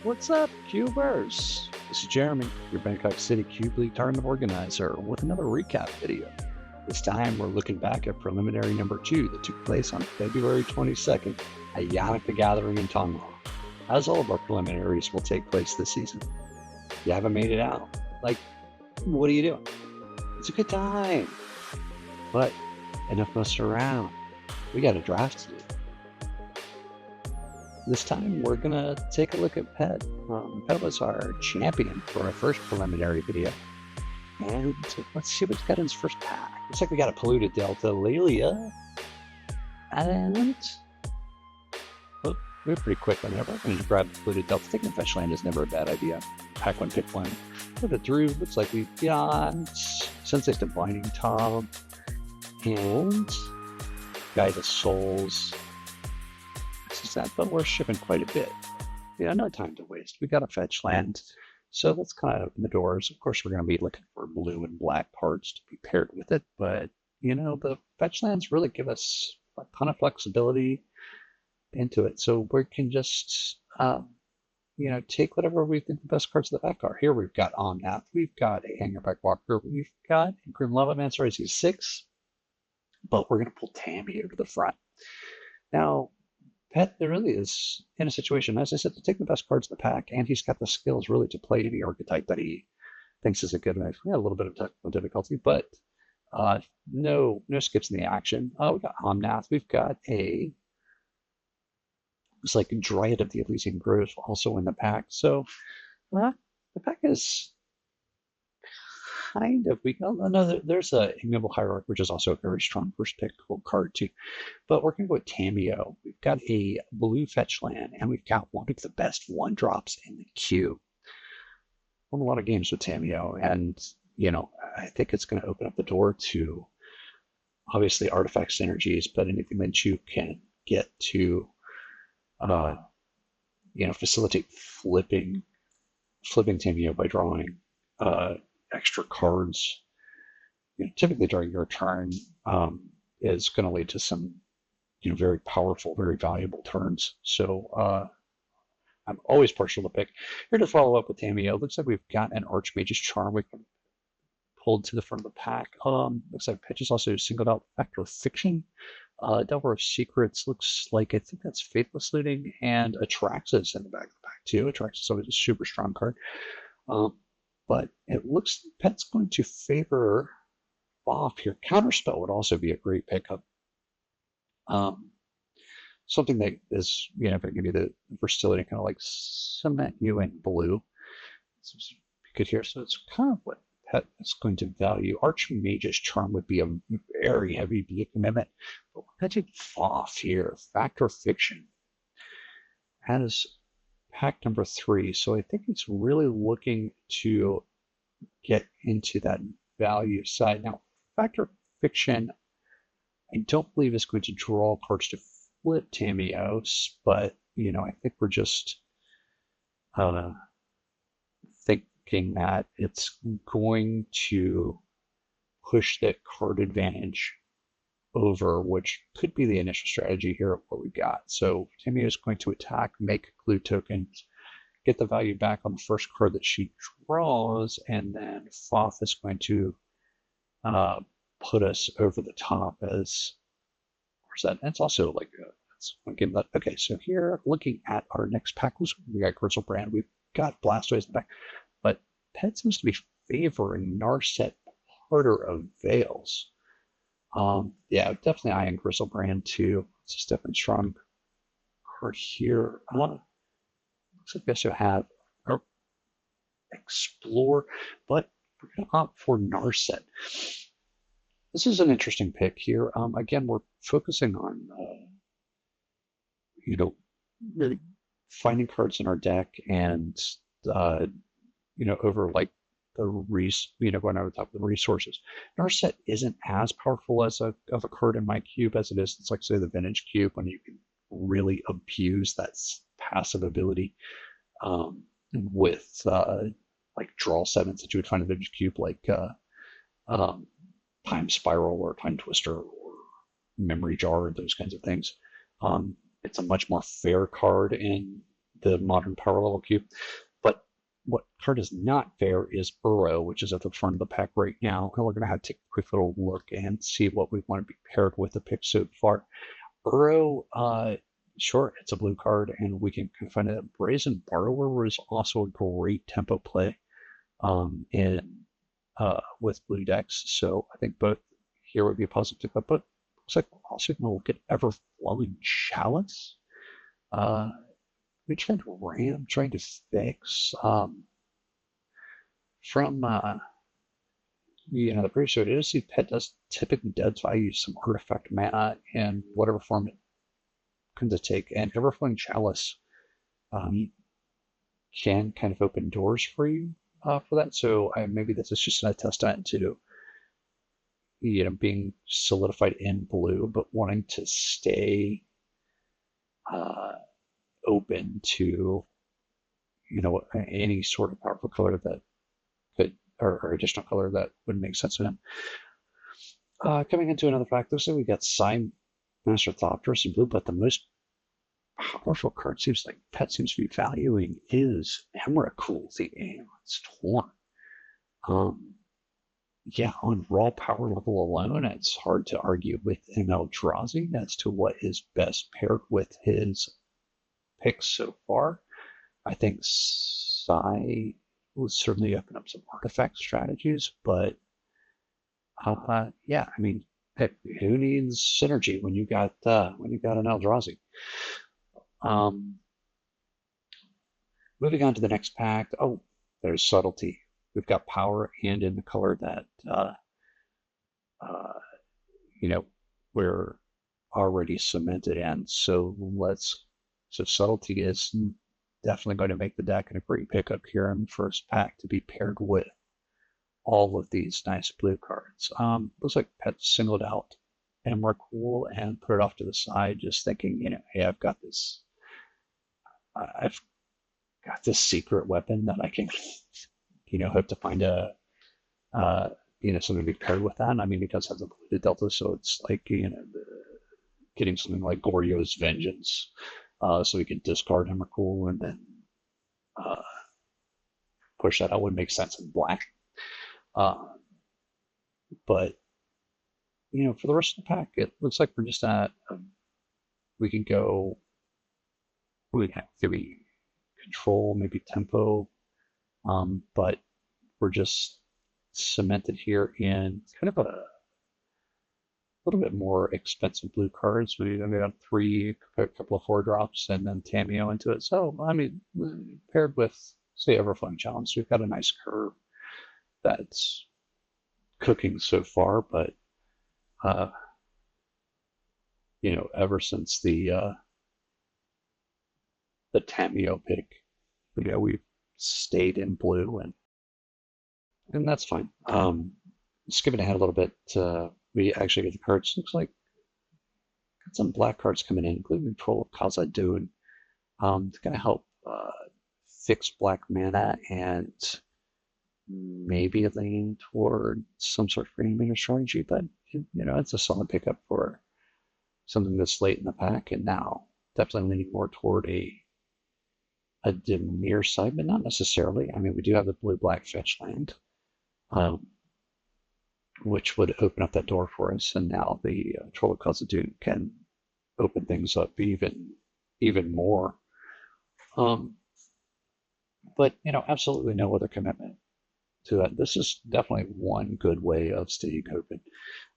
What's up, Cubers? This is Jeremy, your Bangkok City Cube League tournament organizer, with another recap video. This time we're looking back at preliminary number 2 that took place on February 22nd at Yannick the Gathering in Tonga. As all of our preliminaries will take place this season. If you haven't made it out, what are you doing? It's a good time. But enough messing around. We got a draft to do. This time we're gonna take a look at Pet. Pet was our champion for our first preliminary video. And let's see what he's got in his first pack. Looks like we got a Polluted Delta, Lelia. And we're pretty quick on that. We're going to grab the Polluted Delta. Taking a fetch land is never a bad idea. Pack one, pick one. Put it through. Looks like we've got Sensei's Divining Tom and Guide of Souls. This is that, but we're shipping quite a bit. Yeah, no time to waste. We got a fetch land. So let's kind of open the doors. Of course, we're going to be looking for blue and black cards to be paired with it, but the fetch lands really give us a ton of flexibility into it. So we can just, take whatever we think the best cards of the back are. Here we've got Omnath, we've got a Hangerback Walker, we've got Grim Levimancer as he's 6, but we're going to pull Tammy over the front. Now, Pet really is in a situation, as I said, to take the best cards of the pack, and he's got the skills really to play the archetype that he thinks is a good one. Yeah, a little bit of technical difficulty, but no skips in the action. We got Omnath. We've got it's like Dryad of the Elysian Groves also in the pack. So the pack is kind of weak. There's a Ignoble Hierarch, which is also a very strong first pick card too. But we're going to go with Tamio. We've got a blue fetch land, and we've got one of the best 1-drops in the queue. Won a lot of games with Tamio, and I think it's going to open up the door to obviously artifact synergies, but anything that you can get to facilitate flipping Tamio by drawing extra cards, typically during your turn, is going to lead to some, very powerful, very valuable turns. So I'm always partial to pick. Here to follow up with Tamio, looks like we've got an Archmage's Charm we can pull to the front of the pack. Looks like Petch is also singled out Factor Fiction. Delver of Secrets looks like, I think that's Faithless Looting, and Atraxas in the back of the pack too. Atraxas is always a super strong card. But it looks like Pet's going to favor off here. Counterspell would also be a great pickup. Something that is, if I give you the versatility, kind of like cement you in blue. It's good here. So it's kind of what Pet is going to value. Archmage's Charm would be a very heavy blue commitment. But we're going to take Foff here. Factor Fiction as pack number 3. So I think it's really looking to get into that value side. Now, Factor Fiction, I don't believe is going to draw cards to flip Tamios, but I think we're just, thinking that it's going to push that card advantage over, which could be the initial strategy here of what we got. So Tamio is going to attack, make glue tokens, get the value back on the first card that she draws, and then Foff is going to put us over the top as, where's that? And it's also like, okay, so here, looking at our next pack, we got Grizzlebrand, we've got Blastoise in the back, but Pet seems to be favoring Narset Harder of Veils. Definitely eyeing Grizzlebrand too. It's just definitely strong card here. Looks like we also have Explore, but we're going to opt for Narset. This is an interesting pick here. Again, we're focusing on, really finding cards in our deck and, over like going over top of the resources. Narset isn't as powerful of a card in my cube as it is. It's like, say, the Vintage Cube, when you can really abuse that passive ability with like draw 7s that you would find in the Vintage Cube, like Time Spiral or Time Twister or Memory Jar, those kinds of things. It's a much more fair card in the modern power level cube. But what card is not fair is Burrow, which is at the front of the pack right now. And we're going to have to take a quick little look and see what we want to be paired with the pick so far. Burrow, sure, it's a blue card, and we can find it. Brazen Borrower was also a great tempo play with blue decks. So I think both here would be positive. But looks like we're also going to look at Ever-Flowing Chalice, which kind of ram trying to fix from the pretty sure see pet does typically does value some artifact mana in whatever form it comes to take, and Ever-Flowing Chalice can kind of open doors for you for that. So maybe this is just a testament to being solidified in blue, but wanting to stay open to any sort of powerful color that could or additional color that would make sense to them. Coming into another fact, though, so we got Sign Master Thopterus in blue, but the most powerful card seems like Pet seems to be valuing is Emrakul, the Aeon's Torn. Yeah, on raw power level alone, it's hard to argue with Eldrazi as to what is best paired with his picks so far. I think Sai will certainly open up some artifact strategies, but yeah, I mean, heck, who needs synergy when you got an Eldrazi? Moving on to the next pack. Oh, there's Subtlety. We've got power and in the color that we're already cemented in. So Subtlety is definitely going to make the deck a great pickup here in the first pack to be paired with all of these nice blue cards. Looks like Pet singled out Emrakul and put it off to the side, just thinking, hey, I've got this secret weapon that I can, hope to find something to be paired with that. I mean, it does have the blue delta, so it's like, getting something like Goryo's Vengeance, so we can discard Emrakul and then push that out would make sense in black. But for the rest of the pack, it looks like we're just at we can go. We control, maybe tempo, but we're just cemented here in kind of a little bit more expensive blue cards. We got a couple of 4-drops, and then Tamiyo into it. So I mean, paired with say Ever-Flowing Chalice, we've got a nice curve that's cooking so far. But ever since the Tamiyo pick, we've stayed in blue, and that's fine. Skipping ahead a little bit, we actually get the cards. Looks like got some black cards coming in, including Control of Khazad-dûn. It's going to help fix black mana and maybe lean toward some sort of green mana strategy, but it's a solid pickup for something this late in the pack, and now definitely leaning more toward a Dimir side, but not necessarily. I mean, we do have the blue-black fetch land, which would open up that door for us, and now the Troll of Khazad-dûn can open things up even more. But absolutely no other commitment to that. This is definitely one good way of staying open.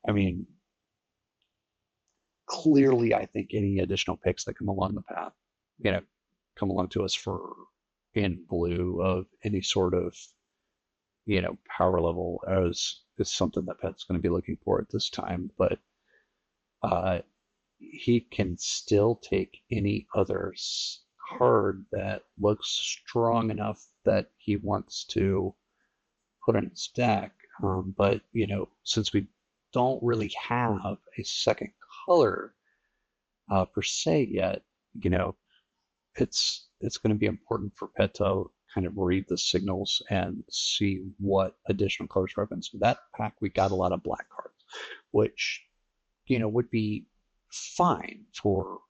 I mean, clearly, I think any additional picks that come along the path, come along to us for in blue of any sort of power level is something that Pet's going to be looking for at this time. But he can still take any other card that looks strong enough that he wants to put in his deck. But since we don't really have a second color per se yet, it's going to be important for Pet to kind of read the signals and see what additional colors are open. So that pack, we got a lot of black cards, which would be fine for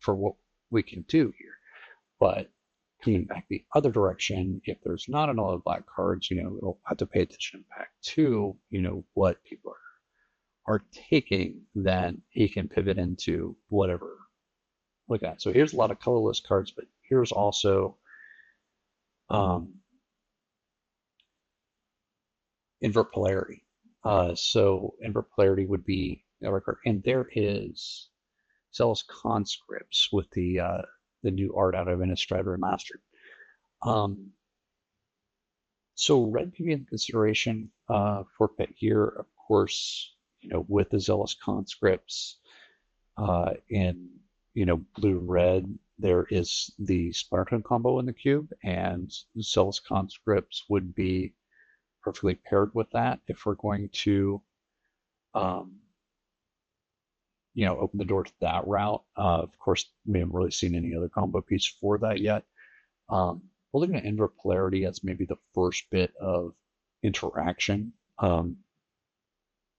what we can do here. But coming back the other direction, if there's not another black cards, it'll have to pay attention back to, what people are taking, then he can pivot into whatever. Look at. So here's a lot of colorless cards, but here's also invert polarity. So invert polarity would be a record, and there is Zealous Conscripts with the new art out of Innistrad Remastered. So red can be in consideration for pet here, of course. With the Zealous Conscripts in blue-red, there is the Splinter Twin combo in the cube, and Zealous Conscripts would be perfectly paired with that if we're going to open the door to that route. Of course, we haven't really seen any other combo piece for that yet. We're looking at invert polarity as maybe the first bit of interaction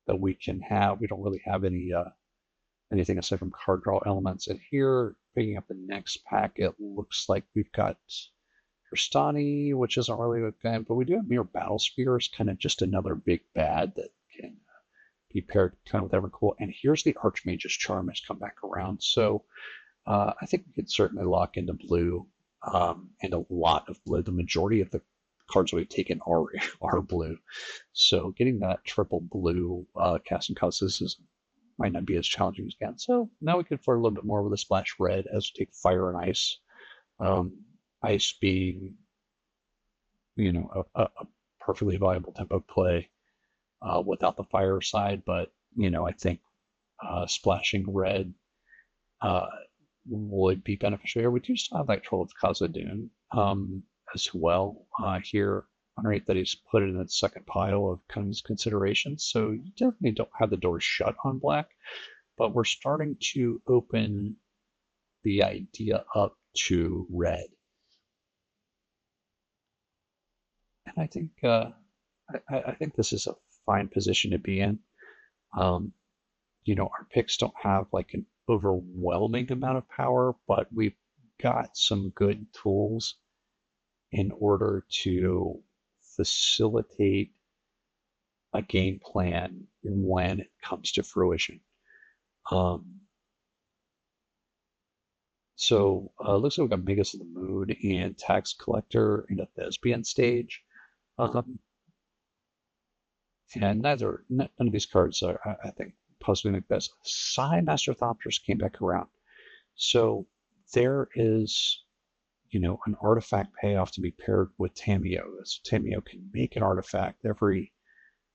that we can have. We don't really have anything aside from card draw elements. And here, picking up the next pack, it looks like we've got Tristani, which isn't really a good, but we do have Mere Battle Spears, kind of just another big bad that can be paired kind of with Evercool. And here's the Archmage's Charm has come back around. So I think we could certainly lock into blue, and a lot of blue. The majority of the cards we've taken are blue. So getting that triple blue casting causes might not be as challenging as again. So now we could flirt a little bit more with a splash red as we take fire and ice. Ice being, a perfectly viable tempo play without the fire side, but I think splashing red would be beneficial here. We do still have that Troll of Khazad-dûn as well here underneath that he's put it in the second pile of kind of his considerations. So you definitely don't have the door shut on black, but we're starting to open the idea up to red. And I think I think this is a fine position to be in. Our picks don't have like an overwhelming amount of power, but we've got some good tools in order to facilitate a game plan when it comes to fruition. So it looks like we've got Magus of the Mood and Tax Collector in a Thespian stage. And none of these cards are, I think, possibly make best. Psi Master Thopters came back around. So there is, an artifact payoff to be paired with Tamiyo. So Tamiyo can make an artifact every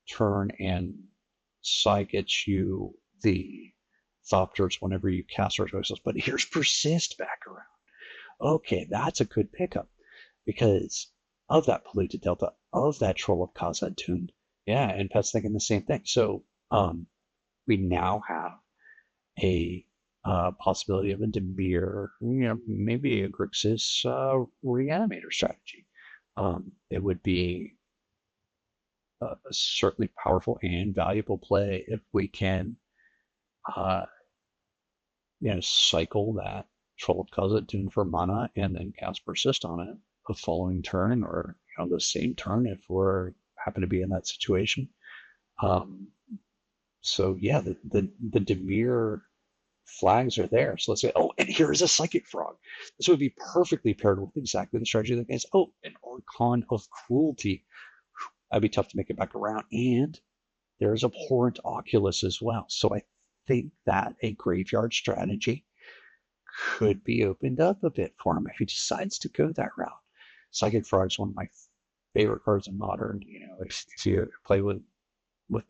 turn, and Psi gets you the Thopters whenever you cast Artificers. But here's Persist back around. Okay, that's a good pickup because of that Polluted Delta, of that Troll of Khazad-dûn. Yeah, and Pet's thinking the same thing. So we now have a possibility of a Dimir, maybe a Grixis Reanimator strategy. It would be a certainly powerful and valuable play if we can cycle that Troll of Khazad-dûn for mana and then cast Persist on it the following turn, or the same turn if we're happen to be in that situation. So yeah, the Dimir flags are there. So let's say, and here's a Psychic Frog. This would be perfectly paired with exactly the strategy that guys. An Archon of Cruelty. That'd be tough to make it back around. And there's Abhorrent Oculus as well. So I think that a graveyard strategy could be opened up a bit for him if he decides to go that route. Psychic Frog is one of my favorite cards in Modern. If you play with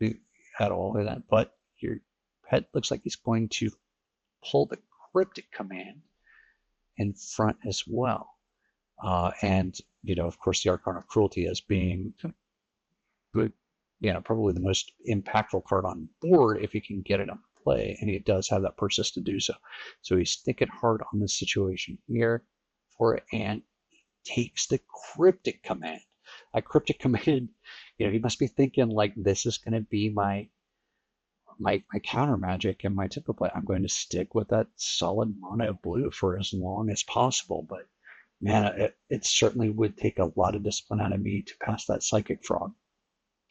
me at all of that, but your pet looks like he's going to pull the Cryptic Command in front as well. And, of course, the Archon of Cruelty as being good, probably the most impactful card on board if he can get it on play, and he does have that Persist to do so. So he's thinking hard on this situation here for it, and he takes the Cryptic Command. A Cryptic Command, he must be thinking like, this is going to be my counter magic and my typical play. I'm going to stick with that solid mana of blue for as long as possible. But man, it certainly would take a lot of discipline out of me to pass that psychic frog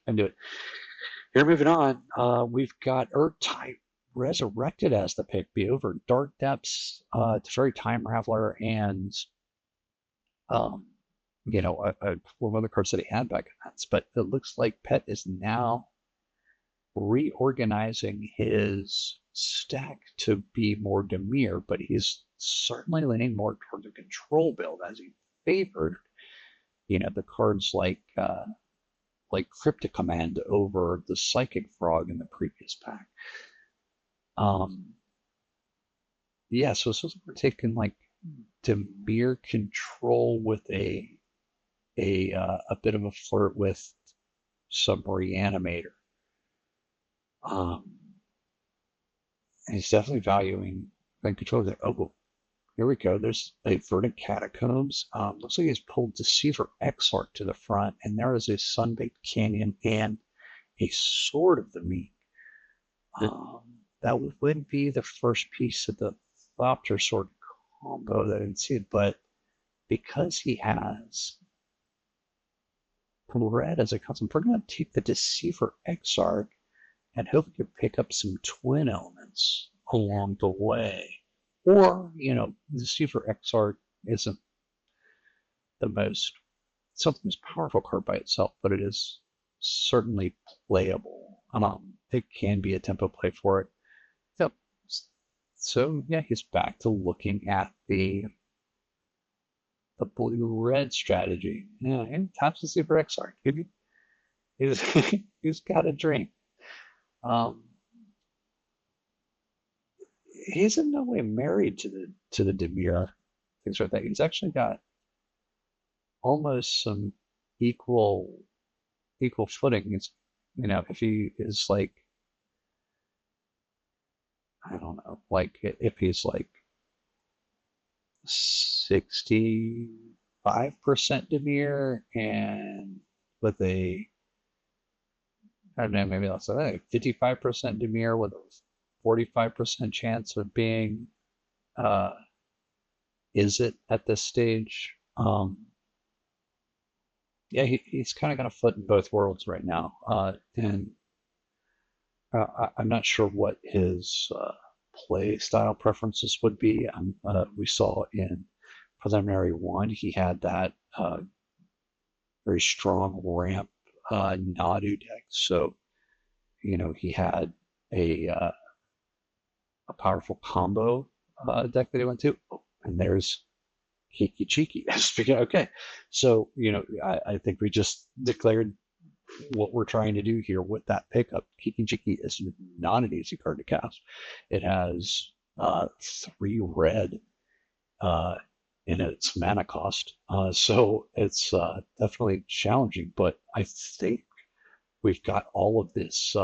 and do it. Here, moving on, we've got Earth type resurrected as the pick. Be over Dark Depths, Teferi Time Raveler, and um, one of the cards that he had back in that. But it looks like Pet is now reorganizing his stack to be more Demir, but he's certainly leaning more toward the control build as he favored, the cards like Cryptic Command over the Psychic Frog in the previous pack. Yeah, so we're taking like Demir control with a bit of a flirt with some Reanimator. And he's definitely valuing control there. Oh, here we go. There's a Verdant Catacombs. Looks like he's pulled Deceiver Exarch to the front, and there is a Sunbaked Canyon and a Sword of the Meek. That would be the first piece of the Thopter Sword combo that I didn't see it, but because he has red as a concept, we're going to take the Deceiver Exarch and hope we can pick up some twin elements along the way. Or, the Deceiver Exarch isn't something most powerful card by itself, but it is certainly playable. It can be a tempo play for it. Yep. So yeah, he's back to looking at the blue-red strategy. Yeah, and taps the Deceiver Exarch. He's got a dream. He's in no way married to the Demir things like that. He's actually got almost some equal footing. It's if he is like, I don't know, like if he's like 65% Demir and with a, I don't know, maybe that's like 55% Demir with a 45% chance of being Izzet at this stage. Yeah, he's kind of got a foot in both worlds right now, and I'm not sure what his play style preferences would be. We saw in preliminary one he had that very strong ramp Nadu deck, so he had a powerful combo deck that he went to. Oh, and there's Kiki Cheeky. Speaking, okay, so I think we just declared what we're trying to do here with that pickup. Kiki Cheeky is not an easy card to cast. It has 3 red in its mana cost, so it's definitely challenging. But I think we've got all of this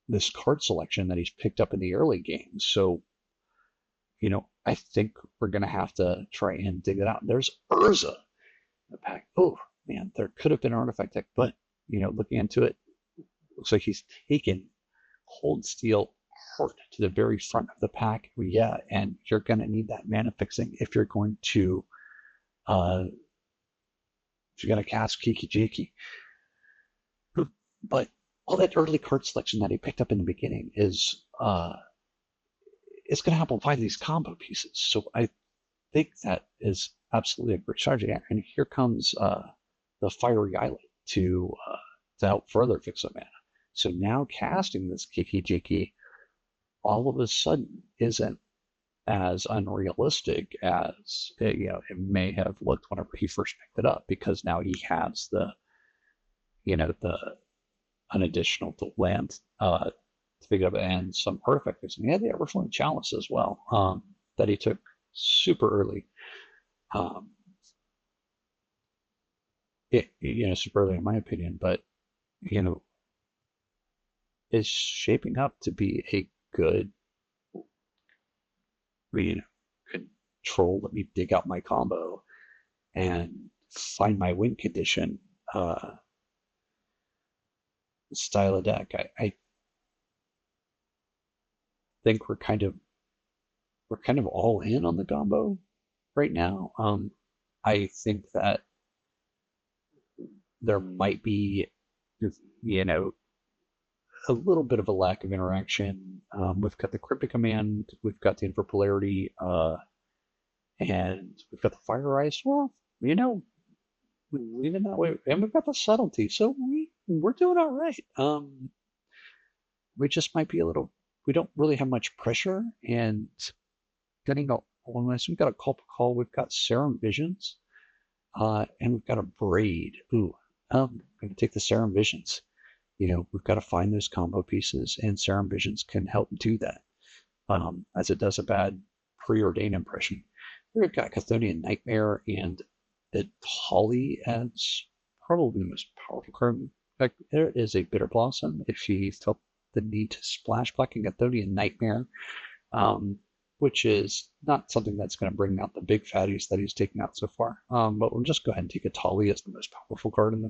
this card selection that he's picked up in the early game. So, I think we're going to have to try and dig it out. There's Urza in the pack. Oh, man, there could have been an artifact deck, but, looking into it, looks like he's taken Cold Steel Heart to the very front of the pack. Yeah, and you're going to need that mana fixing if you're going to cast Kiki Jiki. But all that early card selection that he picked up in the beginning is it's going to amplify these combo pieces. So I think that is absolutely a great strategy. And here comes the Fiery Islet to help further fix the mana. So now casting this Kiki Jiki all of a sudden isn't as unrealistic as it may have looked whenever he first picked it up, because now he has an additional land to pick it up and some artifacts. And he had the Everflowing Chalice as well, that he took super early. Super early in my opinion, but is shaping up to be a good control. Let me dig out my combo and find my win condition style of deck. I think we're kind of all in on the combo right now. I think that there might be, you know, a little bit of a lack of interaction. We've got the cryptic command, we've got the infer polarity, and we've got the fire ice. Well, you know, we lean in that way, and we've got the subtlety, so we're doing all right. We just might be a little. We don't really have much pressure, and getting a once we've got a call, we've got serum visions, and we've got a braid. Ooh, I'm gonna take the serum visions. You know, we've got to find those combo pieces, and serum visions can help do that. As it does a bad preordained impression. We've got Chthonian Nightmare and the Holly as probably the most powerful card. In fact, there is a Bitter Blossom if she felt the need to splash black and Chthonian Nightmare, which is not something that's going to bring out the big fatties that he's taken out so far. But we'll just go ahead and take a Tali as the most powerful card in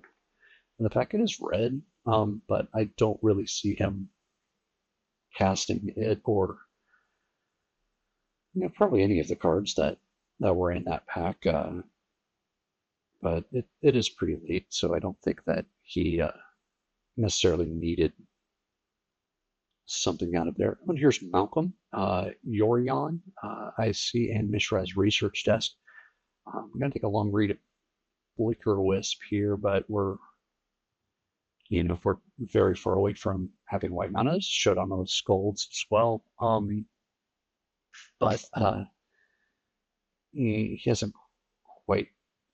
the pack. It is red, but I don't really see him casting it or probably any of the cards that were in that pack. But it is pretty late, so I don't think that he necessarily needed something out of there. And here's Malcolm, Yorion, I see, and Mishra's research desk. I'm going to take a long read at Flicker Wisp here, but we're very far away from having white manas. Showed on those scolds as well. But he hasn't quite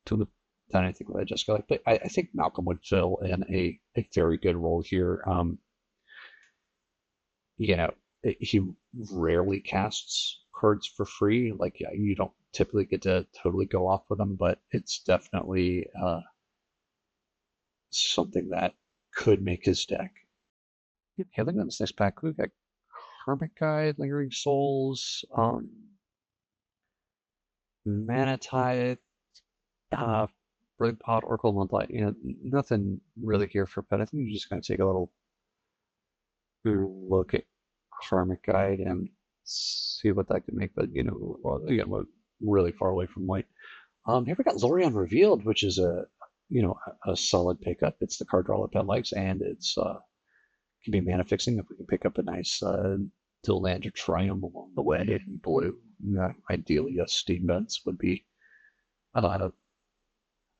done anything with that Jessica. But I think Malcolm would fill in a very good role here. He rarely casts cards for free. Like, yeah, you don't typically get to totally go off with them, but it's definitely something that could make his deck. I think on this next pack, we've got Karmic Guide, Lingering Souls, Manatide, Brilliant Pod, Oracle Moonlight. Nothing really here for Pet. I think you're just going to take a little look at Karmic Guide and see what that could make. But, again, we're really far away from white. Here we got Lorien Revealed, which is a solid pickup. It's the card draw that Pet likes, and it's can be mana fixing if we can pick up a nice dual land or Triumph along the way in blue. Ideally, a Steam Vents would be a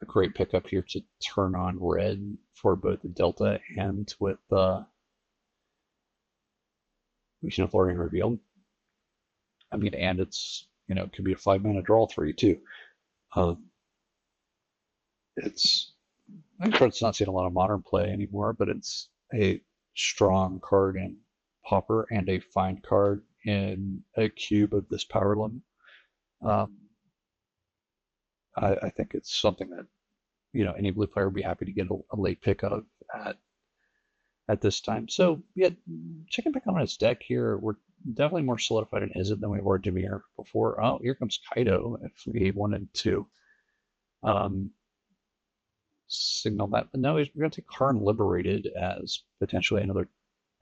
great pickup here to turn on red for both the Delta and with Lorien Revealed. I mean, and it's it could be a 5-mana draw for you too. I'm sure it's not seeing a lot of modern play anymore, but it's a strong card in Pauper and a fine card in a cube of this power limit. I think it's something that any blue player would be happy to get a late pick of at this time. So yeah, checking back on his deck here, we're definitely more solidified in Izzet than we were Dimir before. Oh, here comes Kaido if we wanted to signal that. But no, we're going to take Karn Liberated as potentially another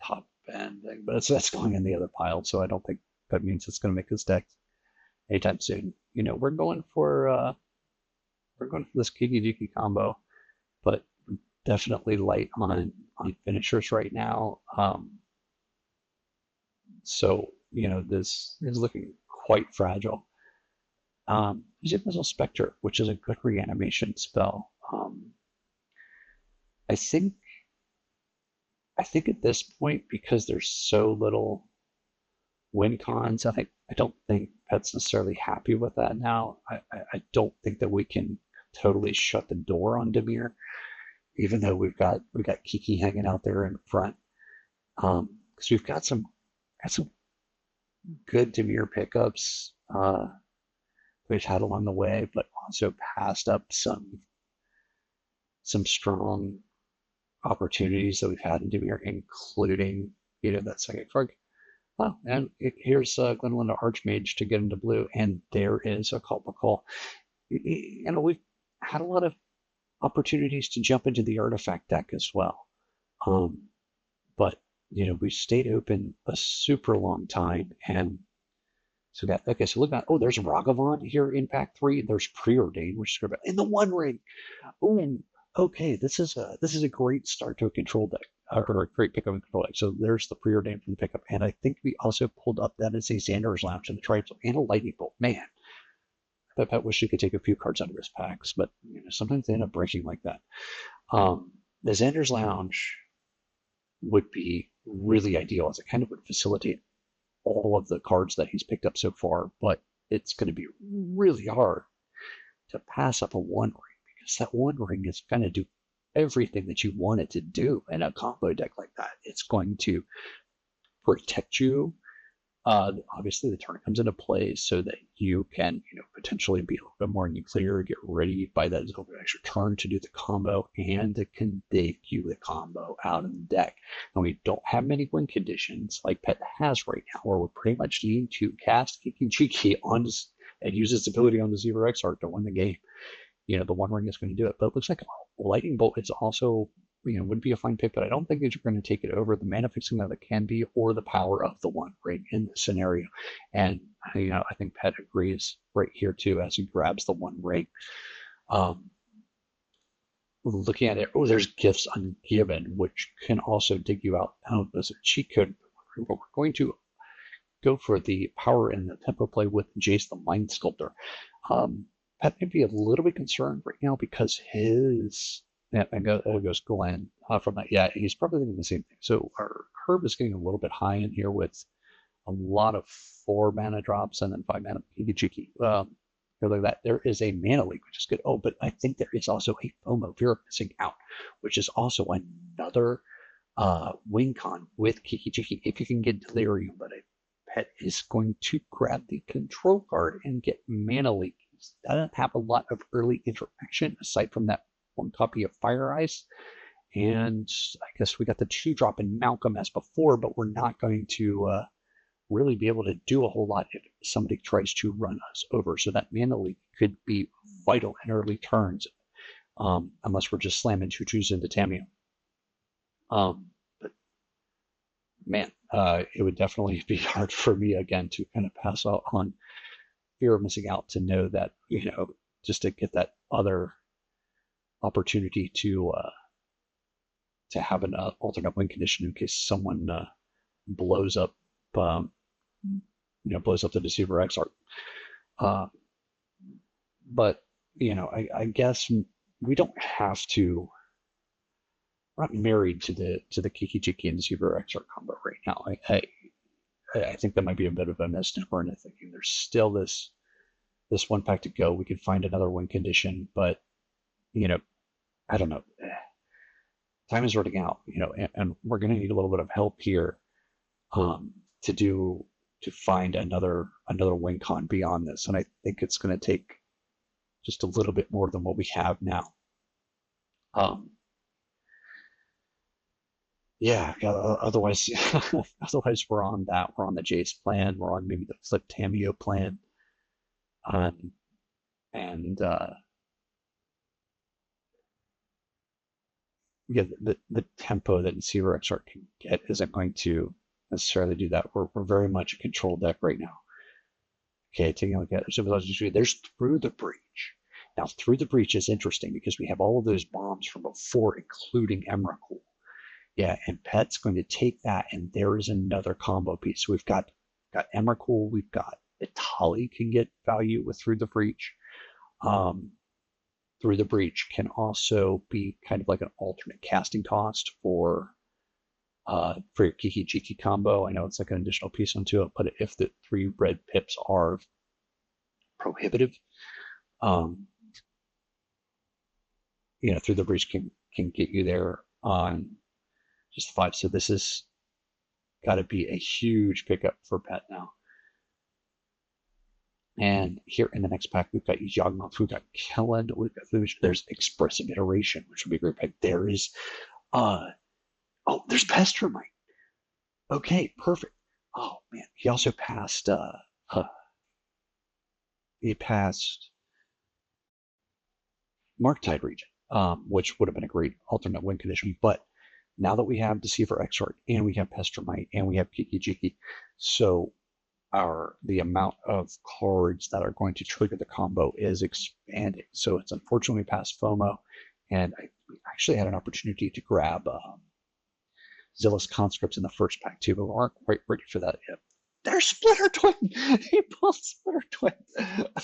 top end thing, but that's going in the other pile, so I don't think that means it's going to make this deck anytime soon. We're going for this Kiki Jiki combo, but definitely light on finishers right now. So this is looking quite fragile. Izzet Missile Spectre, which is a good reanimation spell. I think at this point, because there's so little win cons, I don't think Pet's necessarily happy with that now. I don't think that we can totally shut the door on Dimir, even though we've got Kiki hanging out there in front. Because we've got some good Dimir pickups we've had along the way, but also passed up some strong opportunities that we've had in Dimir, including that second card. Oh, and here's Glenlinda Archmage to get into blue, and there is a Call. We've had a lot of opportunities to jump into the artifact deck as well, but we stayed open a super long time, and So that, okay, so look at, oh, there's Ragavan here in pack 3. There's Preordained, which is good. In the One Ring. Oh, okay, this is a great start to a control deck, or a great pickup and control deck. So there's the Preordained from the pickup, and I think we also pulled up that as a Xander's Lounge in the tribe and a Lightning Bolt. Man, I bet wish you could take a few cards out of his packs, but sometimes they end up breaking like that. The Xander's Lounge would be really ideal, as it kind of would facilitate all of the cards that he's picked up so far, but it's going to be really hard to pass up a One Ring, because that One Ring is going to do everything that you want it to do in a combo deck like that. It's going to protect you. Obviously, the turn comes into play so that you can, potentially be a little bit more nuclear, get ready by that little bit extra turn to do the combo, and to debut the combo out of the deck. And we don't have many win conditions like Pet has right now, where we're pretty much needing to cast Kiki Jiki on this and use its ability on the Zero X art to win the game. The One Ring is going to do it, but it looks like Lightning Bolt is also, would be a fine pick, but I don't think that you're going to take it over the mana fixing that it can be, or the power of the One Ring in this scenario. And I think Pet agrees right here too, as he grabs the One Ring. Looking at it, there's Gifts Ungiven, which can also dig you out. As a cheat code, but we're going to go for the power and the tempo play with Jace the Mind Sculptor. Pet may be a little bit concerned right now because his, there goes Glenn from that. Yeah, he's probably thinking the same thing. So our curve is getting a little bit high in here with a lot of 4 mana drops and then 5 mana Igijiki. Look at that. There is a mana leak, which is good. Oh, but I think there is also a FOMO Vera missing out, which is also another win con with Kiki-Jiki. If you can get Delirium, but Pet is going to grab the control card and get mana leak. Doesn't have a lot of early interaction aside from that 1 copy of Fire Ice, and I guess we got the 2-drop in Malcolm as before, but we're not going to really be able to do a whole lot if somebody tries to run us over. So that mana leak could be vital in early turns, unless we're just slamming 2/2s into Tamiyo. But man, it would definitely be hard for me again to kind of pass out on fear of missing out, to know that, just to get that other opportunity to have an alternate win condition in case someone blows up the Deceiver X art. But I guess we don't have to. We're not married to the Kiki Jiki and Deceiver X art combo right now. I think that might be a bit of a misnomer, and I'm thinking there's still this 1 pack to go. We could find another win condition, but I don't know. Time is running out, and we're going to need a little bit of help here to find another win con beyond this, and I think it's going to take just a little bit more than what we have now. Yeah, otherwise we're on the Jace plan. We're on maybe the Flip Tamiyo plan. The tempo that Deceiver X art can get isn't going to necessarily do that. We're very much a control deck right now. Okay, taking a look at it. There's Through the Breach. Now, Through the Breach is interesting because we have all of those bombs from before, including Emrakul. Yeah, and Pet's going to take that, and there is another combo piece. So we've got Emrakul, we've got Itali can get value with Through the Breach. Through the Breach can also be kind of like an alternate casting cost for your Kiki Jiki combo. I know it's like an additional piece onto it, but if the 3 red pips are prohibitive, Through the Breach can get you there on just 5. So this has got to be a huge pickup for Pet now. And here in the next pack, we've got Yawgmoth, we've got Kellen, we've got there's Expressive Iteration, which would be a great pick. There is, there's Pestermite. Okay, perfect. Oh man, he also passed. He passed Marktide Region, which would have been a great alternate win condition. But now that we have Deceiver X art and we have Pestermite and we have Kiki Jiki, so the amount of cards that are going to trigger the combo is expanding. So it's unfortunately past FOMO, and I actually had an opportunity to grab Zillus conscripts in the first pack too, but we aren't quite ready for that yet. There's Splinter Twin! He pulled Splinter Twin!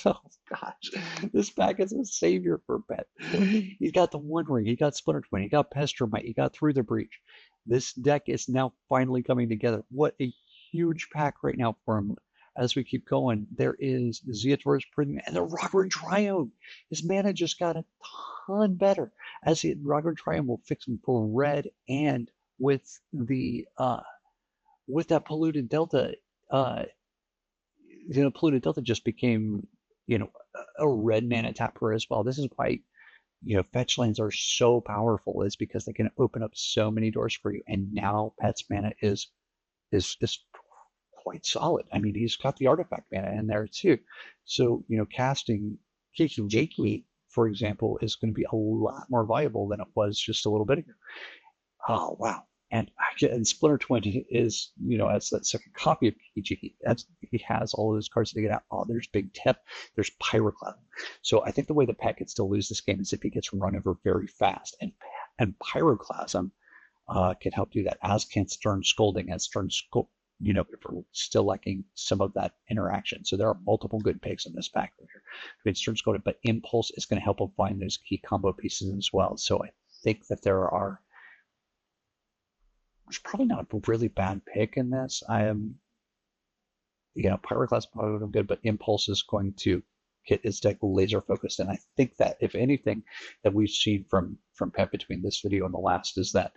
Oh gosh, this pack is a savior for Bet. He's got the One Ring, he got Splinter Twin, he got Pestromite, he got Through the Breach. This deck is now finally coming together. What a huge pack right now for him. As we keep going, there is the Zeator's Prelim and the Rockford Triome. His mana just got a ton better. As the Rockford Triome will fix him for red, and with the with that polluted delta, polluted delta just became a red mana tapper as well. This is why fetch lands are so powerful, is because they can open up so many doors for you. And now Pet's mana is quite solid. I mean, he's got the artifact mana in there too. So casting Kiki Jakey, for example, is going to be a lot more viable than it was just a little bit ago. Oh wow! And Splinter Twin is, as that second copy of Kiki, he has all of those cards to get out. Oh, there's Big Tip, there's Pyroclasm. So I think the way the Pet can still lose this game is if he gets run over very fast, and Pyroclasm can help do that. As can Stern Scolding, if we're still lacking some of that interaction. So there are multiple good picks in this pack right here. I mean, Stern Scolding, but Impulse is going to help him find those key combo pieces as well. So I think that there's probably not a really bad pick in this. I am, Pyroclast probably would have been good, but Impulse is going to get his deck laser focused. And I think that if anything that we've seen from Pep between this video and the last is that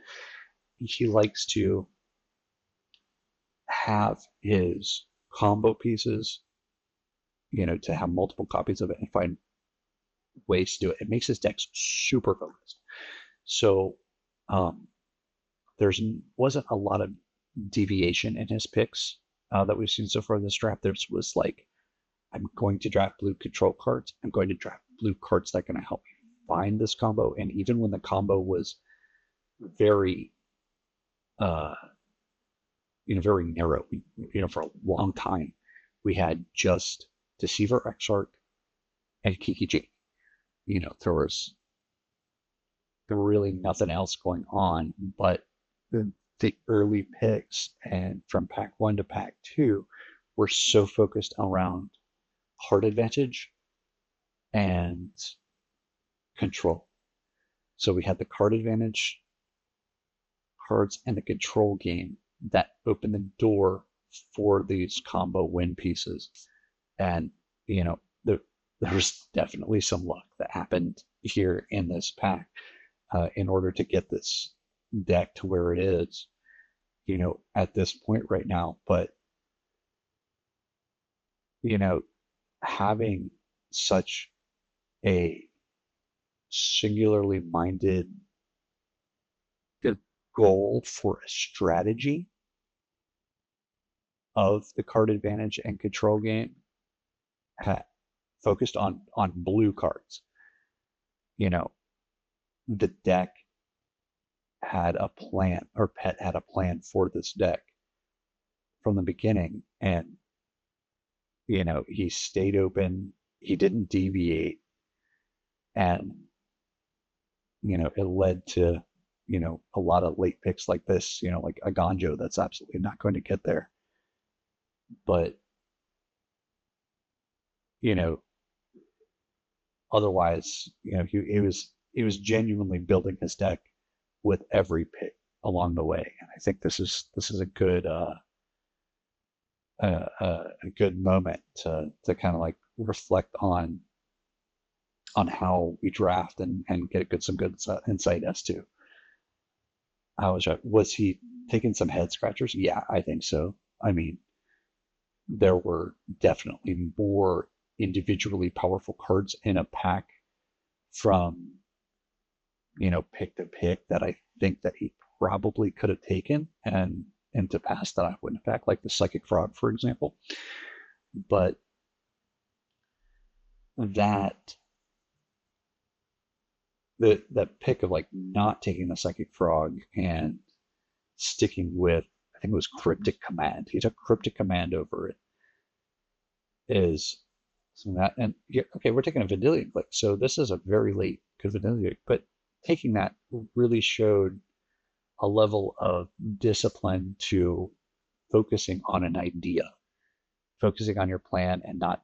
he likes to have his combo pieces, to have multiple copies of it and find ways to do it. It makes his decks super focused. So, wasn't a lot of deviation in his picks that we've seen so far in this draft. There was like, I'm going to draft blue control cards. I'm going to draft blue cards that are going to help me find this combo. And even when the combo was very, very narrow, for a long time, we had just Deceiver Exarch and Kiki J. There was really nothing else going on, but the early picks and from pack 1 to pack 2 were so focused around card advantage and control. So we had the card advantage cards and the control game that opened the door for these combo win pieces. And there was definitely some luck that happened here in this pack in order to get this deck to where it is, at this point right now. But, having such a singularly minded goal for a strategy of the card advantage and control game focused on blue cards. The deck had a plan, or Pet had a plan for this deck from the beginning, and he stayed open, he didn't deviate, and it led to a lot of late picks like this, like a Gonjo that's absolutely not going to get there. But otherwise, he was genuinely building his deck with every pick along the way, and I think this is a good good moment to kind of like reflect on how we draft and get some good insight as to how was he taking some head scratchers? Yeah, I think so. I mean, there were definitely more individually powerful cards in a pack from pick to pick that I think that he probably could have taken and into pass that I wouldn't have packed, like the Psychic Frog, for example. But that pick of like not taking the Psychic Frog and sticking with, I think it was Cryptic Command. He took Cryptic Command over it. is some of that. And yeah, okay, we're taking a Vendilion click. So this is a very late good Vendilion, but taking that really showed a level of discipline to focusing on an idea, focusing on your plan and not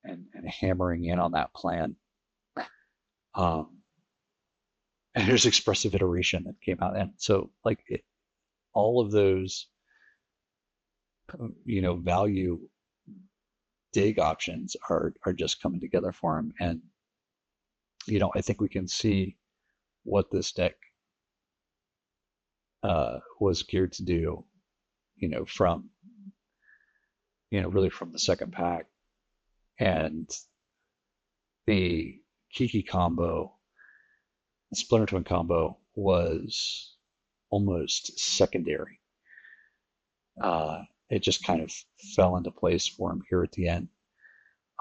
and hammering in on that plan. And there's expressive iteration that came out. And so like all of those, value dig options are just coming together for him. And, I think we can see what this deck was geared to do, from, really from the second pack. And the Kiki combo, the Splinter Twin combo was almost secondary. It just kind of fell into place for him here at the end.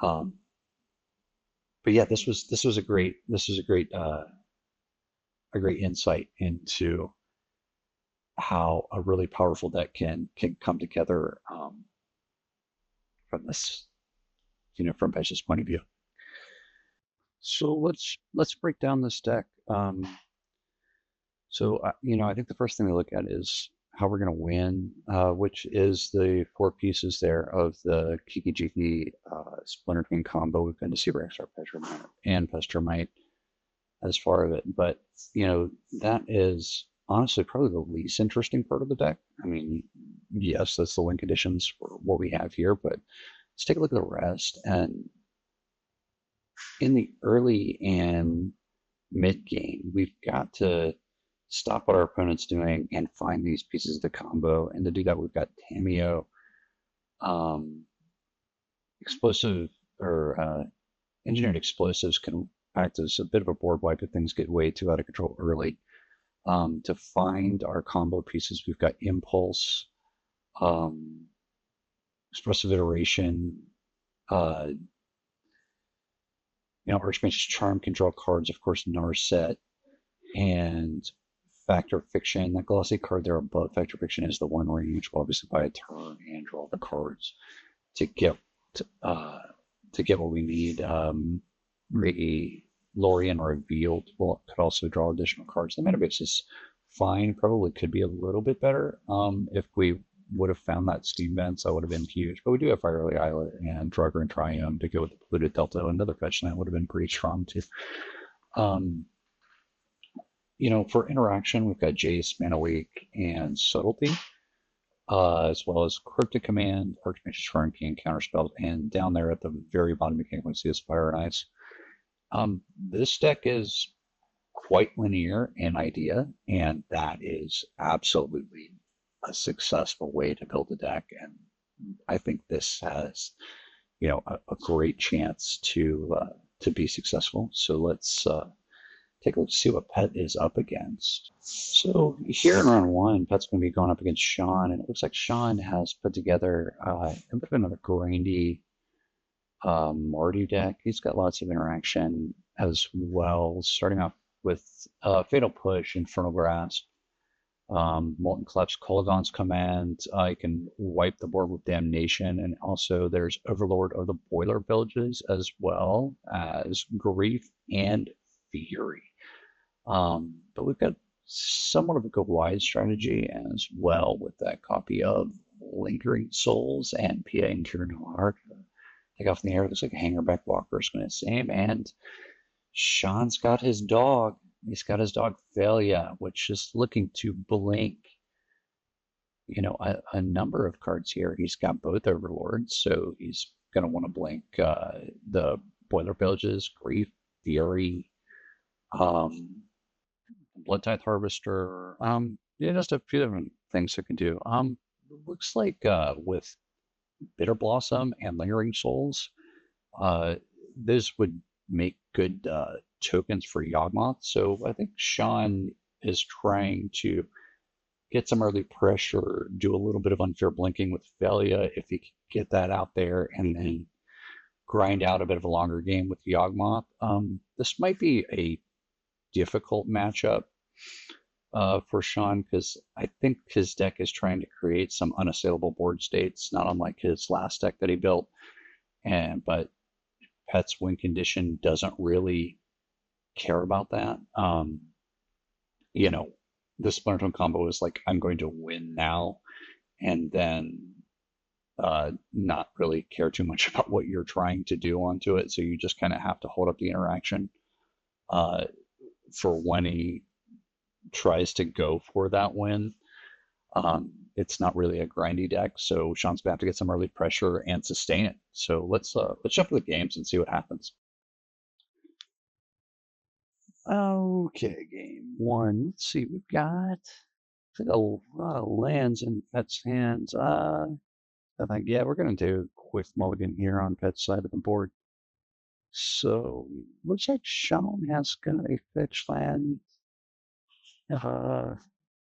But yeah, this was a great insight into how a really powerful deck can come together from this, from Petch's point of view. So let's break down this deck. So I think the first thing to look at is how we're going to win, which is the four pieces there of the Kiki Jiki Splinter Twin combo. We've been to Super Extra Petch and Pestermite as far of it, but that is honestly probably the least interesting part of the deck. I mean, yes, that's the win conditions for what we have here, but let's take a look at the rest. And in the early and mid game, we've got to stop what our opponent's doing and find these pieces of the combo. And to do that, we've got Tamiyo, explosive or engineered explosives can act as a bit of a board wipe if things get way too out of control early. To find our combo pieces, we've got Impulse, Expressive Iteration, Archmage's Charm can draw cards, of course, Narset, and Factor Fiction. That glossy card there above Factor Fiction is the one range. We'll obviously buy a turn and draw the cards to get what we need. Lorien Revealed could also draw additional cards. The mana base is fine. Probably could be a little bit better. If we would have found that Steam Vents, that would have been huge. But we do have Firely Islet and Drugger and Triumph to go with the Polluted Delta. Another fetch land would have been pretty strong too. For interaction, we've got Jace, Mana Weak, and Subtlety, as well as Cryptic Command, Archmage's Charm King, Counterspell, and down there at the very bottom, you can see is Fire and Ice. This deck is quite linear in idea, and that is absolutely a successful way to build a deck. And I think this has, a great chance to be successful. So let's take a look to see what Pet is up against. So here in round one, Pet's going to be going up against Sean, and it looks like Sean has put together a bit of another grindy Mardu deck. He's got lots of interaction as well, starting off with Fatal Push, Infernal Grasp, Molten Collapse, Kolaghan's Command. You can wipe the board with Damnation, and also there's Overlord of the Boiler Villages, as well as Grief and Fury. But we've got somewhat of a go-wide strategy as well with that copy of Lingering Souls and PA and Kieran Noir. Take off in the air. Looks like a Hangerback Walker is going to save. And Sean's got his dog. He's got his dog Thalia, which is looking to blink, a number of cards here. He's got both Overlords, so he's going to want to blink the Boiler Villages, Grief, Fury, Blood Tithe Harvester. Just a few different things it can do. Looks like with Bitter Blossom and Lingering Souls, this would make good tokens for Yawgmoth. So I think Sean is trying to get some early pressure, do a little bit of unfair blinking with Thalia if he can get that out there, and then grind out a bit of a longer game with Yawgmoth. This might be a difficult matchup for Sean, because I think his deck is trying to create some unassailable board states, not unlike his last deck that he built. but Pet's win condition doesn't really care about that. You know, the Splinter Twin combo is like, I'm going to win now, and then not really care too much about what you're trying to do onto it. So you just kind of have to hold up the interaction for when he tries to go for that win. It's not really a grindy deck, so Sean's gonna have to get some early pressure and sustain it. So let's jump to the games and see what happens. Okay, game one. Let's see, we've got a lot of lands in Pet's hands. I think, yeah, we're gonna do a quick mulligan here on Pet's side of the board. So looks like Sean has got a fetch land.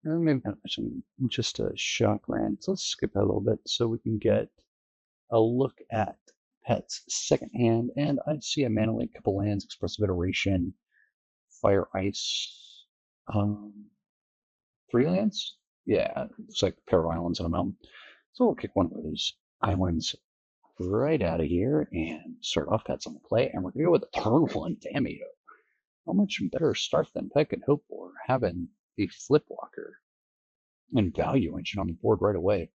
Maybe not just a shock land. So let's skip that a little bit so we can get a look at Pet's second hand. And I see a mana link, couple lands, expressive iteration, fire, ice, 3 lands. Yeah, looks like a pair of islands on a mountain. So we'll kick one of those islands right out of here and start off Pet's on the play. And we're gonna go with a turn 1 Tamio. How much better start than Pet can hope for, having the flip walker and value engine on the board right away.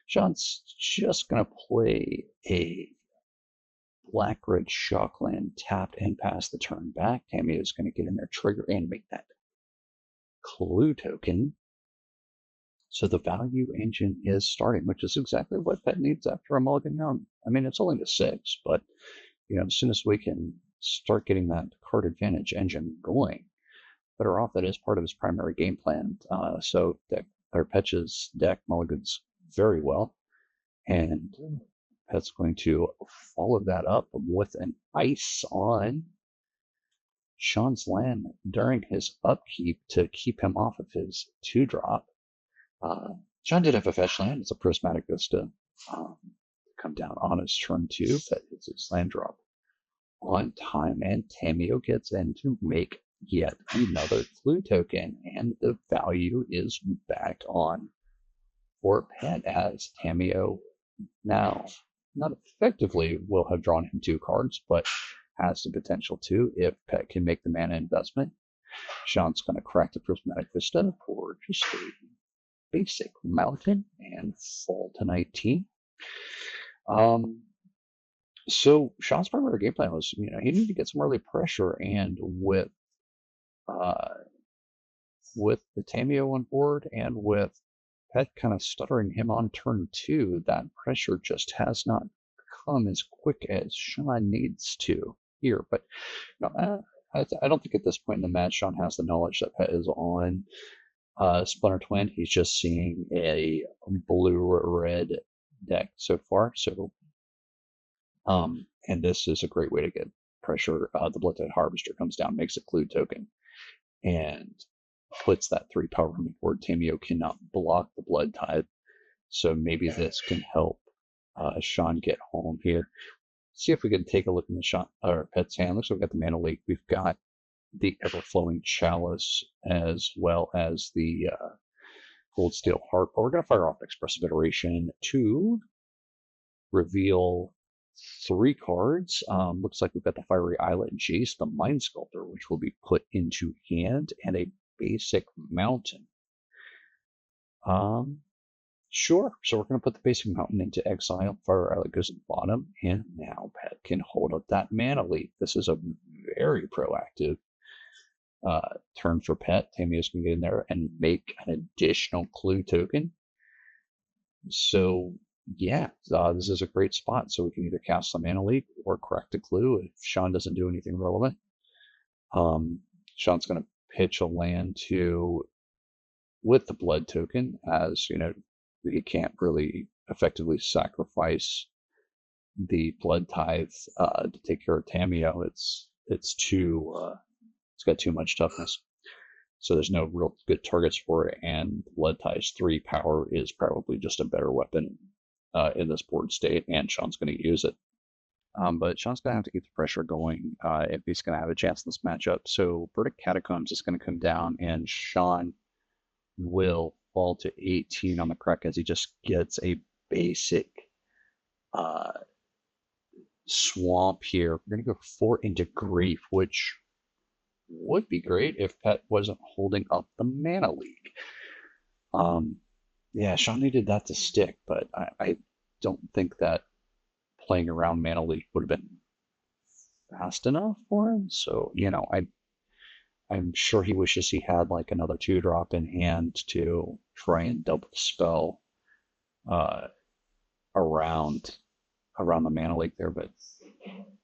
Sean's just going to play a black-red shockland tapped and pass the turn back. Tamio is going to get in there, trigger, and make that clue token. So the value engine is starting, which is exactly what Pet needs after a mulligan down. I mean, it's only to 6, but as soon as we can start getting that card advantage engine going, better off. That is part of his primary game plan. So Petch's deck mulligans very well, and Pet's going to follow that up with an ice on Sean's land during his upkeep to keep him off of his 2-drop. Sean did have a fetch land. It's a Prismatic Vista. Come down on his turn 2. That is his land drop on time, and Tamio gets in to make yet another clue token, and the value is back on for Pet, as Tamio now not effectively will have drawn him 2 cards, but has the potential to if Pet can make the mana investment. Sean's going to crack the Prismatic Vista for just a basic mountain and fall to 19. So Sean's primary game plan was, he needed to get some early pressure, and with the Tamio on board and with Pet kind of stuttering him on turn 2, that pressure just has not come as quick as Sean needs to here. But I don't think at this point in the match Sean has the knowledge that Pet is on Splinter Twin. He's just seeing a blue-red deck so far. So, and this is a great way to get pressure. The Bloodtide Harvester comes down, makes a clue token, and puts that 3 power on the board. Tamio cannot block the Bloodtide, so maybe this can help Sean get home here. See if we can take a look in the Pet's hand. Looks like we've got the Mana Leak. We've got the Everflowing Chalice, as well as the Gold Steel Harp. But we're going to fire off Expressive Iteration to reveal 3 cards. Looks like we've got the Fiery Islet Jace, the Mind Sculptor, which will be put into hand, and a basic mountain. Sure. So we're going to put the basic mountain into exile. Fire Islet goes to the bottom, and now Pet can hold up that Mana Leak. This is a very proactive turn for Pet. Tamio's going to get in there and make an additional clue token. So yeah, this is a great spot. So we can either cast some Mana Leak or crack the clue if Sean doesn't do anything relevant. Sean's going to pitch a land with the blood token, as he can't really effectively sacrifice the blood tithe to take care of Tamio. It's got too much toughness, so there's no real good targets for it, and blood tithe's 3 power is probably just a better weapon in this board state, and Sean's going to use it. But Sean's going to have to keep the pressure going if he's going to have a chance in this matchup. So Verdict Catacombs is going to come down, and Sean will fall to 18 on the crack as he just gets a basic swamp here. We're going to go 4 into Grief, which would be great if Pet wasn't holding up the Mana Leak. Yeah, Sean needed that to stick, but I don't think that playing around Mana Leak would have been fast enough for him. So, I'm sure he wishes he had like another 2-drop in hand to try and double spell uh, around the Mana Leak there, but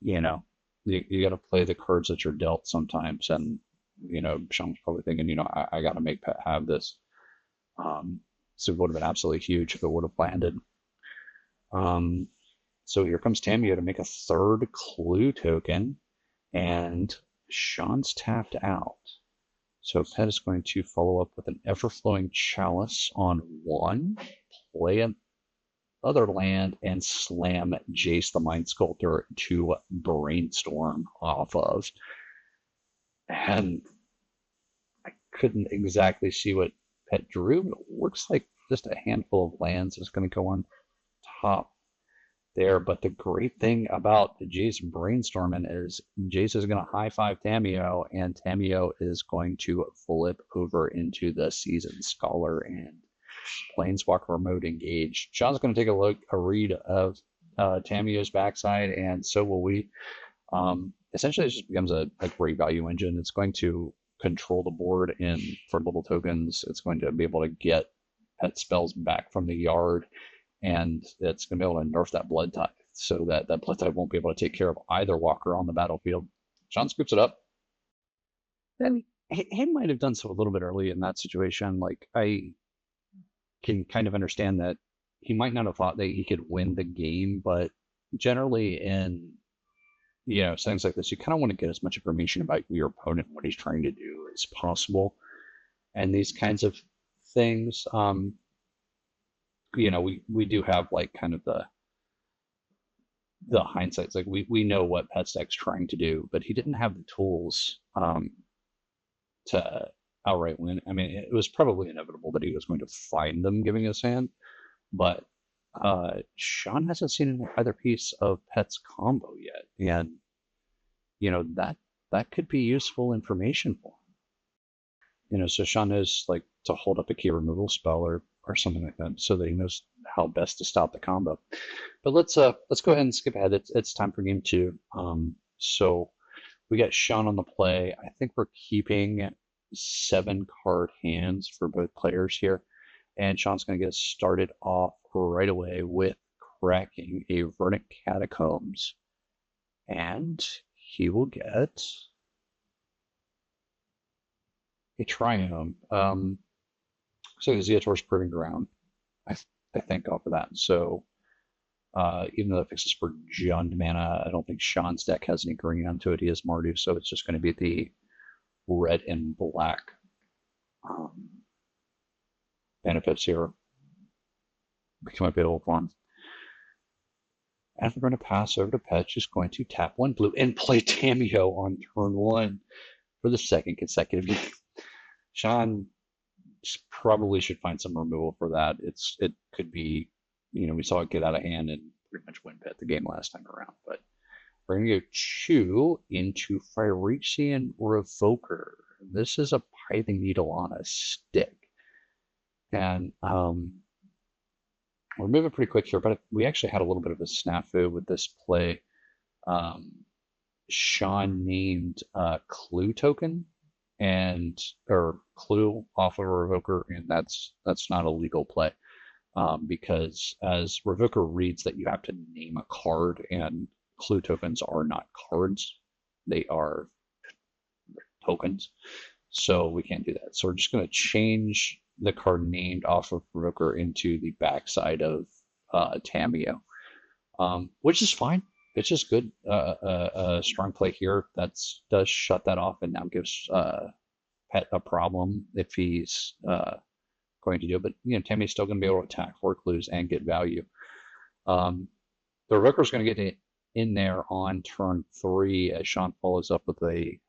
you know, you got to play the cards that you're dealt sometimes, and Sean's probably thinking, I got to make Pet have this. So it would have been absolutely huge if it would have landed. So here comes Tamiyo to make a 3rd clue token, and Sean's tapped out. So Pet is going to follow up with an Everflowing Chalice on 1, play another land, and slam Jace the Mind Sculptor to Brainstorm off of. And I couldn't exactly see what Pet drew, but it looks like just a handful of lands is going to go on top there. But the great thing about the Jace brainstorming is Jace is going to high 5 Tamiyo, and Tamiyo is going to flip over into the Seasoned Scholar and Planeswalker Remote Engage. Sean's going to take a read of Tamiyo's backside, and so will we. Essentially, it just becomes a great value engine. It's going to control the board for little tokens. It's going to be able to get Pet spells back from the yard, and it's going to be able to nerf that Blood Tithe so that Blood Tithe won't be able to take care of either walker on the battlefield. Sean scoops it up. Then he might have done so a little bit early in that situation. Like, I can kind of understand that he might not have thought that he could win the game, but generally in settings like this, you kind of want to get as much information about your opponent, what he's trying to do, as possible. And these kinds of things, we do have like kind of the hindsights. Like we know what Pet's deck's trying to do, but he didn't have the tools to outright win. I mean, it was probably inevitable that he was going to find them giving us hand, but Sean hasn't seen either piece of Pet's combo yet, and that could be useful information for him. So Sean knows like to hold up a key removal spell or something like that, so that he knows how best to stop the combo. But let's go ahead and skip ahead. It's time for game 2. So we got Sean on the play. I think we're keeping 7 card hands for both players here. And Sean's going to get us started off right away with cracking a Verdant Catacombs. And he will get a Triome. So Zeator's Proving Ground, I think, off of that. So even though it fixes for Jund mana, I don't think Sean's deck has any green onto it. He has Mardu, so it's just going to be the red and black benefits here. Become a bit old one. And we're going to pass over to Petch, who's going to tap 1 blue and play Tamiyo on turn 1 for the 2nd consecutive game. Sean probably should find some removal for that. It could be, we saw it get out of hand and pretty much win Pet the game last time around. But we're going to go 2 into Phyrexian Revoker. This is a Pithing Needle on a stick. And we're moving pretty quick here, but we actually had a little bit of a snafu with this play. Sean named Clue token or Clue off of a Revoker, and that's not a legal play, because as Revoker reads that you have to name a card, and Clue tokens are not cards, they are tokens, so we can't do that. So we're just going to change the card named off of Revoker into the backside of Tamiyo, which is fine. It's just good. A strong play here does shut that off, and now gives Pet a problem if he's going to do it. But Tammy's still going to be able to attack 4 clues and get value. The Revoker's going to get in there on turn 3 as Sean follows up with a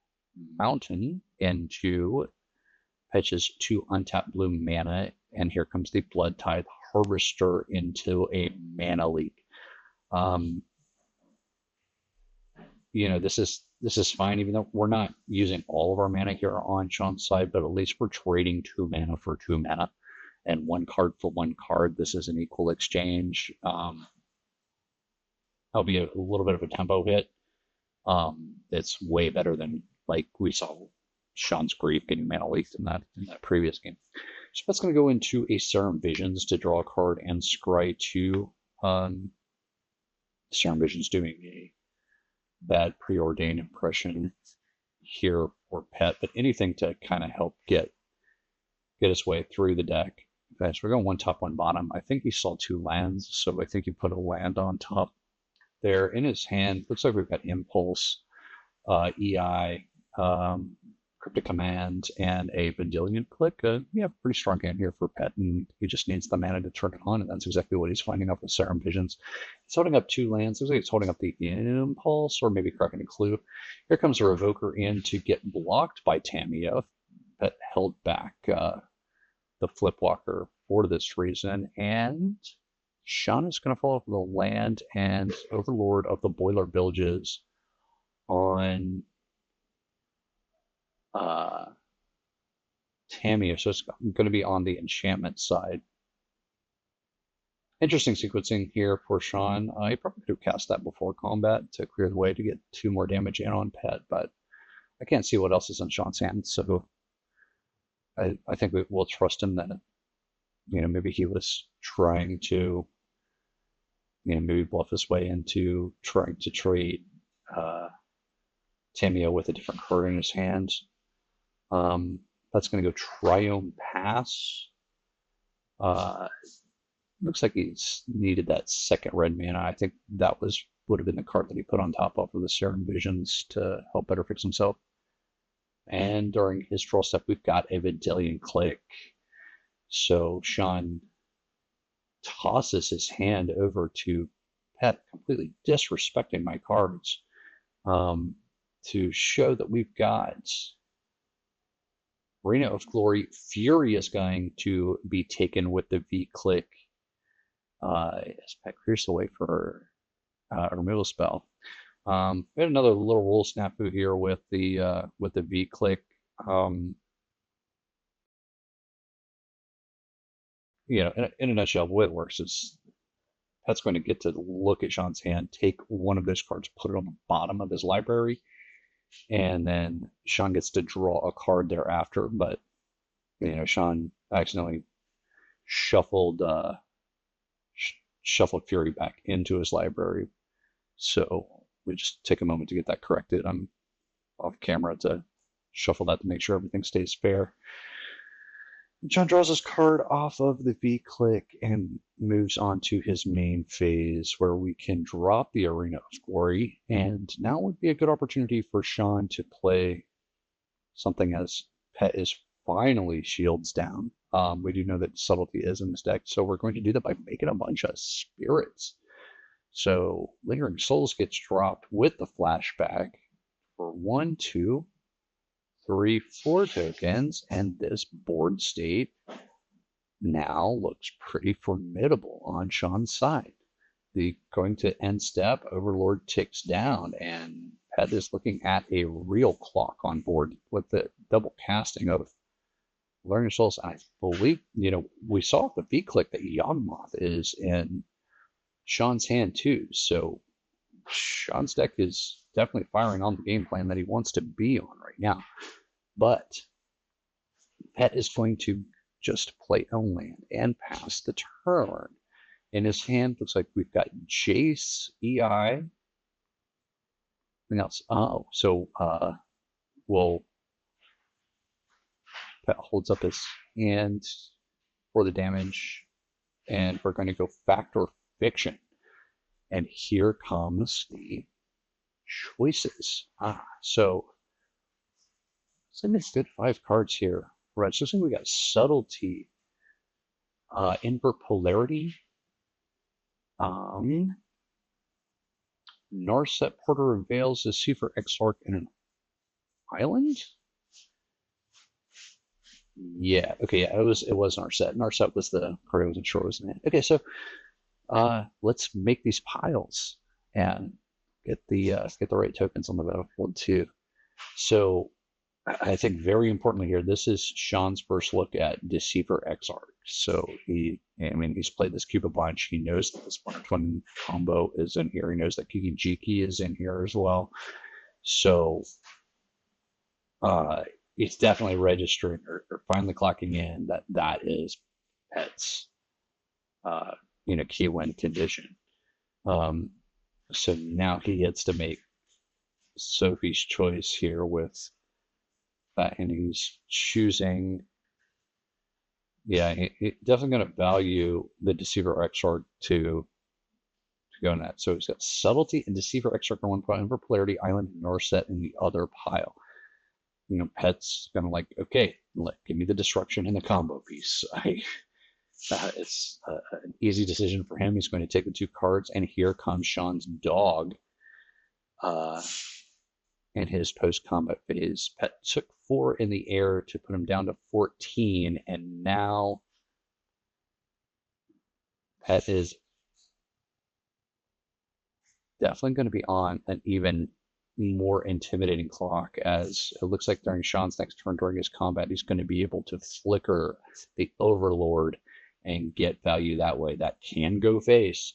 Mountain into Petch's 2 untapped blue mana, and here comes the Blood Tithe Harvester into a Mana Leak. this is fine, even though we're not using all of our mana here on Sean's side, but at least we're trading 2 mana for 2 mana and 1 card for 1 card. This is an equal exchange. That'll be a little bit of a tempo hit. It's way better than like we saw Sean's Grief getting mana leaked in that previous game. So that's going to go into a Serum Visions to draw a card and scry 2. Serum Visions doing a bad preordained impression here for Pet, but anything to kind of help get his way through the deck. Okay, so we're going 1 top, 1 bottom. I think he saw 2 lands, so I think he put a land on top there in his hand. Looks like we've got Impulse, EI, Cryptic Command, and a Vendilion Click. Yeah, pretty strong hand here for Pet, and he just needs the mana to turn it on, and that's exactly what he's finding up with Serum Visions. He's holding up 2 lands. Looks like he's holding up the Impulse, or maybe cracking a Clue. Here comes a Revoker in to get blocked by Tamiyo. Pet held back the Flipwalker for this reason, and Sean is going to follow up with a land and Overlord of the Boiler Bilges on Tamiyo, so it's going to be on the enchantment side. Interesting sequencing here for Sean. He probably could have cast that before combat to clear the way to get 2 more damage in on Pet, but I can't see what else is in Sean's hand, so I think we'll trust him that, maybe he was trying to, maybe bluff his way into trying to trade Tamiyo with a different card in his hand. That's going to go Triome Pass. Looks like he's needed that 2nd red mana. I think that would have been the card that he put on top of the Serum Visions to help better fix himself. And during his draw step, we've got a Vendilion Click. So Sean tosses his hand over to Pet, completely disrespecting my cards, to show that we've got Arena of Glory. Fury is going to be taken with the V-Click as Pet clears away for a removal spell. We had another little rule snafu here with the V-Click. In a nutshell, the way it works is Pet's going to get to look at Sean's hand, take one of those cards, put it on the bottom of his library, and then Sean gets to draw a card thereafter. But Sean accidentally shuffled Fury back into his library, so we just take a moment to get that corrected. I'm off camera to shuffle that to make sure everything stays fair. John draws his card off of the V-Click and moves on to his main phase, where we can drop the Arena of Glory, and now would be a good opportunity for Sean to play something as Pet is finally shields down. We do know that Subtlety is in this deck, so we're going to do that by making a bunch of spirits. So Lingering Souls gets dropped with the flashback for 1, 2, 3, 4 tokens, and this board state now looks pretty formidable on Sean's side. Going to end step, Overlord ticks down, and Pet is looking at a real clock on board with the double casting of Lingering Souls. I believe, we saw the V-Click that Yawgmoth is in Sean's hand too, so Sean's deck is definitely firing on the game plan that he wants to be on right now. But Pet is going to just play a land and pass the turn. In his hand, looks like we've got Jace, EI, anything else. Oh, so Pet holds up his hand for the damage, and we're going to go Fact or Fiction. And here comes the choices. So it's good 5 cards here. Right, so we got Subtlety, Invert Polarity, Narset Porter unveils the Seafer Exarch in an island. Yeah, okay, yeah, it was Narset. Narset was the card I wasn't sure was in it. Okay, so let's make these piles and get the right tokens on the battlefield too. So I think very importantly here, this is Sean's first look at Deceiver Exarch. So he's played this cube a bunch. He knows that the Splinter Twin combo is in here. He knows that Kiki Jiki is in here as well. So it's definitely registering or finally clocking in that is Pet's key win condition. So now he gets to make Sophie's choice here with that, and he's choosing. Yeah, he's definitely going to value the Deceiver Exarch to go in that. So he's got Subtlety and Deceiver Exarch on one pile, and Polarity Island and Norset in the other pile. Pet's going to like, okay, give me the Destruction and the combo piece. It's an easy decision for him. He's going to take the 2 cards, and here comes Sean's dog. In his post-combat phase, Pet took 4 in the air to put him down to 14, and now Pet is definitely going to be on an even more intimidating clock, as it looks like during Sean's next turn during his combat, he's going to be able to flicker the Overlord and get value that way. That can go face.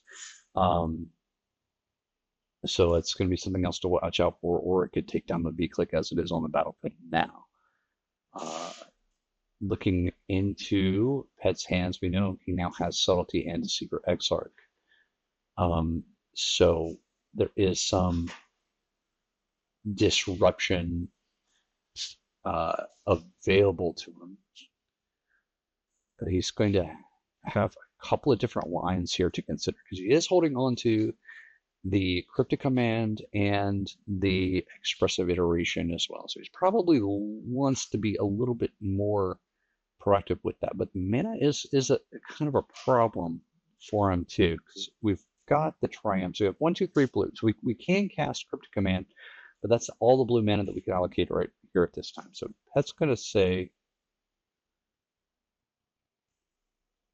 So it's going to be something else to watch out for, or it could take down the V-Click as it is on the battlefield now. Looking into Pet's hands, we know he now has Subtlety and Deceiver Exarch. So there is some disruption available to him. But he's going to have a couple of different lines here to consider, because he is holding on to the Cryptic Command and the Expressive Iteration as well. So he's probably wants to be a little bit more proactive with that. But mana is a kind of a problem for him too, because we've got the triumphs. We have 1, 2, 3 blues. We can cast Cryptic Command, but that's all the blue mana that we can allocate right here at this time. So Pet's going to say,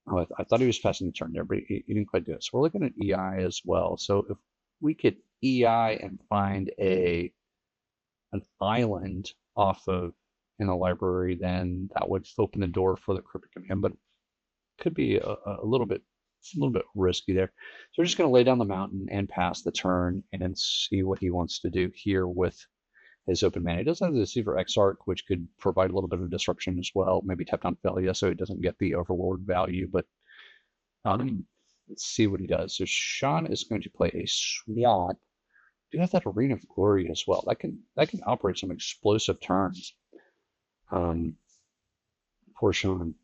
oh, I thought he was passing the turn there, but he didn't quite do it. So we're looking at EI as well. So if we could EI and find an island off of in the library, then that would open the door for the Cryptic Command, but it could be a little bit risky there. So we're just going to lay down the mountain and pass the turn and then see what he wants to do here with his open mana. He does have the Deceiver Exarch, which could provide a little bit of disruption as well. Maybe tap down Felia so he doesn't get the Overlord value, but let's see what he does. So Sean is going to play a Swan. Do have that Arena of Glory as well. That can operate some explosive turns. For Sean.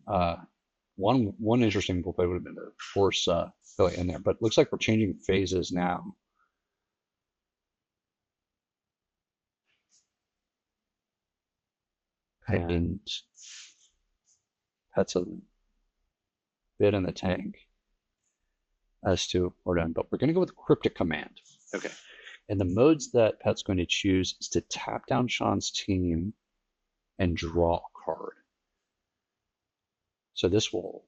One interesting play would have been to force Philly in there, but it looks like we're changing phases now. And that's a bit in the tank as to we're done, but we're going to go with Cryptic Command. Okay. And the modes that Pet's going to choose is to tap down Sean's team and draw a card. So this will,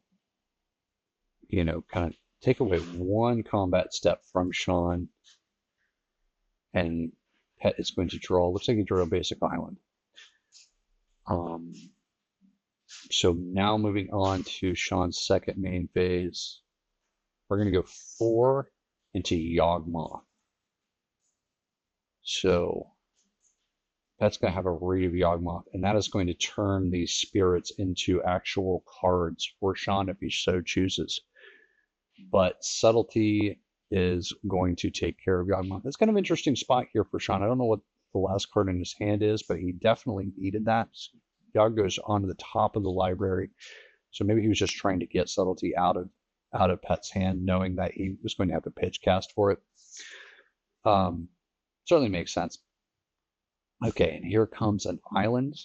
kind of take away one combat step from Sean, and Pet is going to draw. Looks like he drew a basic island. So now moving on to Sean's second main phase, we're going to go 4 into Yawgmoth. So that's going to have a Reed of Yawgmoth, and that is going to turn these spirits into actual cards for Sean if he so chooses. But Subtlety is going to take care of Yawgmoth. It's kind of an interesting spot here for Sean. I don't know what the last card in his hand is, but he definitely needed that. Yawg goes onto the top of the library, so maybe he was just trying to get Subtlety out of Pet's hand, knowing that he was going to have to pitch cast for it. Certainly makes sense. Okay, and here comes an island.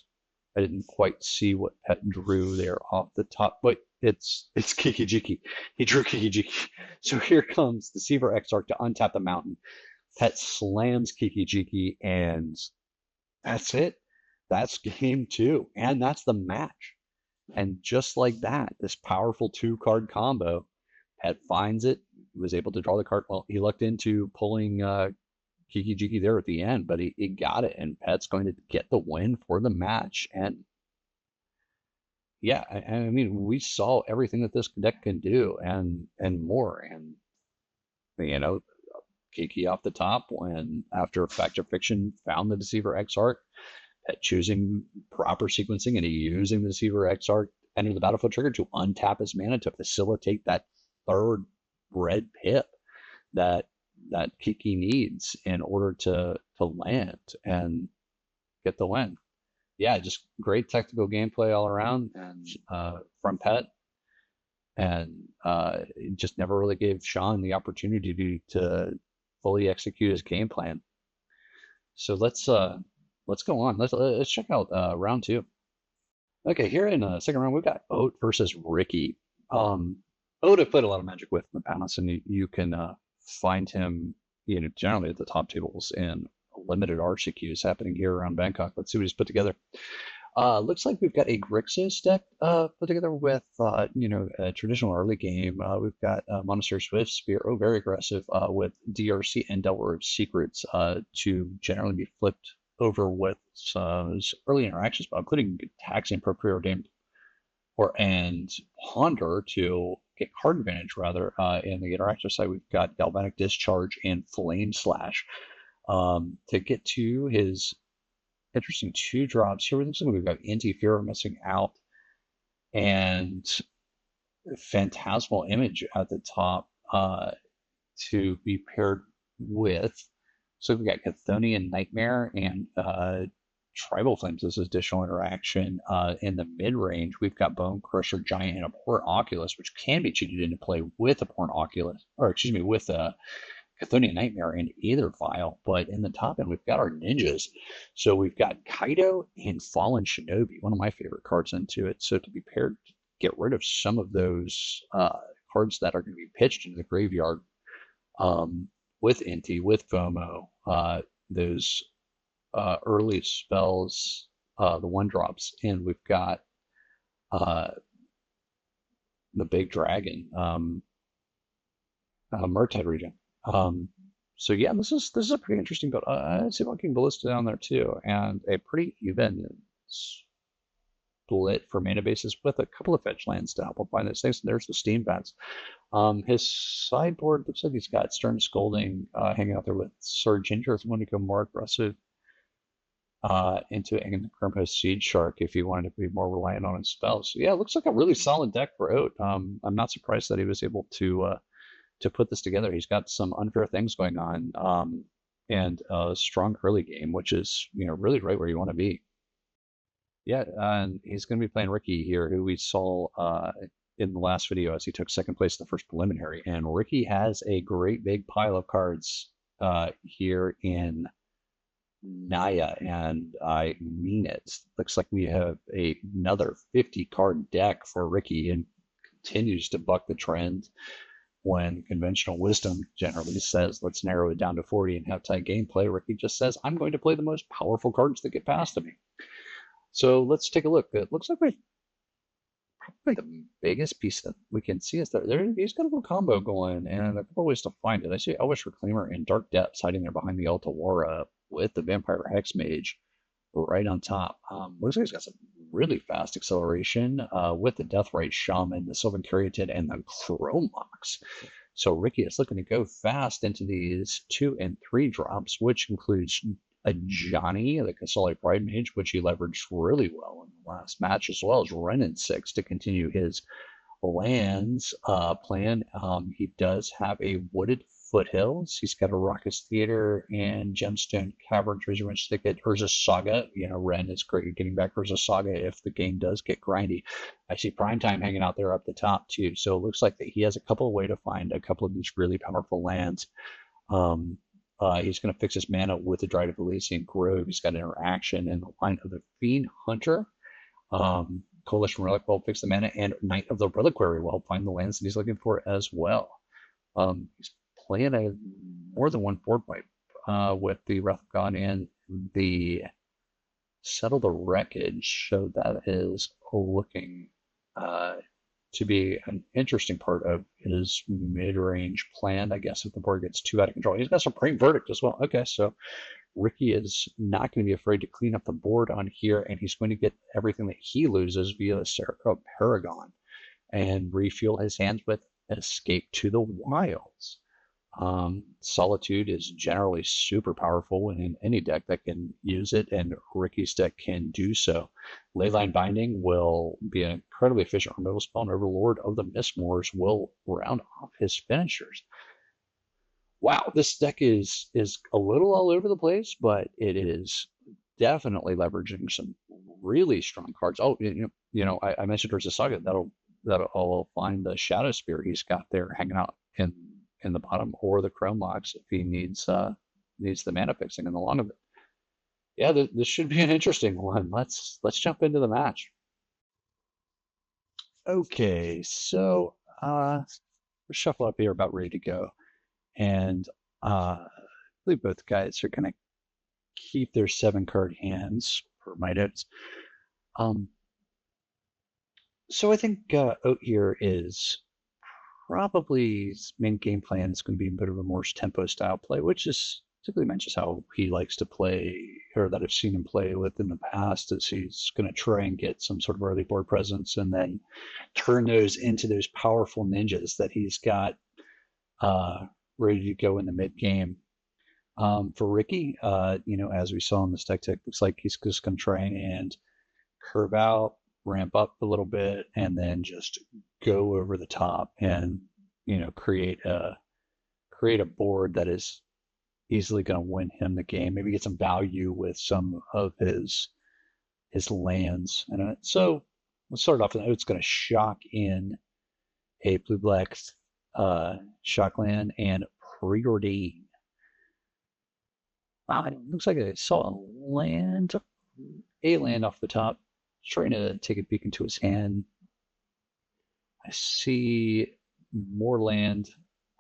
I didn't quite see what Pet drew there off the top, but it's Kiki-Jiki. He drew Kiki-Jiki. So here comes Deceiver Exarch to untap the mountain. Pet slams Kiki-Jiki, and that's it. That's game 2, and that's the match. And just like that, this powerful 2-card combo, Pet finds it, was able to draw the card. Well, he lucked into pulling Kiki Jiki there at the end, but he got it, and Pet's going to get the win for the match. And yeah, I mean, we saw everything that this deck can do, and more. And you know, Kiki off the top when after Fact or Fiction found the Deceiver X Arc, Pet choosing proper sequencing and using the Deceiver X Arc enter the battlefield trigger to untap his mana to facilitate that third red pip that Kiki needs in order to land and get the win. Yeah, just great technical gameplay all around, and from Pet, and it just never really gave Sean the opportunity to fully execute his game plan. So let's go on. Let's check out round 2. Okay, here in the second round we've got Oat versus Ricky. Oat I've played a lot of Magic with in the past, and you can find him, generally at the top tables in limited RCQs happening here around Bangkok. Let's see what he's put together. Looks like we've got a Grixis deck put together with, a traditional early game. We've got Monastery Swift Spear, very aggressive, with DRC and Delaware Secrets to generally be flipped over with early interactions, including Taxing for Preordained and Ponder to get card advantage, rather. In the interactive side, we've got Galvanic Discharge and Flame Slash to get to his interesting 2-drops. Here it looks like we've got Anti-Fear Missing Out and Phantasmal Image at the top to be paired with. So we've got Chthonian Nightmare and Tribal Flames as additional interaction. In the mid-range, we've got Bone Crusher Giant and Abhorrent Oculus, which can be cheated into play with Abhorrent Oculus, with Chthonian Nightmare in either file. But in the top end, we've got our ninjas. So we've got Kaido and Fallen Shinobi, one of my favorite cards into it. So to be paired, to get rid of some of those cards that are going to be pitched into the graveyard with Inti, with FOMO, those early spells, the 1-drops, and we've got the Big Dragon, Murktide Region. So yeah, this is a pretty interesting build. I see Walking Ballista down there too, and a pretty even split for mana bases with a couple of fetch lands to help him find those things. There's the Steam Vents. His sideboard looks like he's got Stern Scolding hanging out there with Sir Ginger if you want to go more aggressive into Angkor Seed Shark if you wanted to be more reliant on his spells. So yeah, it looks like a really solid deck for Oat. I'm not surprised that he was able to put this together. He's got some unfair things going on, and a strong early game, which is really right where you want to be. Yeah, and he's going to be playing Ricky here, who we saw in the last video as he took second place in the first preliminary. And Ricky has a great big pile of cards here in Naya, and I mean it. Looks like we have another 50-card deck for Ricky, and continues to buck the trend when conventional wisdom generally says, let's narrow it down to 40 and have tight gameplay. Ricky just says, I'm going to play the most powerful cards that get past to me. So let's take a look. It looks like probably the biggest piece that we can see is that he's got a little combo going, and a couple ways to find it. I see Elvish Reclaimer and Dark Depths hiding there behind the Altawara with the Vampire Hex Mage right on top. Looks like he's got some really fast acceleration with the Deathrite Shaman, the Sylvan Caryatid, and the Chromox. So Ricky is looking to go fast into these 2 and 3 drops, which includes a Johnny, the Kasali Pride Mage, which he leveraged really well in the last match, as well as Renin 6 to continue his lands plan. He does have a Wooded Foothills. He's got a Raucous Theater and Gemstone Cavern, Treasure Wrench Thicket, Urza Saga. Ren is great at getting back Urza Saga if the game does get grindy. I see Primetime hanging out there up the top too. So it looks like that he has a couple of ways to find a couple of these really powerful lands. He's going to fix his mana with the Dryad of Elysian Grove. He's got interaction in the line of the Fiend Hunter. Coalition Relic will fix the mana, and Knight of the Reliquary will find the lands that he's looking for as well. He's playing a more than one 4-pipe with the Wrath of God and the Settle the Wreckage. So that is looking to be an interesting part of his mid-range plan, I guess, if the board gets too out of control. He's got Supreme Verdict as well. Okay, so Ricky is not going to be afraid to clean up the board on here, and he's going to get everything that he loses via the Paragon and refuel his hands with Escape to the Wilds. Solitude is generally super powerful in any deck that can use it, and Ricky's deck can do so. Leyline Binding will be an incredibly efficient removal spell, and Overlord of the Mistmoors will round off his finishers. Wow, this deck is a little all over the place, but it is definitely leveraging some really strong cards. Oh, I mentioned there's a saga that'll find the Shadow Spear he's got there hanging out in the bottom, or the Chrome Locks if he needs the mana fixing in the long of it. Yeah, this should be an interesting one. Let's jump into the match. Okay, so we're shuffle up here, about ready to go, and I believe both guys are gonna keep their 7-card hands per my notes. So I think Oat here is probably his main game plan is going to be a bit of a more tempo style play, which is typically matches how he likes to play, or that I've seen him play with in the past, is he's going to try and get some sort of early board presence and then turn those into those powerful ninjas that he's got ready to go in the mid game. For Ricky, as we saw in the stack tech, looks like he's just going to try and curve out, ramp up a little bit, and then just go over the top and create a board that is easily going to win him the game. Maybe get some value with some of his lands. And so let's start off. It's going to shock in a blue-black shock land and preordain. Wow, it looks like I saw a land off the top. Trying to take a peek into his hand. I see more land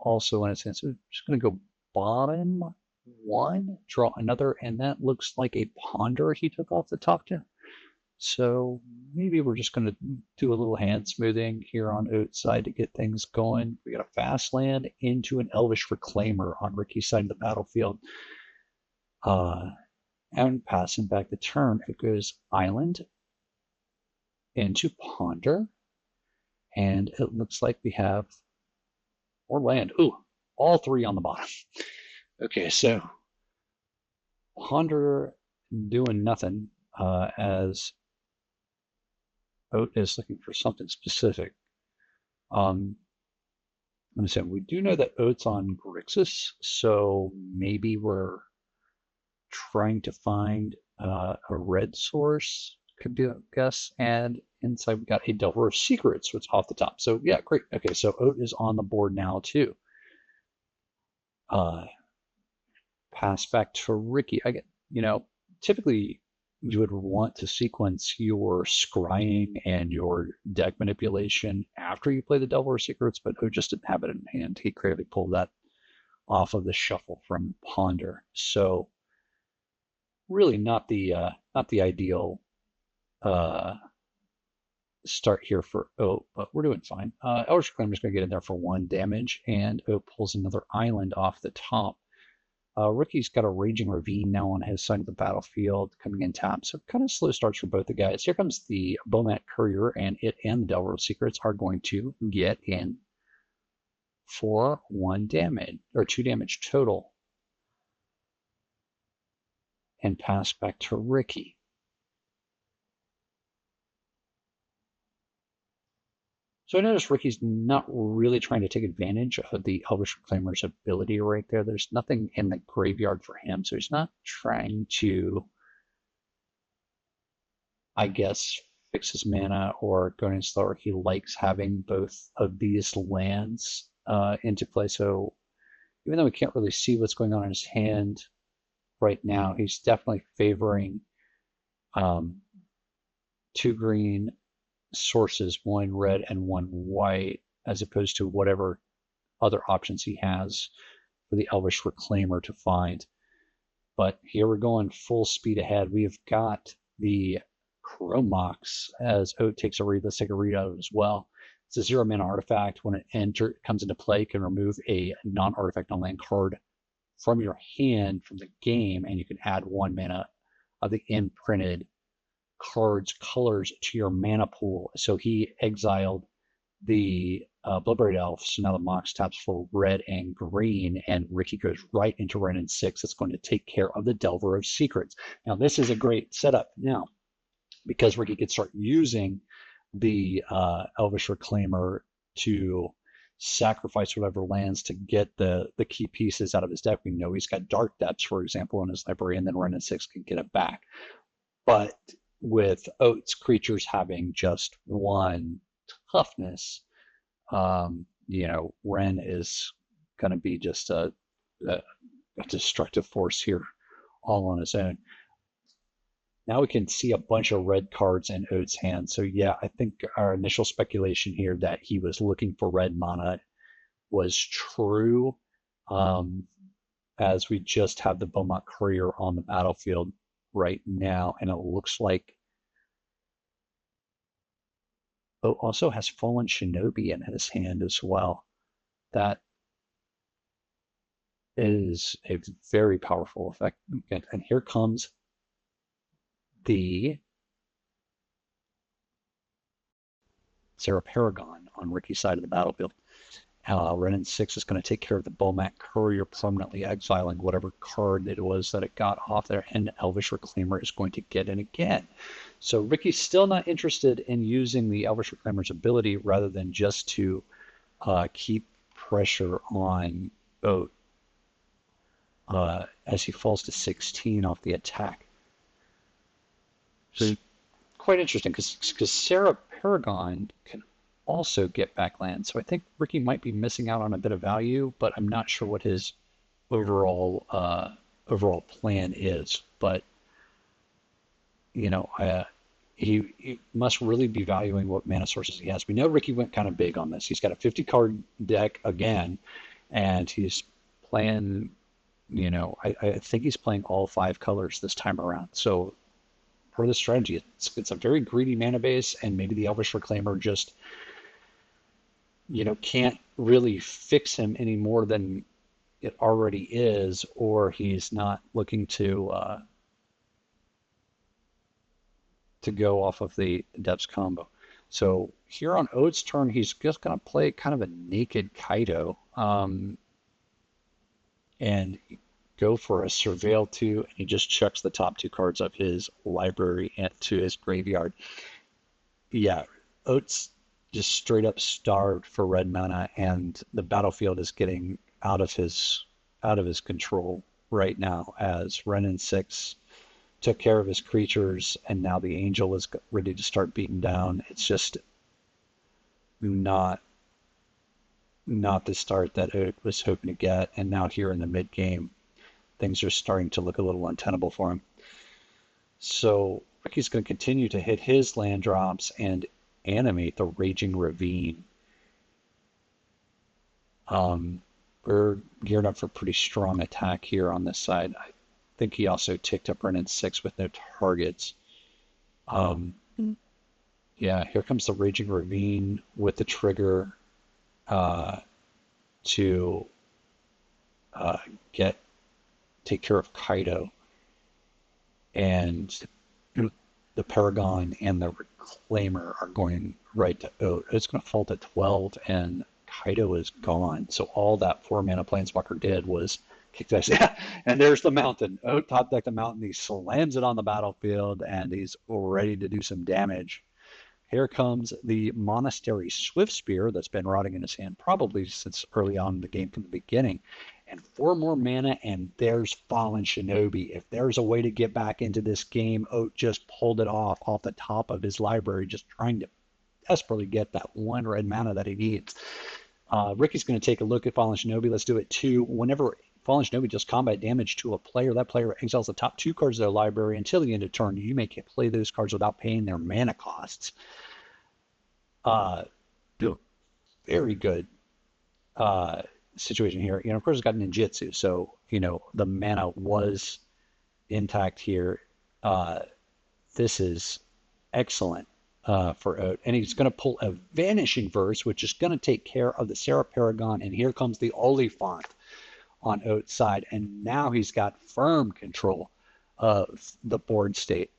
also in his hand. So I'm just going to go bottom one, draw another, and that looks like a ponder he took off the top too. So maybe we're just going to do a little hand smoothing here on Oat's side to get things going. We got a fast land into an Elvish Reclaimer on Ricky's side of the battlefield. And passing back the turn, it goes Island into Ponder, and it looks like we have more land. Ooh, all three on the bottom. Okay, so Ponder doing nothing as Oat is looking for something specific. Let me say, we do know that Oat's on Grixis, so maybe we're trying to find a red source, could be a guess, and inside we got a Delver of Secrets, which is off the top. So yeah, great. Okay, so Oat is on the board now too. Pass back to Ricky. I get, typically you would want to sequence your scrying and your deck manipulation after you play the Delver of Secrets, but Oat just didn't have it in hand. He creatively pulled that off of the shuffle from Ponder. So really not the ideal start here for Oat, but we're doing fine. Elvish Reclaimer is going to get in there for 1 damage, and Oat pulls another island off the top. Ricky's got a Raging Ravine now on his side of the battlefield coming in tap, so kind of slow starts for both the guys. Here comes the Bomat Courier, and it and the Delver of Secrets are going to get in for 1 damage, or 2 damage total, and pass back to Ricky. So I notice Ricky's not really trying to take advantage of the Elvish Reclaimer's ability right there. There's nothing in the graveyard for him, so he's not trying to, I guess, fix his mana or go in slower. He likes having both of these lands into play. So even though we can't really see what's going on in his hand right now, he's definitely favoring 2 green sources, 1 red and 1 white, as opposed to whatever other options he has for the Elvish Reclaimer to find. But here we're going full speed ahead. We've got the Chrome Locks as Oat takes a read. Let's take a read out of it as well. It's a 0 mana artifact. When it comes into play, you can remove a non-artifact non-land card from your hand from the game, and you can add 1 mana of the imprinted card's colors to your mana pool. So he exiled the Bloodbraid Elf, so now the Mox taps for red and green, and Ricky goes right into Renin 6. It's going to take care of the Delver of Secrets. Now, this is a great setup now, because Ricky could start using the Elvish Reclaimer to sacrifice whatever lands to get the key pieces out of his deck. We know he's got Dark Depths, for example, in his library, and then Renin 6 can get it back. But with Oath's creatures having just 1 toughness, Ren is going to be just a destructive force here all on its own. Now we can see a bunch of red cards in Oath's hand. So yeah, I think our initial speculation here that he was looking for red mana was true, as we just have the Beaumont Courier on the battlefield right now, and it looks like Oath also has Fallen Shinobi in his hand as well. That is a very powerful effect. And here comes the Sarah Paragon on Ricky's side of the battlefield. Renin 6 is going to take care of the Beaumont Courier, permanently exiling whatever card it was that it got off there, and Elvish Reclaimer is going to get in again. So Ricky's still not interested in using the Elvish Reclaimer's ability, rather than just to keep pressure on Oath as he falls to 16 off the attack. So quite interesting, because Sarah Paragon can also get back land. So I think Ricky might be missing out on a bit of value, but I'm not sure what his overall plan is. But he must really be valuing what mana sources he has. We know Ricky went kind of big on this. He's got a 50 card deck again, and he's playing. I think he's playing all 5 colors this time around. So part of the strategy, it's a very greedy mana base, and maybe the Elvish Reclaimer just can't really fix him any more than it already is, or he's not looking to go off of the Depths combo. So here on Oath's turn, he's just going to play kind of a naked Kaido, and go for a Surveil 2, and he just chucks the top 2 cards of his library to his graveyard. Yeah, Oath's just straight up starved for red mana, and the battlefield is getting out of his control right now, as Renin 6 took care of his creatures, and now the Angel is ready to start beating down. It's just not the start that Oath was hoping to get, and now here in the mid game, things are starting to look a little untenable for him. So Ricky's going to continue to hit his land drops and animate the Raging Ravine. We're geared up for pretty strong attack here on this side. I think he also ticked up Renin 6 with no targets. Yeah, here comes the Raging Ravine with the trigger to take care of Kaido, and the Paragon and the Reclaimer are going right to Oath. It's going to fall to 12, and Kaido is gone. So all that 4 mana Planeswalker did was kick dice. Yeah, and there's the mountain. Oath top deck the mountain. He slams it on the battlefield, and he's ready to do some damage. Here comes the Monastery Swiftspear that's been rotting in his hand probably since early on in the game from the beginning. And 4 more mana, and there's Fallen Shinobi. If there's a way to get back into this game, Oath just pulled it off the top of his library, just trying to desperately get that 1 red mana that he needs. Ricky's going to take a look at Fallen Shinobi. Let's do it too. Whenever Fallen Shinobi does combat damage to a player, that player exiles the top 2 cards of their library until the end of turn. You may play those cards without paying their mana costs. Very good situation here. Of course, it's got ninjutsu, so the mana was intact here. This is excellent for Oat, and he's going to pull a Vanishing Verse, which is going to take care of the Sarah Paragon, and here comes the Oliphant on Oat's side, and now he's got firm control of the board state.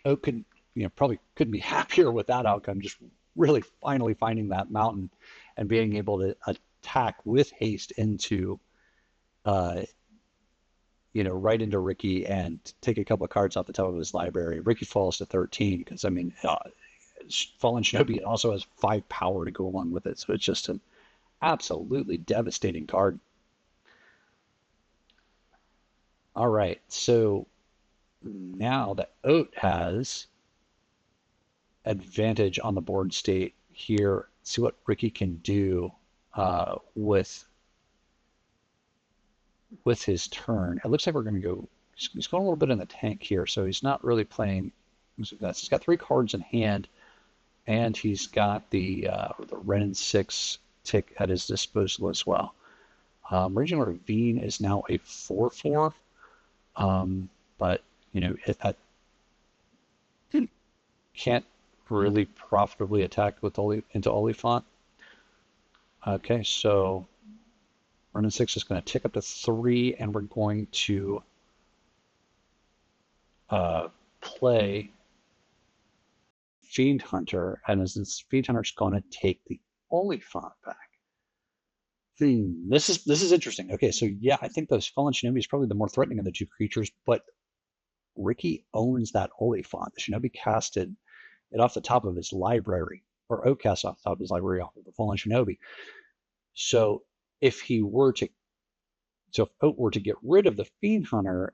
Oat could, probably couldn't be happier with that outcome, just really finally finding that mountain and being able to attack with haste into, right into Ricky and take a couple of cards off the top of his library. Ricky falls to 13 because, I mean, Fallen Shinobi also has 5 power to go along with it, so it's just an absolutely devastating card. All right, so now that Oat has advantage on the board state here, see what Ricky can do with his turn. It looks like we're going to go. He's going a little bit in the tank here, so he's not really playing. He's got 3 cards in hand, and he's got the Ren 6 tick at his disposal as well. Raging Ravine is now a 4/4, but it can't really profitably attack with into Oliphant. Okay, so Ren 6 is going to tick up to 3, and we're going to play Fiend Hunter, and as this Fiend Hunter is going to take the Oliphant back. This is interesting. Okay, so yeah, I think those Fallen Shinobi is probably the more threatening of the 2 creatures, but Ricky owns that Oliphant. The Shinobi casted it off the top of his library, or Oat cast off the top of his library off of the Fallen Shinobi. So if Oat were to get rid of the Fiend Hunter,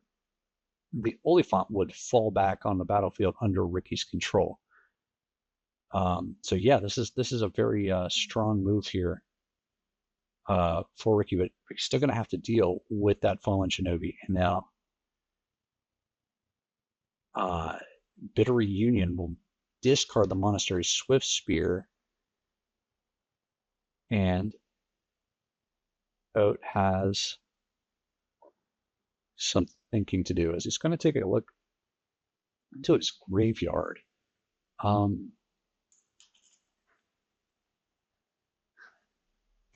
the Oliphant would fall back on the battlefield under Ricky's control. So yeah, this is a very strong move here for Ricky, but Ricky's still going to have to deal with that Fallen Shinobi. And now Bitter Reunion will discard the Monastery's Swift Spear, and Oat has some thinking to do as he's going to take a look into his graveyard.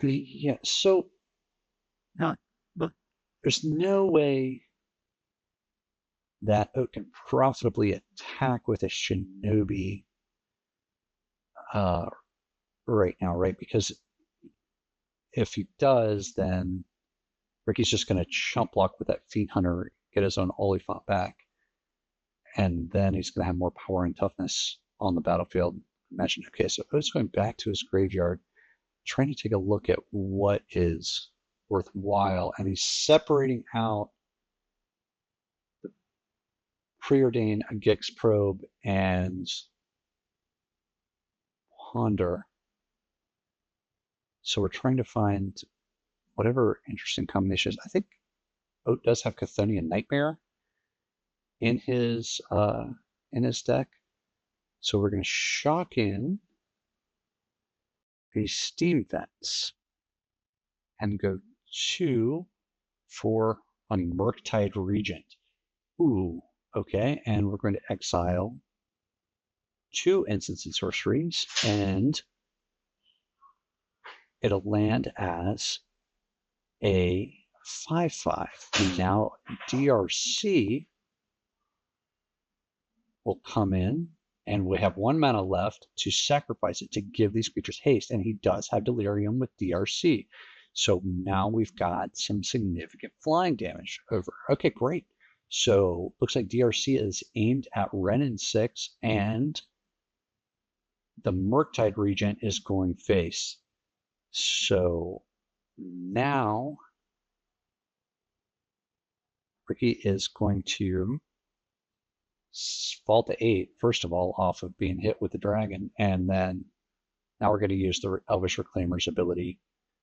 Yeah, so now, but there's no way that Oat can profitably attack with a Shinobi right now, right? Because if he does, then Ricky's just going to chump block with that Fiend Hunter, get his own Oliphant back, and then he's going to have more power and toughness on the battlefield. Imagine, okay, so Oat's going back to his graveyard, trying to take a look at what is worthwhile, and he's separating out the Preordain, Gix Probe, and Ponder. So we're trying to find whatever interesting combinations. I think Oat does have Chthonian Nightmare in his deck, so we're going to shock in a Steam Vents and go 2 for a Murktide Regent. Ooh, okay, and we're going to exile 2 instants and sorceries, and it'll land as a 5/5. And now DRC will come in, and we have 1 mana left to sacrifice it to give these creatures haste, and he does have Delirium with DRC. So now we've got some significant flying damage over. Okay, great. So looks like DRC is aimed at Ren 6, and the Murktide Regent is going face. So now Ricky is going to fall to 8, first of all, off of being hit with the dragon, and then now we're going to use the Elvish Reclaimer's ability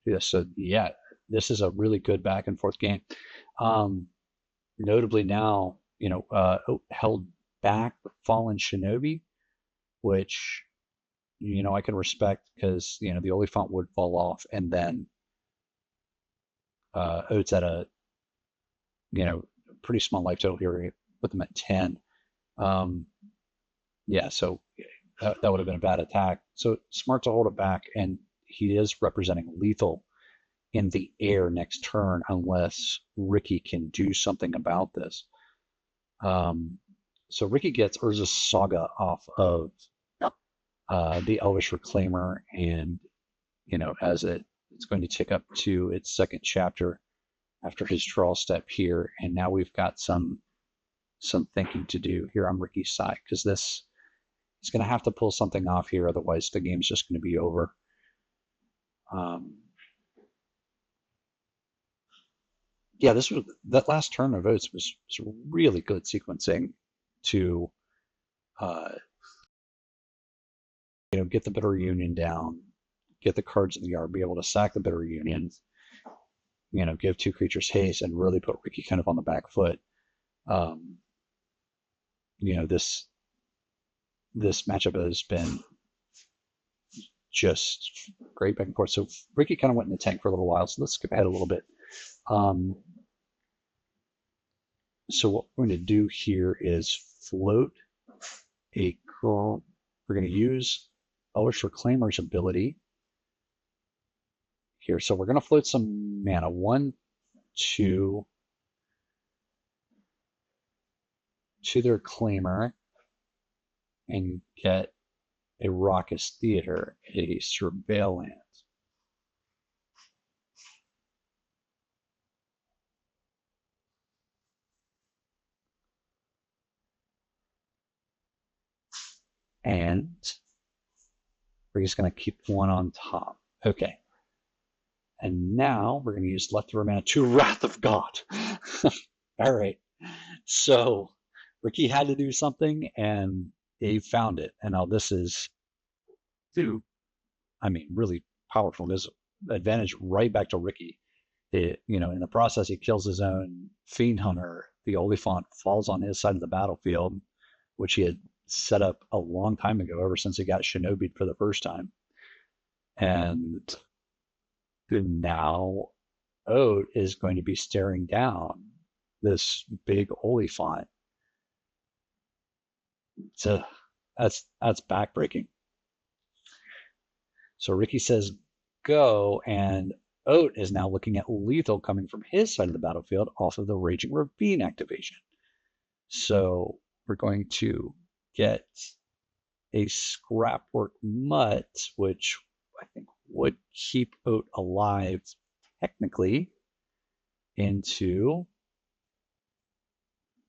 to do this. So yeah, this is a really good back and forth game. Notably now, held back the Fallen Shinobi, which I can respect because the Oliphant would fall off, and then Oat's at a pretty small life total here with them at 10. Yeah, so that would have been a bad attack. So smart to hold it back, and he is representing lethal in the air next turn unless Ricky can do something about this. Um, so Ricky gets Urza's Saga off of the Elvish Reclaimer, and as it's going to tick up to its second chapter after his draw step here, and now we've got some thinking to do here on Ricky's side, because this he's going to have to pull something off here, otherwise the game's just going to be over. Yeah, that last turn of votes was really good sequencing to get the Bitter Union down, get the cards in the yard, be able to sack the Bitter Union, give 2 creatures haste, and really put Ricky kind of on the back foot. This matchup has been just great back and forth. So Ricky kind of went in the tank for a little while. So let's skip ahead a little bit. So what we're going to do here is float a curl. We're going to use Elvish Reclaimer's ability here. So we're going to float some mana. 1, 2 to the Reclaimer and get a Raucous Theater, a Surveillance. And we're just going to keep 1 on top. Okay. And now we're going to use leftover mana to Wrath of God. All right. So Ricky had to do something, and he found it. And now this is, really powerful. There's advantage right back to Ricky. In the process, he kills his own Fiend Hunter. The Oliphant falls on his side of the battlefield, which he had set up a long time ago, ever since he got Shinobi'd for the first time. And now Ode is going to be staring down this big Oliphant. So that's backbreaking. So Ricky says go, and Oat is now looking at lethal coming from his side of the battlefield off of the Raging Ravine activation. So we're going to get a Scrapwork Mutt, which I think would keep Oat alive technically, into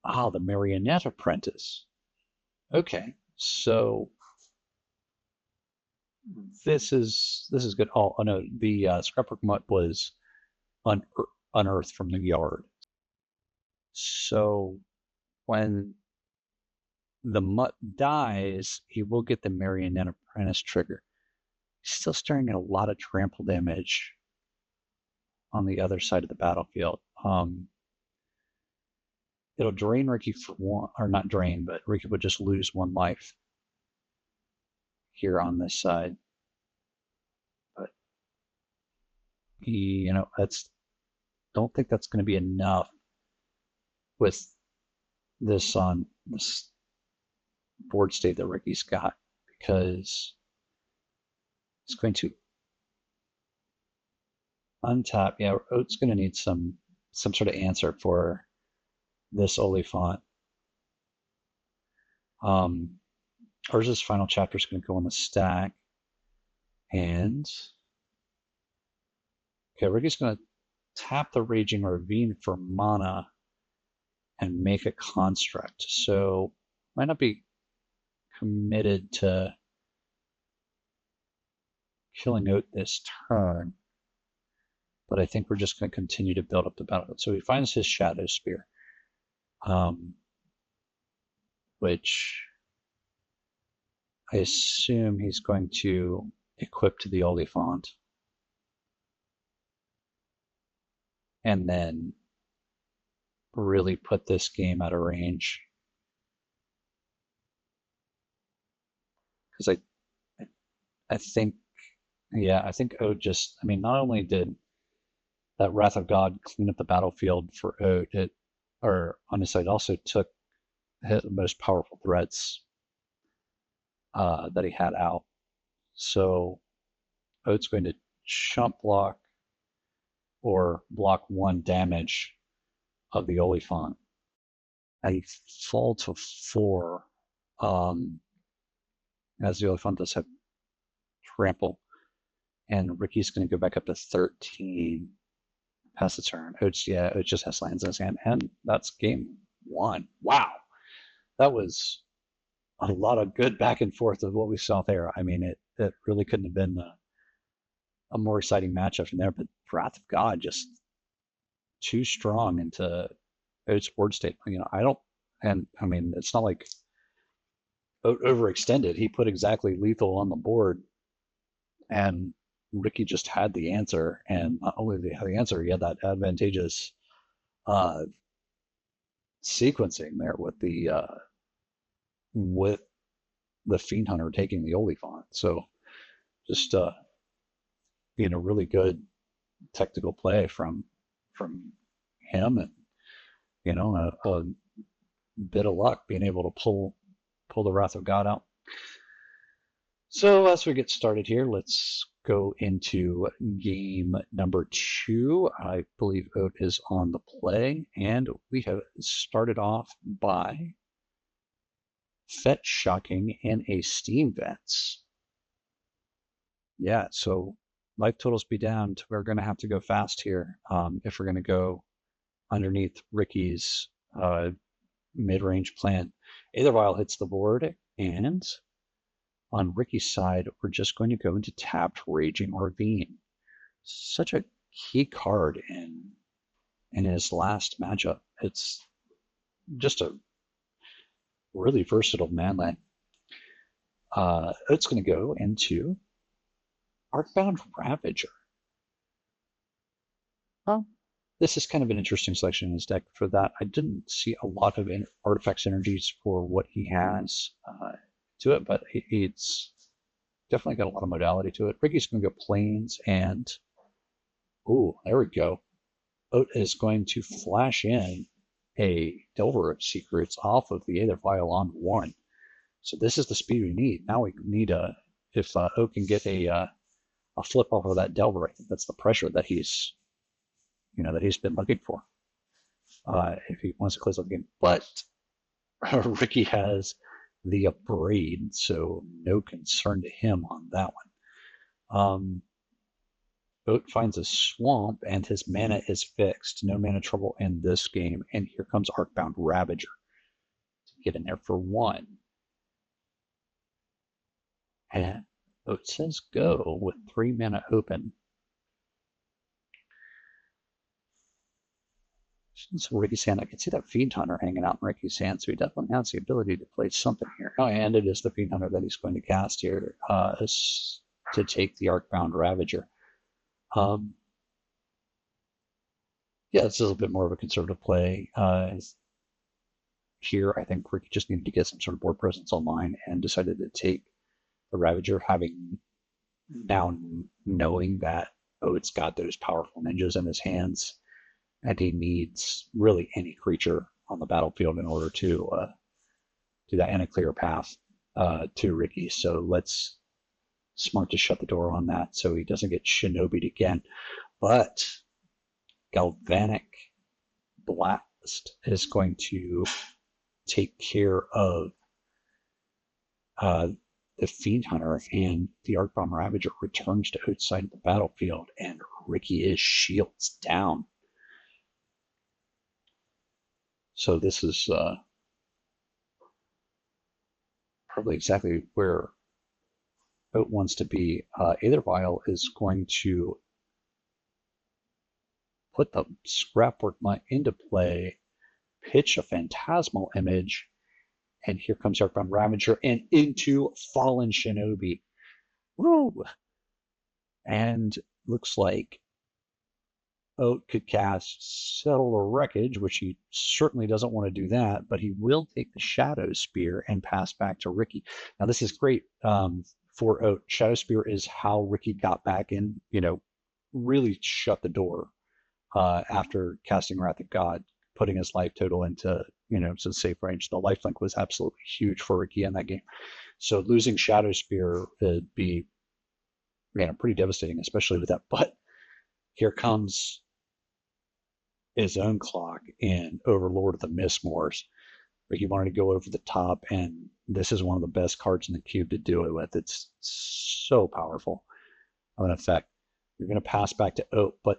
the Marionette Apprentice. Okay, so this is good. Oh no, the Scrapwork Mutt was unearthed from the yard. So when the Mutt dies, he will get the Marionette Apprentice trigger. He's still staring at a lot of trample damage on the other side of the battlefield. It'll drain Ricky for 1, or not drain, but Ricky would just lose 1 life here on this side. But don't think that's going to be enough with this on this board state that Ricky's got, because it's going to untap. Yeah, Oat's going to need some sort of answer for this Oliphant. Urza's final chapter is going to go on the stack. And okay, Ricky's going to tap the Raging Ravine for mana and make a construct. So might not be committed to killing Oat this turn, but I think we're just going to continue to build up the battlefield. So he finds his Shadow Spear, which I assume he's going to equip to the Oliphant, and then really put this game out of range. Because I think Ode just, not only did that Wrath of God clean up the battlefield for Ode, on his side also took the most powerful threats that he had out. So Oat's going to chump block or block 1 damage of the Oliphant. I fall to 4, as the Oliphant does have trample, and Ricky's going to go back up to 13. Pass the turn. Oats just has lands in his hand, and that's game 1. Wow, that was a lot of good back and forth of what we saw there. I mean, it really couldn't have been a more exciting matchup from there. But Wrath of God just too strong into Oats' board state. I mean, it's not like Oat overextended. He put exactly lethal on the board, and Ricky just had the answer. And not only did he have the answer, he had that advantageous sequencing there with the Fiend Hunter taking the Oliphant. So just being a really good technical play from him, and a bit of luck being able to pull the Wrath of God out. So as we get started here, let's go into game number 2. I believe Oat is on the play, and we have started off by Fetch shocking and a Steam Vents. Yeah, so life totals be downed. We're going to have to go fast here if we're going to go underneath Ricky's mid-range plan. Aethervial hits the board, and on Ricky's side, we're just going to go into tapped Raging Ravine. Such a key card in his last matchup. It's just a really versatile manland. It's going to go into Arcbound Ravager. Well, this is kind of an interesting selection in his deck for that. I didn't see a lot of artifacts energies for what he has to it, but it's definitely got a lot of modality to it. Ricky's going to go Plains, and there we go. Oat is going to flash in a Delver of Secrets off of the Aethervial on 1. So this is the speed we need. Now we need if Oat can get a flip off of that Delver, I think that's the pressure that he's been looking for if he wants to close out the game. But Ricky has the Abrade, so no concern to him on that one. Oat finds a swamp, and his mana is fixed. No mana trouble in this game. And here comes Arcbound Ravager to get in there for 1. And Oat says go with 3 mana open. So Ricky's hand, I can see that Fiend Hunter hanging out in Ricky's hand, so he definitely has the ability to play something here. Oh, and it is the Fiend Hunter that he's going to cast here to take the Arcbound Ravager. This is a bit more of a conservative play. Here, I think Ricky just needed to get some sort of board presence online and decided to take the Ravager, having now knowing that Oat's got those powerful ninjas in his hands, and he needs really any creature on the battlefield in order to do that, and a clear path to Ricky. So let's smart to shut the door on that so he doesn't get shinobied again. But Galvanic Blast is going to take care of the Fiend Hunter, and the Arcbound Ravager returns to outside of the battlefield, and Ricky is shields down. So this is probably exactly where Oat wants to be. Aethervial is going to put the Scrapwork Mutt into play, pitch a Phantasmal Image, and here comes Arcbound Ravager and into Fallen Shinobi. Woo! And looks like Oat could cast Settle the Wreckage, which he certainly doesn't want to do that, but he will take the Shadow Spear and pass back to Ricky. Now, this is great for Oat. Shadow Spear is how Ricky got back in, really shut the door after casting Wrath of God. putting his life total into, to safe range. The lifelink was absolutely huge for Ricky in that game. So losing Shadow Spear would be, pretty devastating, especially with that. But here comes his own clock in Overlord of the Mistmoors. Ricky wanted to go over the top, and this is one of the best cards in the cube to do it with. It's so powerful of an effect. You're going to pass back to Oat, but,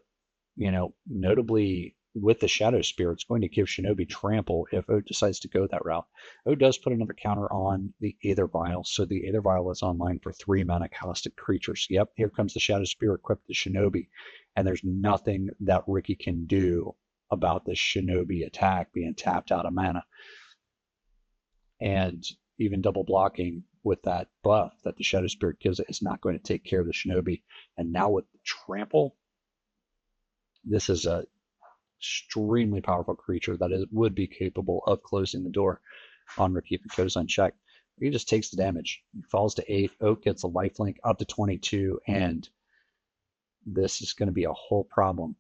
notably with the Shadow Spear, it's going to give Shinobi trample if Oat decides to go that route. Oat does put another counter on the Aether Vial, so the Aether Vial is online for 3 mana caustic creatures. Yep, here comes the Shadow Spear equipped to Shinobi, and there's nothing that Ricky can do about the Shinobi attack being tapped out of mana. And even double blocking with that buff that the Shadow Spirit gives it is not going to take care of the Shinobi. And now with the trample, this is a extremely powerful creature that would be capable of closing the door on Ricky if it goes unchecked. He just takes the damage. He falls to 8. Oak gets a lifelink up to 22, and this is going to be a whole problem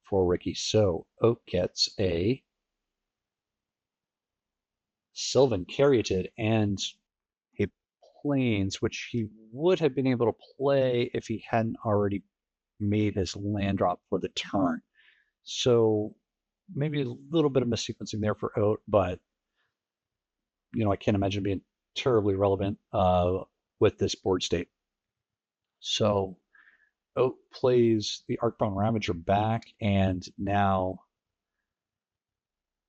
for Ricky. So Oak gets a Sylvan Caryatid and a Plains, which he would have been able to play if he hadn't already made his land drop for the turn. So maybe a little bit of missequencing there for Oat, but I can't imagine being terribly relevant with this board state. So Oat plays the Arcbound Ravager back, and now,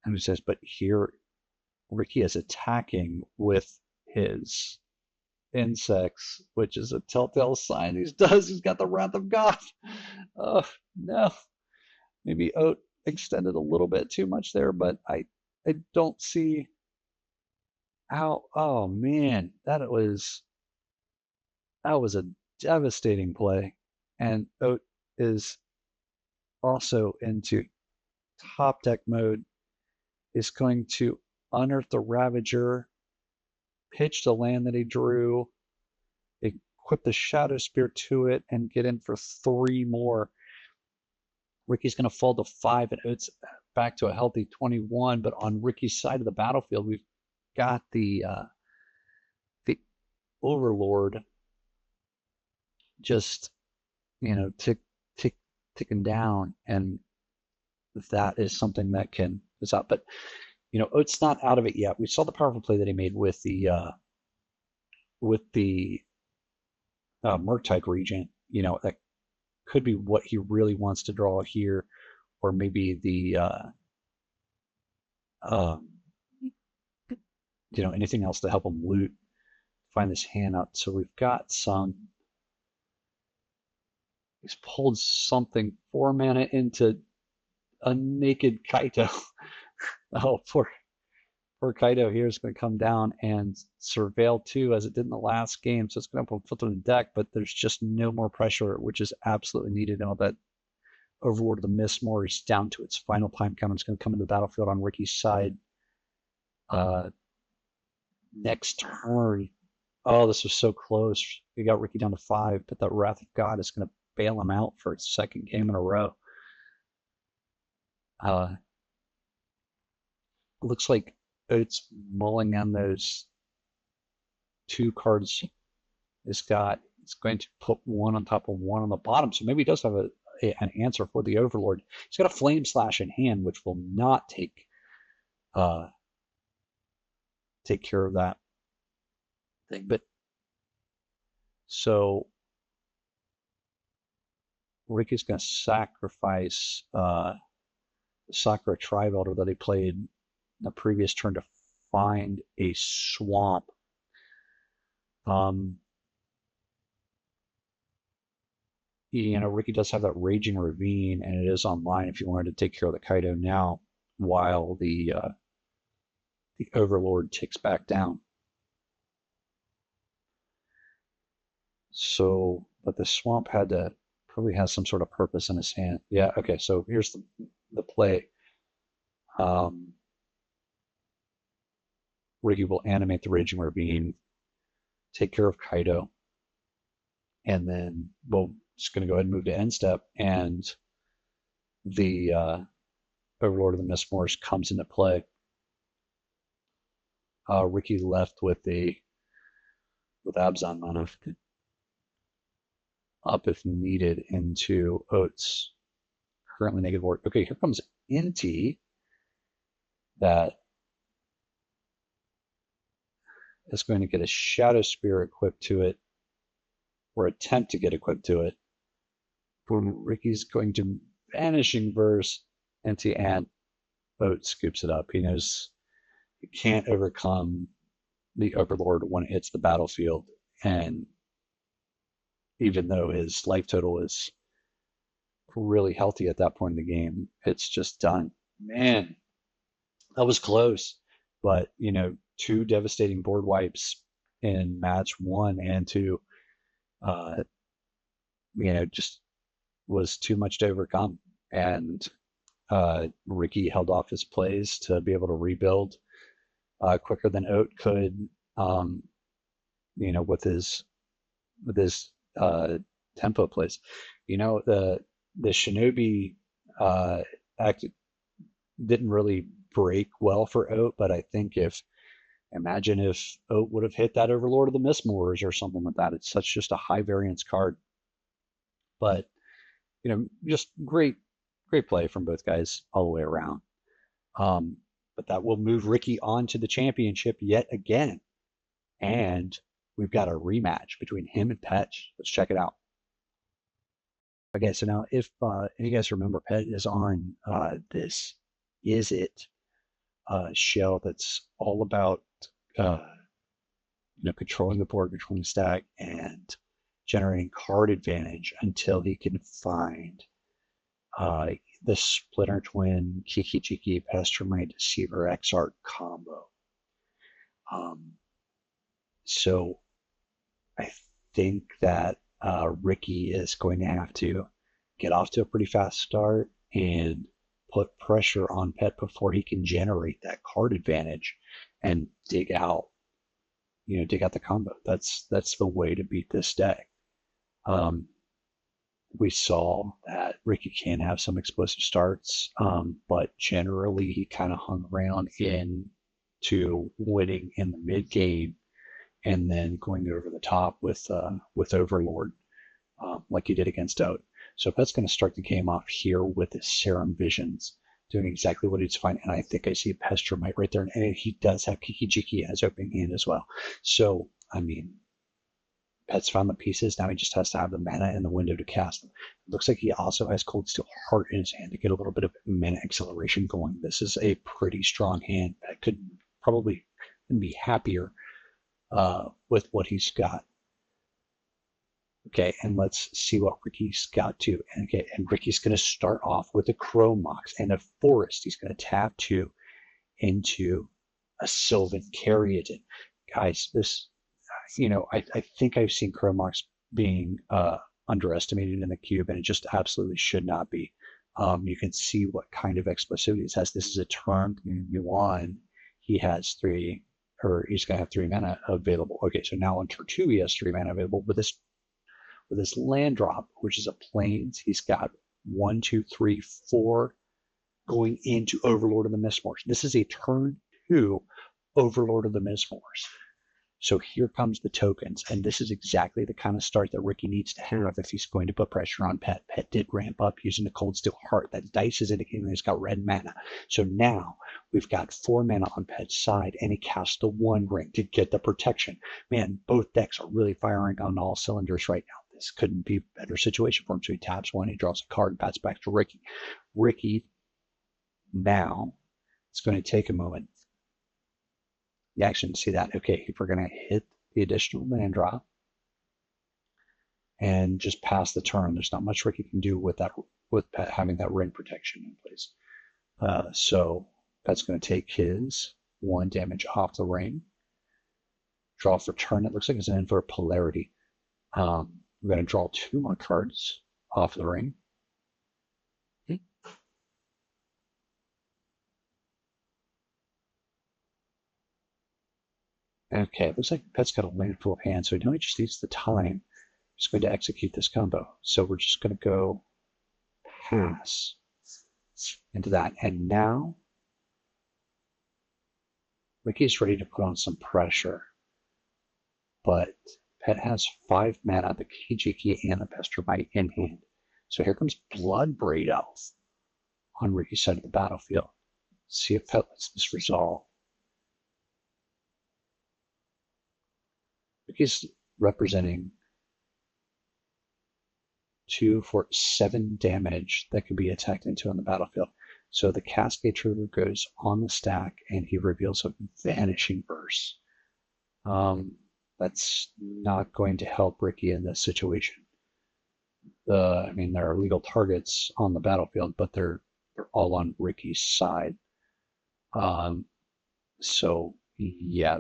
and it says, but here Ricky is attacking with his insects, which is a telltale sign he's got the Wrath of God. Oh no. Maybe Oat extended a little bit too much there, but I don't see how. Oh man, that was a devastating play. And Oat is also into top deck mode, is going to unearth the Ravager, pitch the land that he drew, equip the Shadow Spear to it, and get in for 3 more. Ricky's going to fall to 5, and Oat's back to a healthy 21. But on Ricky's side of the battlefield, we've got the Overlord just, ticking down, and that is something that is out. But Oat's not out of it yet. We saw the powerful play that he made with the Murktide Regent. That could be what he really wants to draw here, or maybe the anything else to help him find this hand out. So we've got he's pulled something 4 mana into a naked Kaito. Oh, poor Kaito here is going to come down and surveil 2 as it did in the last game. So it's going to put filter in the deck, but there's just no more pressure, which is absolutely needed. Now that Overlord of the Mistmoor is down to its final time count. It's going to come into the battlefield on Ricky's side next turn. Oh, this was so close. We got Ricky down to 5, but that Wrath of God is going to bail him out for its 2nd game in a row. Looks like it's mulling on those 2 cards. It's going to put 1 on top of 1 on the bottom. So maybe he does have an answer for the Overlord. He's got a Flame Slash in hand, which will not take care of that thing. But so Ricky's going to sacrifice the Sakura Tribe Elder that he played in the previous turn to find a swamp. Ricky does have that Raging Ravine, and it is online if you wanted to take care of the Kaito now while the Overlord ticks back down. So, but the swamp probably has some sort of purpose in his hand. Yeah, okay, so here's the play. Ricky will animate the Raging Ravine, take care of Kaito, and then we'll just going to go ahead and move to end step, and the Overlord of the Mistmoors comes into play. Ricky left with Abzan mana up if needed into Oats. Currently negative board. Okay, here comes Inti that is going to get a Shadow Spear equipped to it, or attempt to get equipped to it. Ricky's going to Vanishing Verse Inti, and Oats scoops it up. He knows he can't overcome the Overlord when it hits the battlefield, and even though his life total is really healthy at that point in the game, it's just done. Man, that was close. But, two devastating board wipes in match 1 and 2, just was too much to overcome. And Ricky held off his plays to be able to rebuild quicker than Oat could, with his tempo plays. The Shinobi act didn't really break well for Oat, but I think imagine if Oat would have hit that Overlord of the Mistmoors or something like that. It's just a high variance card. But, just great play from both guys all the way around. But that will move Ricky on to the championship yet again. And we've got a rematch between him and Petch. Let's check it out. Okay, so now if you guys remember, Petch is on this Izzet shell that's all about controlling the board, controlling the stack, and generating card advantage until he can find the Splinter Twin, Kiki Chiki, Pestermite, Deceiver, Exarch combo. So I think that Ricky is going to have to get off to a pretty fast start and put pressure on Pet before he can generate that card advantage and dig out the combo. That's the way to beat this deck. We saw that Ricky can have some explosive starts, but generally he kind of hung around into winning in the mid game and then going over the top with Overlord, like he did against Oat. So Pet's going to start the game off here with his Serum Visions, doing exactly what he's finding. And I think I see a Pestermite right there, and he does have Kiki Jiki as opening hand as well. So, Pet's found the pieces. Now he just has to have the mana and the window to cast them. It looks like he also has Cold Steel Heart in his hand to get a little bit of mana acceleration going. This is a pretty strong hand. Pet could probably be happier with what he's got. Okay, and let's see what Ricky's got to. And Ricky's going to start off with a Chrome Mox and a Forest. He's going to tap 2 into a Sylvan Caryatid. Guys, this, I think I've seen Chrome Mox being underestimated in the cube, and it just absolutely should not be. You can see what kind of explosivity it has. This is a turn 1. He's going to have 3 mana available. Okay, so now on turn 2, he has 3 mana available. With this land drop, which is a plains, he's got 1, 2, 3, 4 going into Overlord of the Mistmoors. This is a turn 2 Overlord of the Mistmoors. So here comes the tokens, and this is exactly the kind of start that Ricky needs to have if he's going to put pressure on Pet. Pet did ramp up using the Cold Steel Heart. That dice is indicating he's got red mana. So now we've got 4 mana on Pet's side, and he casts the 1 ring to get the protection. Man, both decks are really firing on all cylinders right now. This couldn't be a better situation for him. So he taps 1, he draws a card, and bats back to Ricky. Ricky, now, it's going to take a moment. You actually see that. Okay, if we're going to hit the additional land drop and just pass the turn, there's not much Ricky can do with Pet having that ring protection in place. So Pet's going to take his 1 damage off the ring. Draw for turn. It looks like it's an in for polarity. We're going to draw 2 more cards off the ring. Okay, it looks like Pet's got a land full of hands, so he just needs the time. He's going to execute this combo. So we're just going to go pass. into that. And now Ricky's ready to put on some pressure, but Pet has 5 mana, the Kijiki and the Pestermite in hand. So here comes Bloodbraid Elf on Ricky's side of the battlefield. See if Pet lets this resolve. Ricky's representing 2 for 7 damage that can be attacked into on the battlefield. So the Cascade Trigger goes on the stack and he reveals a Vanishing Verse. That's not going to help Ricky in this situation. I mean, there are legal targets on the battlefield, but they're all on Ricky's side. So yeah,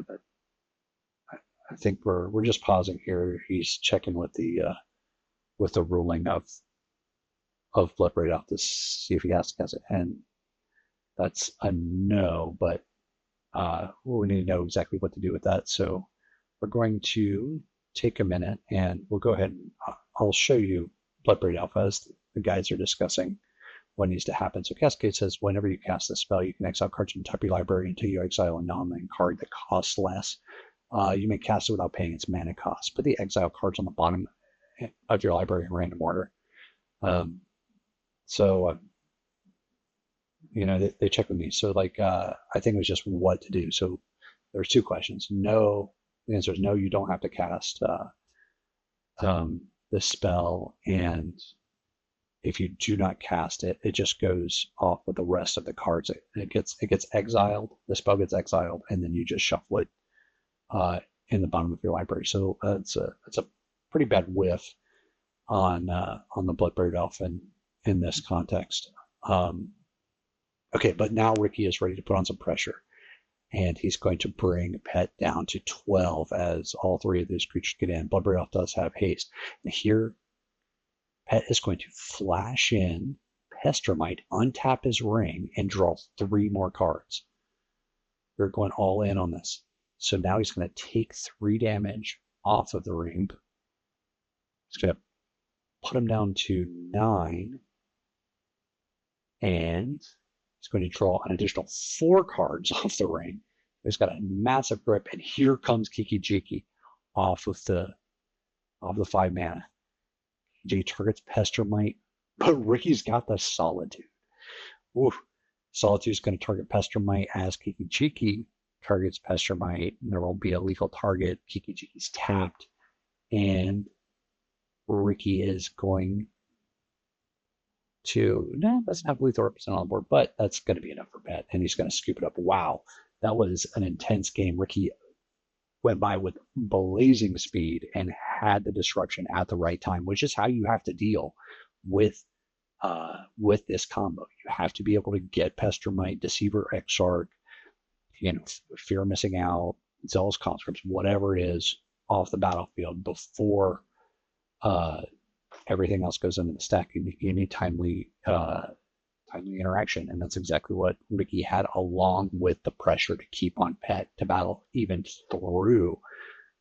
I think we're just pausing here. He's checking with the ruling of Bloodbraid Elf to see if he has it, and that's a no. But we need to know exactly what to do with that. So we're going to take a minute and we'll go ahead and I'll show you Bloodbraid Elf as the guys are discussing what needs to happen. So Cascade says whenever you cast this spell, you can exile cards from the top of your library until you exile a non-land card that costs less. You may cast it without paying its mana cost. Put the exile cards on the bottom of your library in random order. You know, they check with me. So like, I think it was just what to do. So there's 2 questions. No, the answer is no, you don't have to cast the spell. And if you do not cast it, it just goes off with the rest of the cards. It gets exiled. The spell gets exiled, and then you just shuffle it in the bottom of your library. So it's a pretty bad whiff on the Bloodbraid Elf in this context. Okay, but now Ricky is ready to put on some pressure, and he's going to bring Pet down to 12 as all 3 of these creatures get in. Bloodbraid Elf does have haste. And here, Pet is going to flash in Pestermite, untap his ring, and draw 3 more cards. We're going all in on this. So now he's going to take 3 damage off of the ring. He's going to put him down to 9. And he's going to draw an additional 4 cards off the ring. He's got a massive grip, and here comes Kiki-Jiki off of the 5 mana. Jiki targets Pestermite, but Ricky's got the Solitude. Oof. Solitude is going to target Pestermite as Kiki-Jiki targets Pestermite. There will be a lethal target. Kiki-Jiki's tapped, and Ricky is going to, doesn't have lethal represent on the board, but that's going to be enough for Pet, and he's going to scoop it up. Wow, that was an intense game. Ricky went by with blazing speed and had the disruption at the right time, which is how you have to deal with this combo. You have to be able to get Pestermite, Deceiver, Exarch, Fear of Missing Out, Zealous Conscripts, whatever it is, off the battlefield before everything else goes into the stack. You need timely interaction, and that's exactly what Ricky had, along with the pressure to keep on Pet to battle even through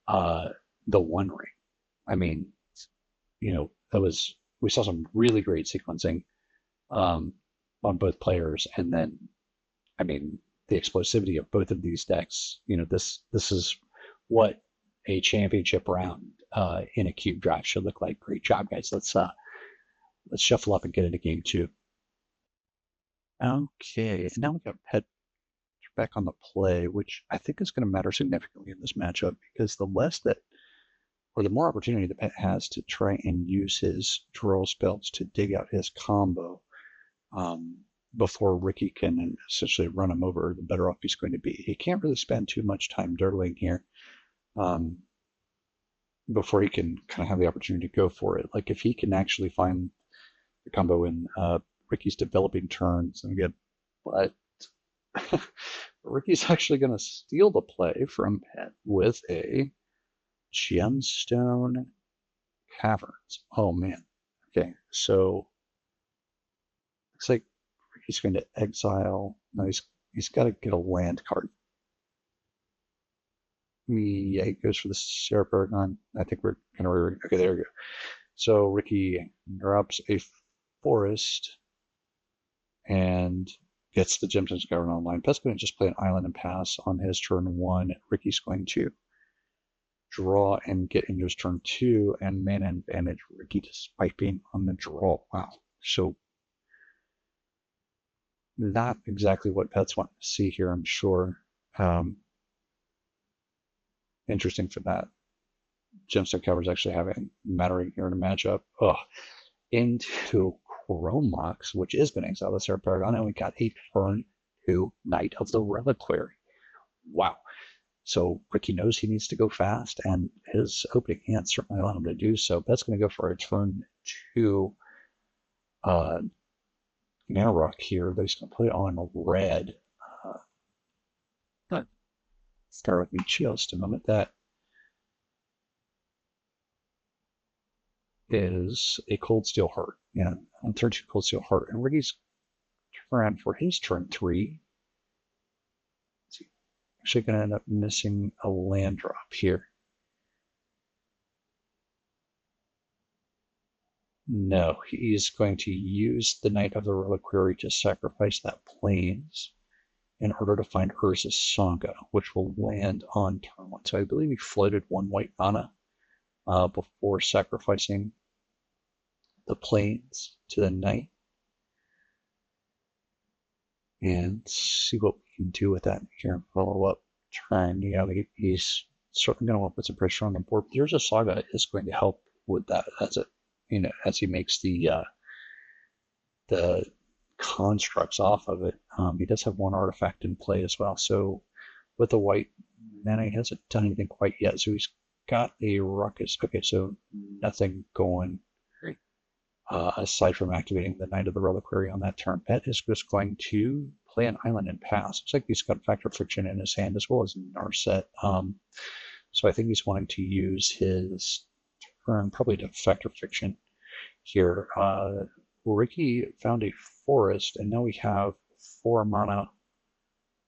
the One Ring. I mean, we saw some really great sequencing on both players, and then, I mean, the explosivity of both of these decks. This is what a championship round in a cube draft should look like. Great job, guys. Let's shuffle up and get into game 2. Okay, and now we got Pet back on the play, which I think is going to matter significantly in this matchup, because the more opportunity the Pet has to try and use his draw spells to dig out his combo before Ricky can essentially run him over, the better off he's going to be. He can't really spend too much time dirtling here before he can kind of have the opportunity to go for it. Like, if he can actually find the combo in Ricky's developing turns, and again, but Ricky's actually going to steal the play from Pet with a Gemstone Caverns. Oh man. Okay, so looks like Ricky's going to exile. No, he's got to get a land card. Yeah, he goes for the Seraph Paragon. I think we're going to... Okay, there we go. So Ricky drops a forest, and gets the Gemstones Governor online. Pet's going to just play an island and pass on his turn 1. Ricky's going to draw and get into his turn 2 and mana advantage Ricky despite being on the draw. Wow. So not exactly what Pet's want to see here, I'm sure. Interesting for that. Gemstone Cover's actually having mattering here in a matchup. Into Chrome Mox, which is going to exile the Sarah Paragon, and we got a turn 2 Knight of the Reliquary. Wow. So Ricky knows he needs to go fast, and his opening hand certainly allowed him to do so. That's going to go for a turn 2 Mana Rock here. He's going to play on red. Start with me just a moment. That is a Cold Steel Heart. Yeah, on turn 2 Cold Steel Heart. And Ricky's turn for his turn 3. Actually going to end up missing a land drop here. No, he's going to use the Knight of the Reliquary to sacrifice that Plains in order to find Urza's Saga, which will land on turn 1. So I believe he floated 1 white mana before sacrificing the Plains to the Knight. And see what we can do with that here and follow up. Trying, he's certainly going to want to put some pressure on the board. But Urza's Saga is going to help with that as he makes the constructs off of it. He does have 1 artifact in play as well. So with the white mana, he hasn't done anything quite yet. So he's got a Ruckus. Okay, so nothing going aside from activating the Knight of the Reliquary on that turn. Pet is just going to play an island and pass. Looks like he's got Factor Friction in his hand as well as Narset. So I think he's wanting to use his turn probably to Factor Friction here. Ricky found a forest, and now we have 4 mana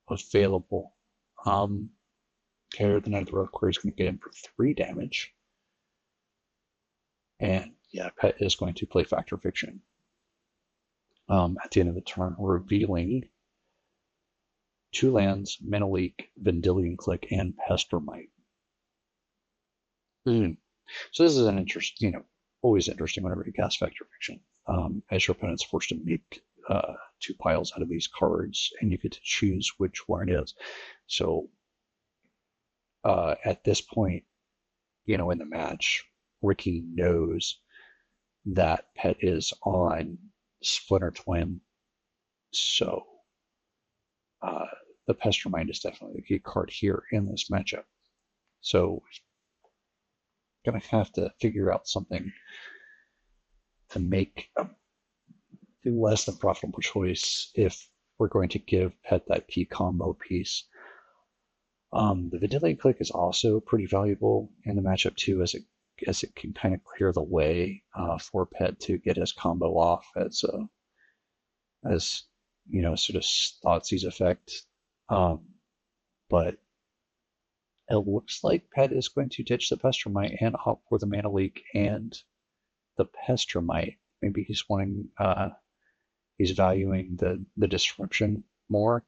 available. Okay, the Knight of the Reliquary is going to get in for 3 damage. And yeah, Pet is going to play Factor Fiction at the end of the turn, revealing 2 lands, Mana Leak, Vendilion Click, and Pestermite. So this is an interesting, always interesting whenever you cast Factor Fiction. As your opponent's forced to make 2 piles out of these cards, and you get to choose which one it is. So at this point, in the match, Ricky knows that Pet is on Splinter Twin, so the Pestermite is definitely the key card here in this matchup. So gonna have to figure out something to make a less than profitable choice if we're going to give Pet that key combo piece. The Vendilion Click is also pretty valuable in the matchup too, as it can kind of clear the way for Pet to get his combo off as sort of Thoughtseize effect. But it looks like Pet is going to ditch the Pestermite and opt for the Mana Leak and the Pestermite. Maybe he's wanting, he's valuing the Disruption more,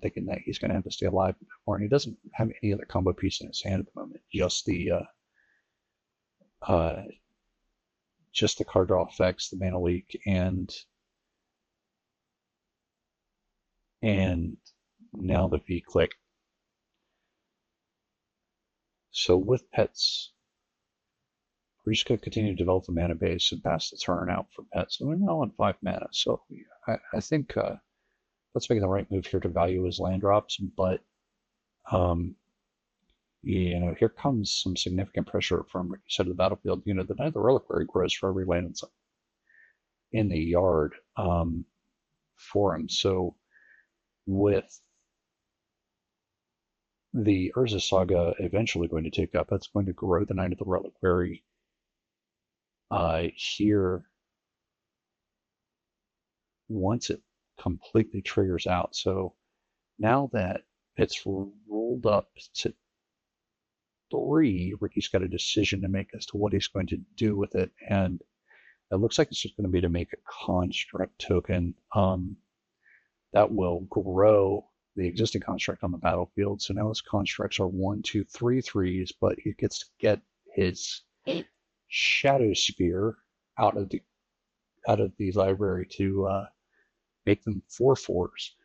thinking that he's going to have to stay alive more, and he doesn't have any other combo piece in his hand at the moment. Just the card draw effects, the Mana Leak, and now the V-Click. So with Pets, we're just going to continue to develop the mana base and pass the turn out for Pets. So we're now on 5 mana. So I think let's make the right move here to value his land drops, but here comes some significant pressure from Ricky's side of the battlefield. The Knight of the Reliquary grows for every land in the yard for him. So with the Urza Saga eventually going to take up, that's going to grow the Knight of the Reliquary here once it completely triggers out. So now that it's rolled up to 3, Ricky's got a decision to make as to what he's going to do with it, and it looks like it's just going to be to make a construct token. that will grow the existing construct on the battlefield. So now his constructs are 1, 2, 3 threes, but he gets to get his Shadow Spear out of the library to make them 4/4s.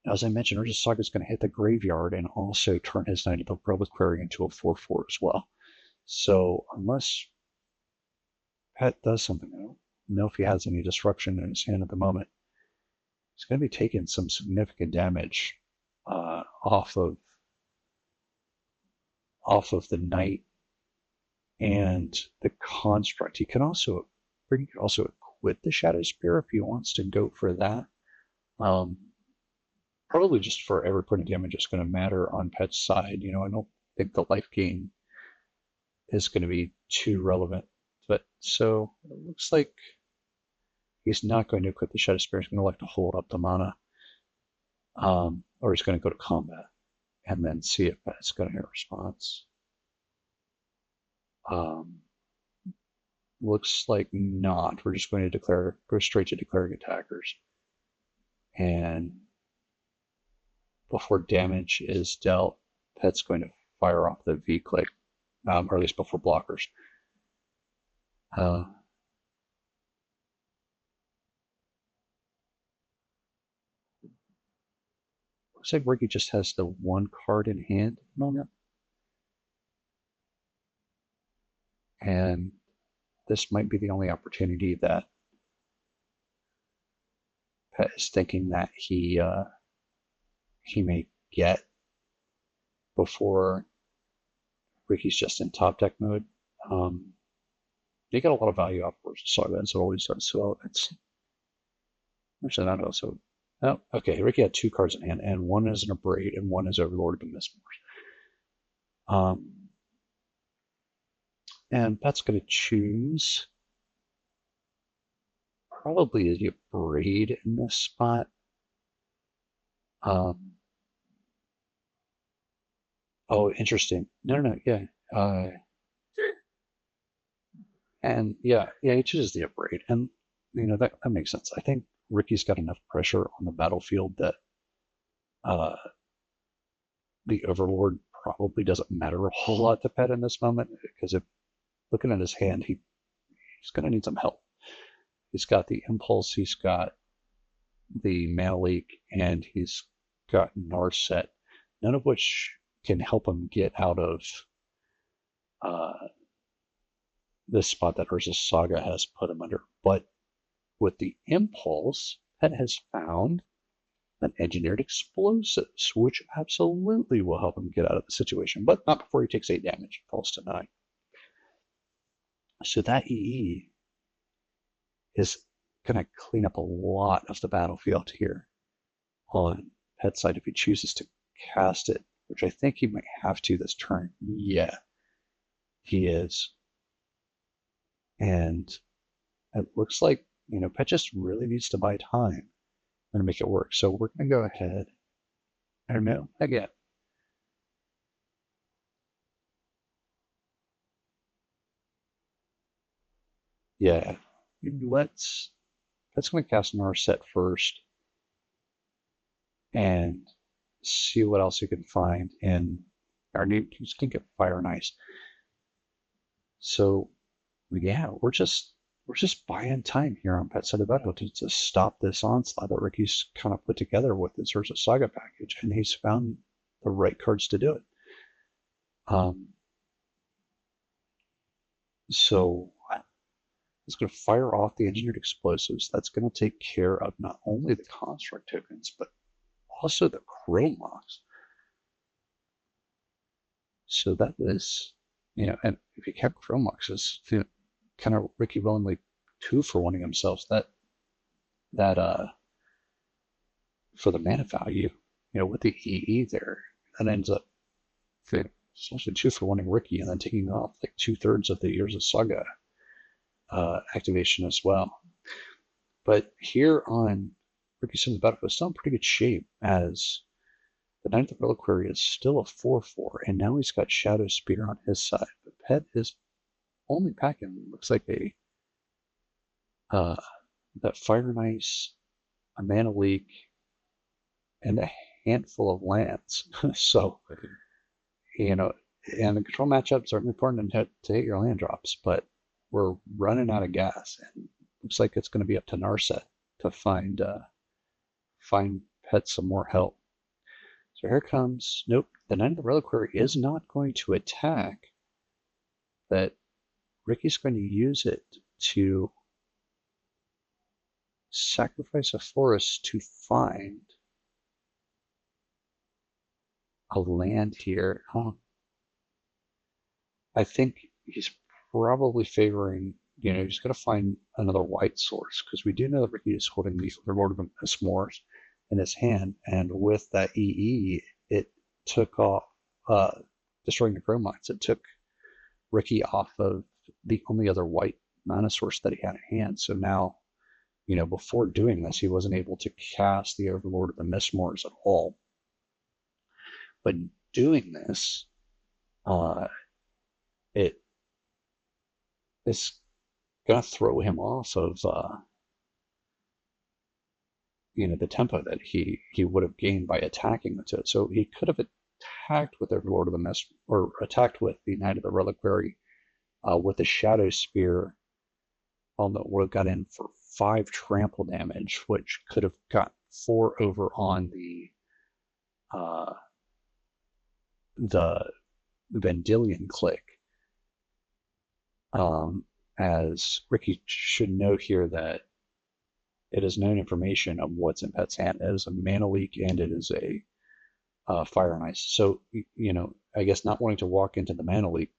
As I mentioned, Urza's Saga is going to hit the graveyard and also turn his Untitled Reliquary into a 4/4 as well. So unless Pet does something, I don't know if he has any disruption in his hand at the moment. He's going to be taking some significant damage off of the knight and the construct. He can also equip the Shadow Spear if he wants to go for that. Probably just for every point of damage is going to matter on Pet's side. I don't think the life gain is going to be too relevant. But so it looks like he's not going to equip the Shadow Spear. He's going to like to hold up the mana. Or he's going to go to combat and then see if Pet's going to hit a response. Looks like not. We're just going to go straight to declaring attackers. And before damage is dealt, Pet's going to fire off the V-click, or at least before blockers. Looks like Ricky just has the one card in hand at the moment. And this might be the only opportunity that Pet is thinking that he may get before Ricky's just in top deck mode. They get a lot of value off Urza's Saga, as it always does. So it's actually not also. Oh, okay. Ricky had 2 cards in hand, and one is an Abrade, and one is Overlord of the Mistmores. And Pet's going to choose probably the Abrade in this spot. Oh, interesting. No, yeah. And yeah, he chooses the Abrade, and that makes sense. I think Ricky's got enough pressure on the battlefield that the Overlord probably doesn't matter a whole lot to Pet in this moment, because if looking at his hand, he's going to need some help. He's got the Impulse, he's got the Mana Leak, and he's got Narset, none of which can help him get out of this spot that Urza's Saga has put him under. But with the Impulse, Pet has found an engineered explosives, which absolutely will help him get out of the situation, but not before he takes 8 damage, falls to 9. So that EE is going to clean up a lot of the battlefield here on Pet's side if he chooses to cast it, which I think he might have to this turn. Yeah, he is. And it looks like, Pet just really needs to buy time to make it work. So we're going to go ahead. I don't know. Again. Yeah. That's going to cast Narset first and see what else you can find in our new. He's going to get Fire and Ice. So yeah, we're just buying time here on Pet's side of the battle to stop this onslaught that Ricky's kind of put together with his Urza's Saga package, and he's found the right cards to do it. So it's going to fire off the engineered explosives. That's going to take care of not only the construct tokens, but also the chrome mox. So that is, and if you kept chrome moxes, kind of Ricky willingly 2-for-1ing himself that for the mana value, with the EE there, that ends up essentially 2-for-1ing Ricky and then taking off like 2/3 of the Urza's Saga activation as well. But here on Ricky's side of the battlefield, it's still in pretty good shape, as the Knight of the Reliquary is still a 4/4, and now he's got Shadow Spear on his side. But Pet is only packing, looks like that Fire and Ice a mana leak, and a handful of lands. So, you know, and the control matchups are important to hit your land drops, but we're running out of gas, and looks like it's going to be up to Narset to find Petch some more help. So here comes, nope, the Knight of the Reliquary is not going to attack, but Ricky's going to use it to sacrifice a forest to find a land here. I think he's probably favoring, he's going to find another white source, because we do know that Ricky is holding the Lord of the S'mores in his hand, and with that EE, it took off, destroying the Crow Mines. It took Ricky off of the only other white mana source that he had in hand. So now, before doing this, he wasn't able to cast the Overlord of the Mistmoors at all. But doing this, it is going to throw him off of, the tempo that he would have gained by attacking with it. So he could have attacked with Overlord of the Mist, or attacked with the Knight of the Reliquary, with the Shadow Spear, although would have got in for 5 trample damage, which could have got 4 over on the Vendilion click. As Ricky should know here that it is known information of what's in Pet's hand. It is a mana leak, and it is a fire and ice. So, I guess not wanting to walk into the mana leak,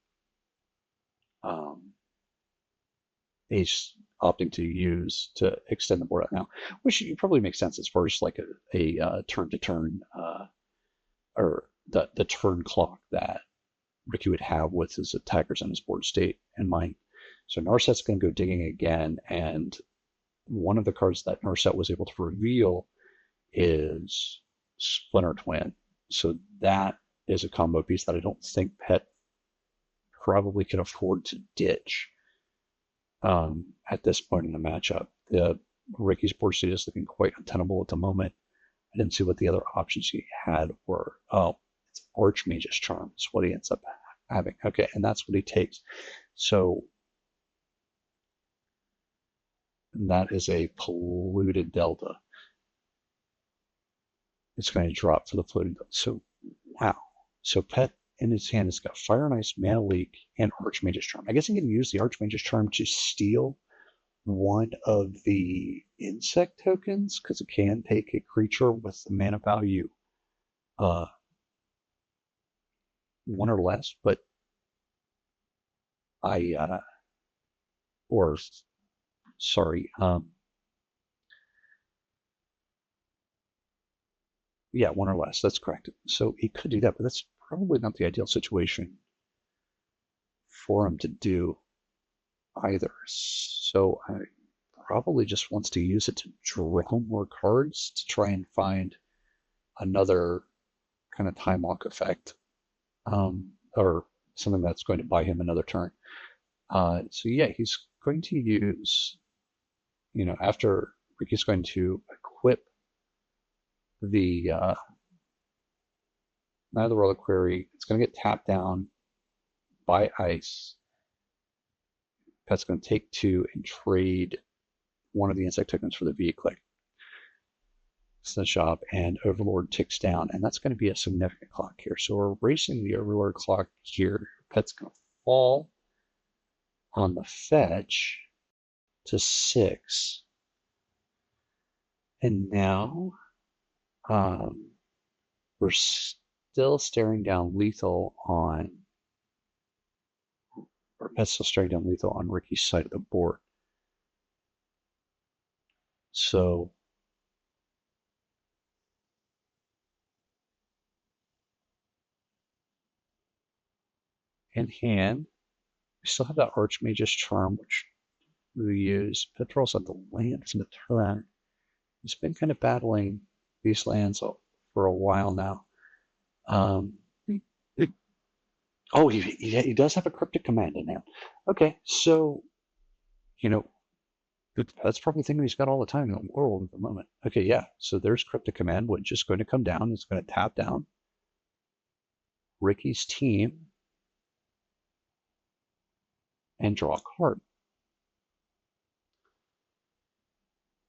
he's opting to use to extend the board out now, which probably makes sense as far as like a turn to turn, or the turn clock that Ricky would have with his attackers and his board state in mind. So Narset's going to go digging again, and one of the cards that Narset was able to reveal is Splinter Twin. So that is a combo piece that I don't think Pet probably can afford to ditch at this point in the matchup. Ricky's board state is looking quite untenable at the moment. I didn't see what the other options he had were. Oh, it's Archmage's Charm. It's what he ends up having. Okay, and that's what he takes. So that is a polluted delta. It's going to drop for the floating delta. So, wow. So Pet in his hand has got Fire and Ice, Mana Leak, and Archmage's Charm. I guess he can use the Archmage's Charm to steal one of the insect tokens, because it can take a creature with the mana value 1 or less, but yeah, 1 or less, that's correct. So he could do that, but that's probably not the ideal situation for him to do either. So I probably just wants to use it to draw more cards to try and find another kind of time lock effect, or something that's going to buy him another turn. So yeah, he's going to use, after Ricky's going to equip the Knight of the Reliquary, it's going to get tapped down by ice. Pet's going to take 2 and trade one of the insect tokens for the V-click. It's the shop, and Overlord ticks down, and that's going to be a significant clock here. So we're racing the Overlord clock here. Pet's going to fall on the fetch to 6. And now we're still staring down lethal on, or Pet's still staring down lethal on Ricky's side of the board. So in hand, we still have that Archmage's Charm, which we use. Pet rolls out the lands in the turn. He's been kind of battling these lands for a while now. Oh, he does have a Cryptic Command in hand. Okay, so, That's probably the thing he's got all the time in the world at the moment. Okay, yeah. So there's Cryptic Command, which is going to come down. It's going to tap down Ricky's team and draw a card.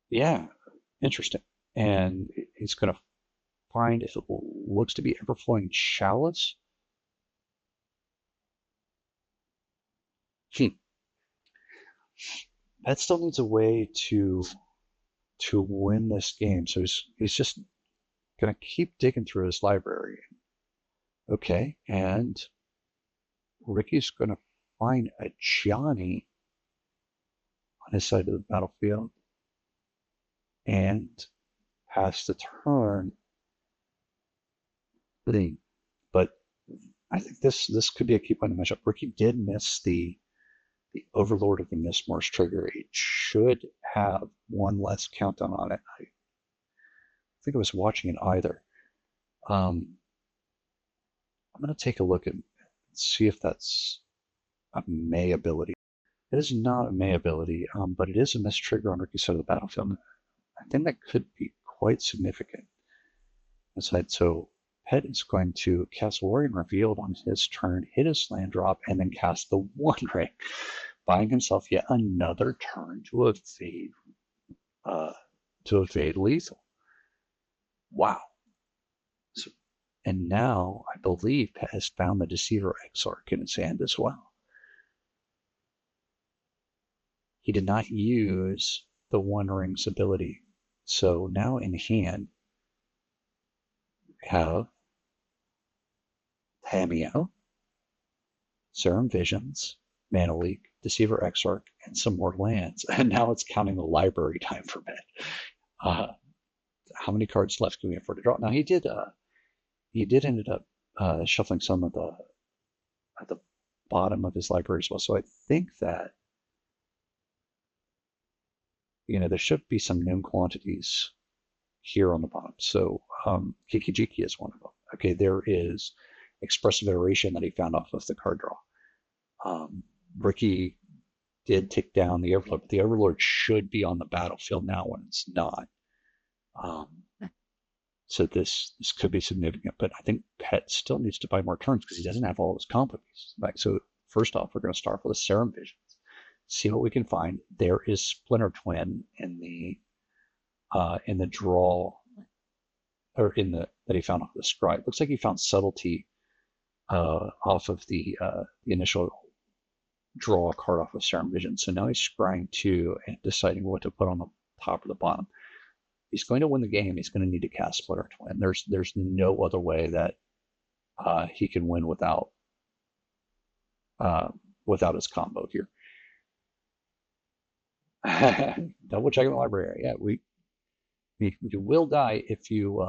Yeah, interesting. And he's going to find if it looks to be Everflowing Chalice. That still needs a way to win this game. So he's just gonna keep digging through his library. Okay, and Ricky's gonna find a Johnny on his side of the battlefield and has to turn. But I think this could be a key point to match up. Ricky did miss the Overlord of the Mistmore's trigger. It should have one less countdown on it. I think I was watching it either. I'm going to take a look and see if that's a May ability. It is not a May ability, but it is a miss trigger on Ricky's side of the battlefield. I think that could be quite significant. So Pet is going to cast Warrior Revealed on his turn, hit his land drop, and then cast the One Ring, buying himself yet another turn to evade lethal. Wow. So, and now I believe Pet has found the Deceiver Exarch in his hand as well. He did not use the One Ring's ability. So now in hand, we have Tameo, Serum Visions, Mana Leak, Deceiver Exarch, and some more lands. And now it's counting the library time for Pet. How many cards left can we afford to draw? Now he did ended up shuffling some at the bottom of his library as well. So I think that there should be some known quantities here on the bottom. So Kikijiki is one of them. Okay, there is Expressive Iteration that he found off of the card draw. Ricky did take down the Overlord, but the Overlord should be on the battlefield now when it's not. So this could be significant, but I think Pet still needs to buy more turns because he doesn't have all his combo pieces. Like, so first off, we're going to start with a Serum Visions, see what we can find. There is Splinter Twin in the draw, or that he found off the scribe. Looks like he found Subtlety off of the initial draw card off of Serum Vision. So now he's scrying 2 and deciding what to put on the top or the bottom. He's going to win the game. He's going to need to cast Splinter Twin. There's no other way that he can win without his combo here. Double checking the library. Yeah, you will die if you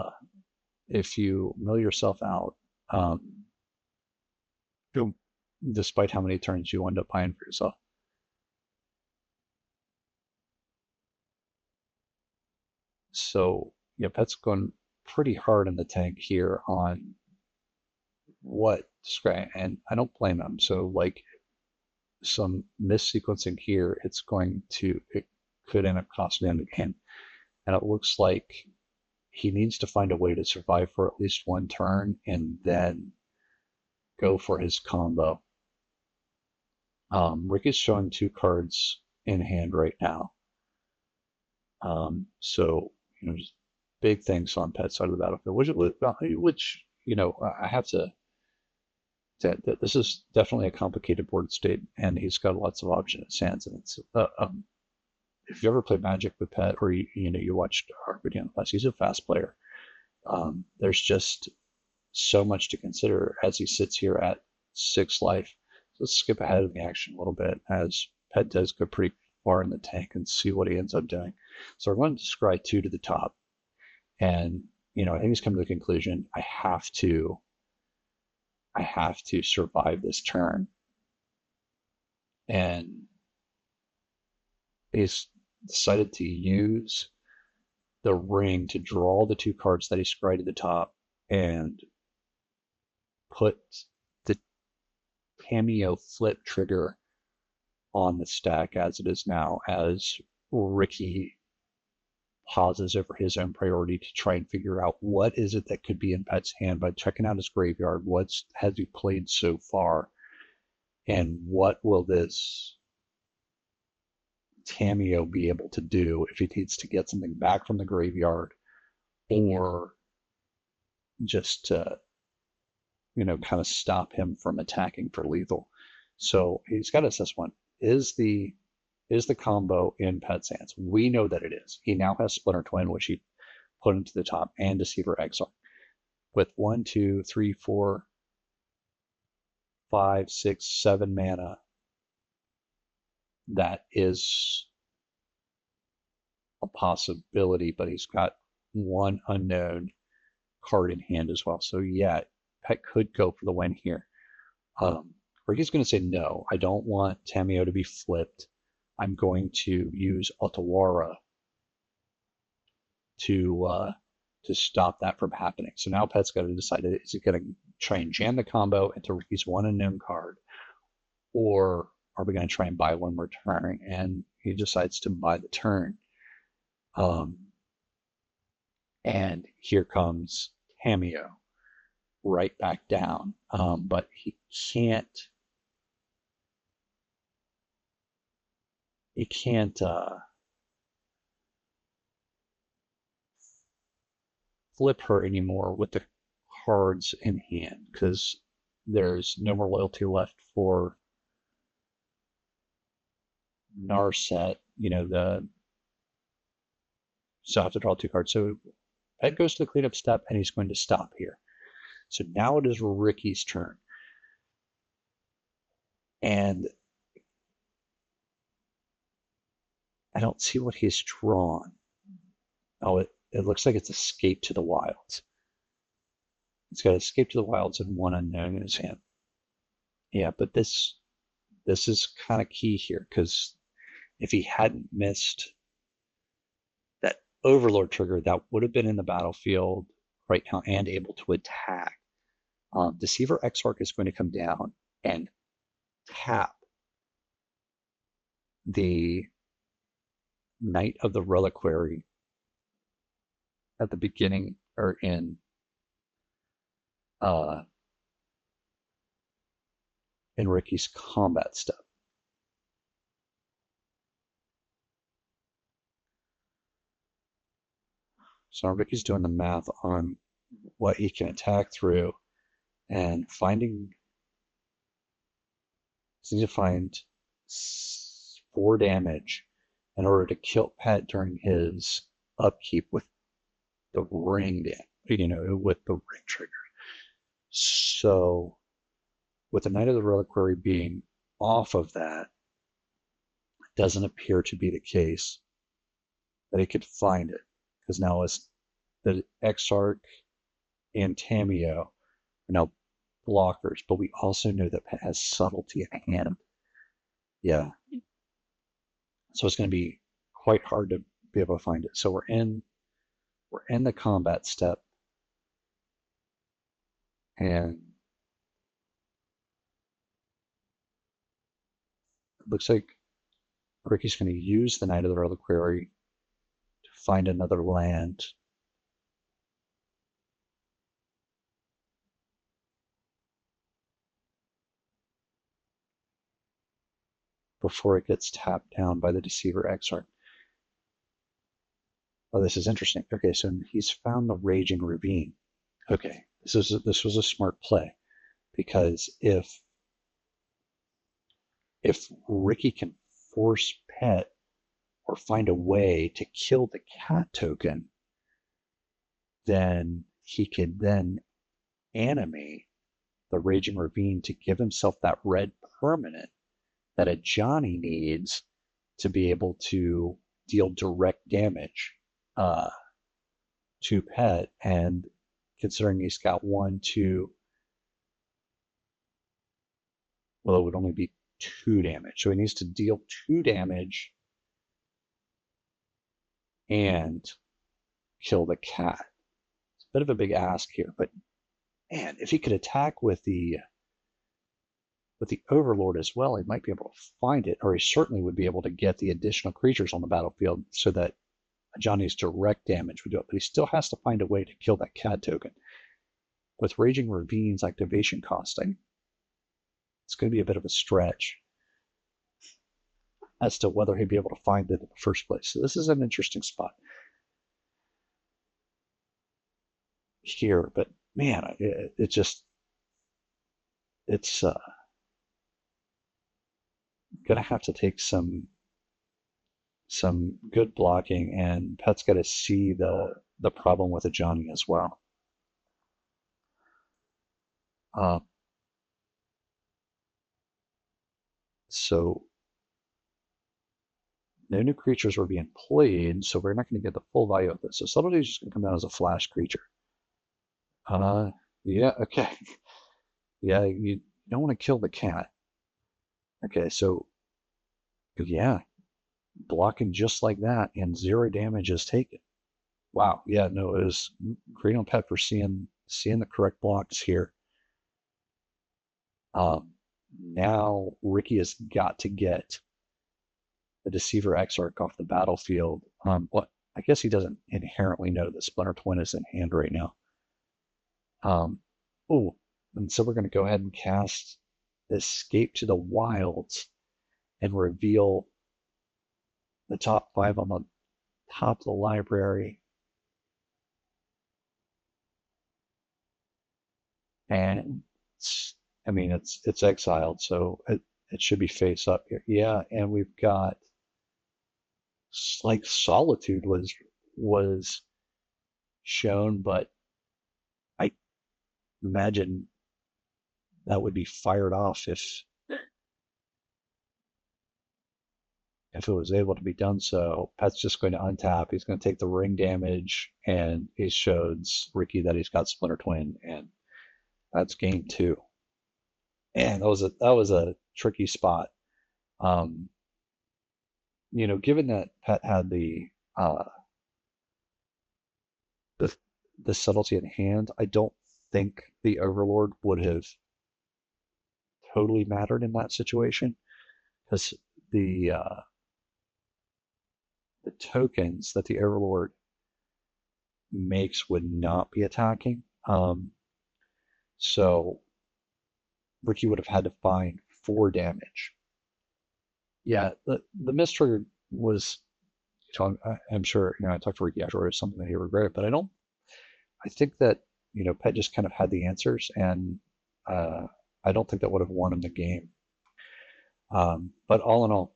mill yourself out. Despite how many turns you end up buying for yourself. So yeah, Pet's going pretty hard in the tank here on what scry, and I don't blame him. So like some missequencing here, it could end up costing him the game. And it looks like he needs to find a way to survive for at least one turn and then go for his combo. Ricky's showing 2 cards in hand right now. So, just big things on Pet's side of the battlefield, which I have to say that this is definitely a complicated board state, and he's got lots of options in his hands. And it's if you ever play Magic with Pet, or you watched our video in the past, he's a fast player. There's just so much to consider as he sits here at 6 life. So let's skip ahead of the action a little bit as Pet does go pretty far in the tank and see what he ends up doing. So we're going to scry 2 to the top. And, I think he's come to the conclusion, I have to survive this turn. And he's decided to use the ring to draw the 2 cards that he scried to the top and put the Cameo flip trigger on the stack as it is now, as Ricky pauses over his own priority to try and figure out what is it that could be in Pet's hand by checking out his graveyard. What has he played so far? And what will this Tamiyo be able to do if he needs to get something back from the graveyard, or just to, kind of stop him from attacking for lethal? So he's got to assess one. Is the combo in Pet's hands? We know that it is. He now has Splinter Twin, which he put into the top, and Deceiver Exile. With 1, 2, 3, 4, 5, 6, 7 mana, that is a possibility, but he's got one unknown card in hand as well. So yeah, Pet could go for the win here. Ricky's going to say, no, I don't want Tamiyo to be flipped. I'm going to use Otawara to stop that from happening. So now Pet's got to decide, is he going to try and jam the combo into Ricky's one unknown card, or are we going to try and buy one more turn? And he decides to buy the turn. And here comes Tamiyo right back down. But he can't flip her anymore with the cards in hand, because there's no more loyalty left for Narset. So I have to draw 2 cards. So Pet goes to the cleanup step, and he's going to stop here. So now it is Ricky's turn. And I don't see what he's drawn. Oh, it looks like it's Escape to the Wilds. It's got Escape to the Wilds and one unknown in his hand. Yeah, but this is kind of key here, because if he hadn't missed that Overlord trigger, that would have been in the battlefield right now and able to attack. Deceiver Exarch is going to come down and tap the Knight of the Reliquary at the beginning, or in Ricky's combat step. So Ricky's doing the math on what he can attack through, and he needs to find 4 damage in order to kill Pet during his upkeep with the ring with the ring trigger. So with the Knight of the Reliquary being off of that, it doesn't appear to be the case that he could find it, because now it's the Exarch and Tamiyo are now blockers, but we also know that Pet has Subtlety at hand. Yeah. So it's going to be quite hard to be able to find it. So we're in the combat step, and it looks like Ricky's going to use the Knight of the Reliquary to find another land. Before it gets tapped down by the Deceiver Exarch. Oh, this is interesting. Okay, so he's found the Raging Ravine. Okay, this was a smart play, because if Ricky can force Pet or find a way to kill the cat token, then he could then animate the Raging Ravine to give himself that red permanent that a Johnny needs to be able to deal direct damage to Pet. And considering he's got 1, 2, well, it would only be 2 damage. So he needs to deal 2 damage and kill the cat. It's a bit of a big ask here, but man, if he could attack with the with the Overlord as well, he might be able to find it, or he certainly would be able to get the additional creatures on the battlefield so that Johnny's direct damage would do it. But he still has to find a way to kill that CAD token. With Raging Ravine's activation costing, it's going to be a bit of a stretch as to whether he'd be able to find it in the first place. So this is an interesting spot here, but man, it's gonna have to take some good blocking, and Pet's got to see the problem with a Johnny as well. So no new creatures were being played, so we're not going to get the full value of this. So Subtlety is just going to come down as a flash creature. Yeah, okay. Yeah, you don't want to kill the cat. Okay, so yeah, blocking just like that, and 0 damage is taken. Wow, yeah, no, it was great on Pet for seeing the correct blocks here. Now Ricky has got to get the Deceiver Exarch off the battlefield. What I guess he doesn't inherently know that Splinter Twin is in hand right now. Oh, and so we're going to go ahead and cast Escape to the Wilds and reveal the top 5 on the top of the library. And it's exiled, so it should be face up here. Yeah, and we've got like Solitude was shown, but I imagine that would be fired off if it was able to be done. So Pet's just going to untap. He's going to take the ring damage, and he shows Ricky that he's got Splinter Twin, and that's game 2. And that was a tricky spot. Given that Pet had the subtlety in hand, I don't think the Overlord would have totally mattered in that situation, because the tokens that the Overlord makes would not be attacking. So Ricky would have had to find 4 damage. Yeah, the miss trigger was, I'm sure, I talked to Ricky afterwards, something that he regretted, but I think that, Pet just kind of had the answers, and I don't think that would have won him the game. But all in all,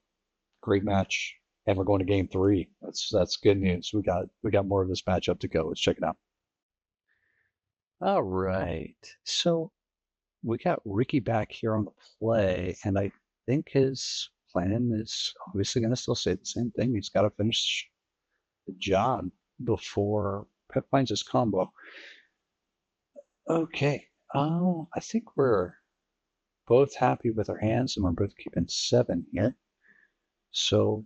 great match, and we're going to game 3. That's good news. We got more of this matchup to go. Let's check it out. All right, so we got Ricky back here on the play, and I think his plan is obviously going to still say the same thing. He's got to finish the job before Pet finds his combo. Okay, I think we're both happy with our hands, and we're both keeping 7 here. So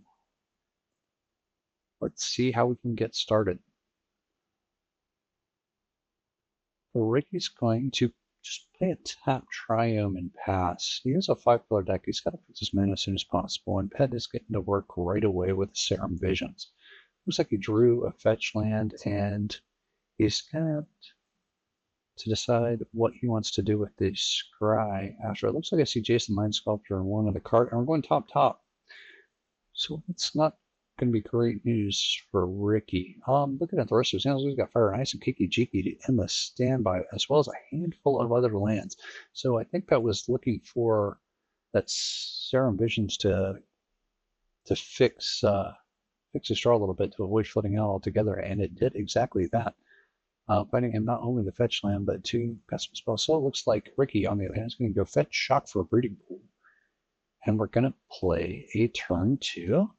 let's see how we can get started. Ricky's going to just play a tap Triome and pass. He has a 5-color deck. He's got to fix his mana as soon as possible, and Pet is getting to work right away with the Serum Visions. Looks like he drew a fetch land, and he's got to decide what he wants to do with the Scry after. It looks like I see Jason Mind Sculptor in one of the card, and we're going top. So it's not going to be great news for Ricky. Looking at the rest of his hands, we've got Fire and Ice and Kiki Jiki to end the standby, as well as a handful of other lands. So I think Pet was looking for that Serum Visions to fix his draw a little bit, to avoid flooding out altogether, and it did exactly that. Finding him not only the fetch land, but 2 custom spells. So it looks like Ricky, on the other hand, is going to go fetch Shock for a Breeding Pool. And we're going to play a turn 2.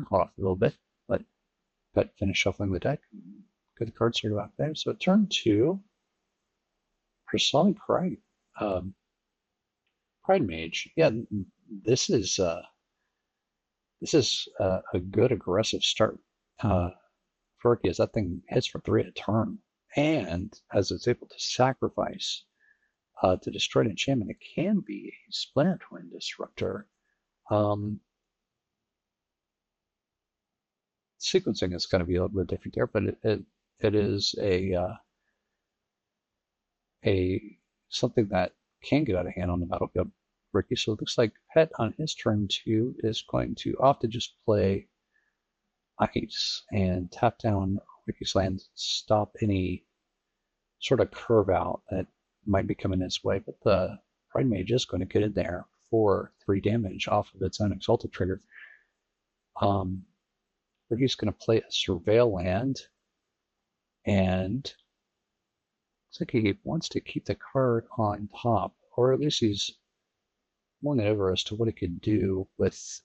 Hold off a little bit, let Pet finish shuffling the deck. Get the cards here back there. So turn 2, Personic Pride. Pride Mage. Yeah, this is a good aggressive start for Ricky, as that thing hits for 3 a turn, and as it's able to sacrifice to destroy an enchantment, it can be a Splinter Twin Disruptor. Sequencing is going to be a little bit different there, but it is a something that can get out of hand on the battlefield, Ricky. So it looks like Pet on his turn 2 is going to opt to just play Ice and tap down Ricky's land, stop any sort of curve out that might be coming his way. But the Pride Mage is going to get in there for 3 damage off of its own Exalted trigger. Ricky's going to play a Surveil land, and looks like he wants to keep the card on top, or at least he's mulling over as to what he could do with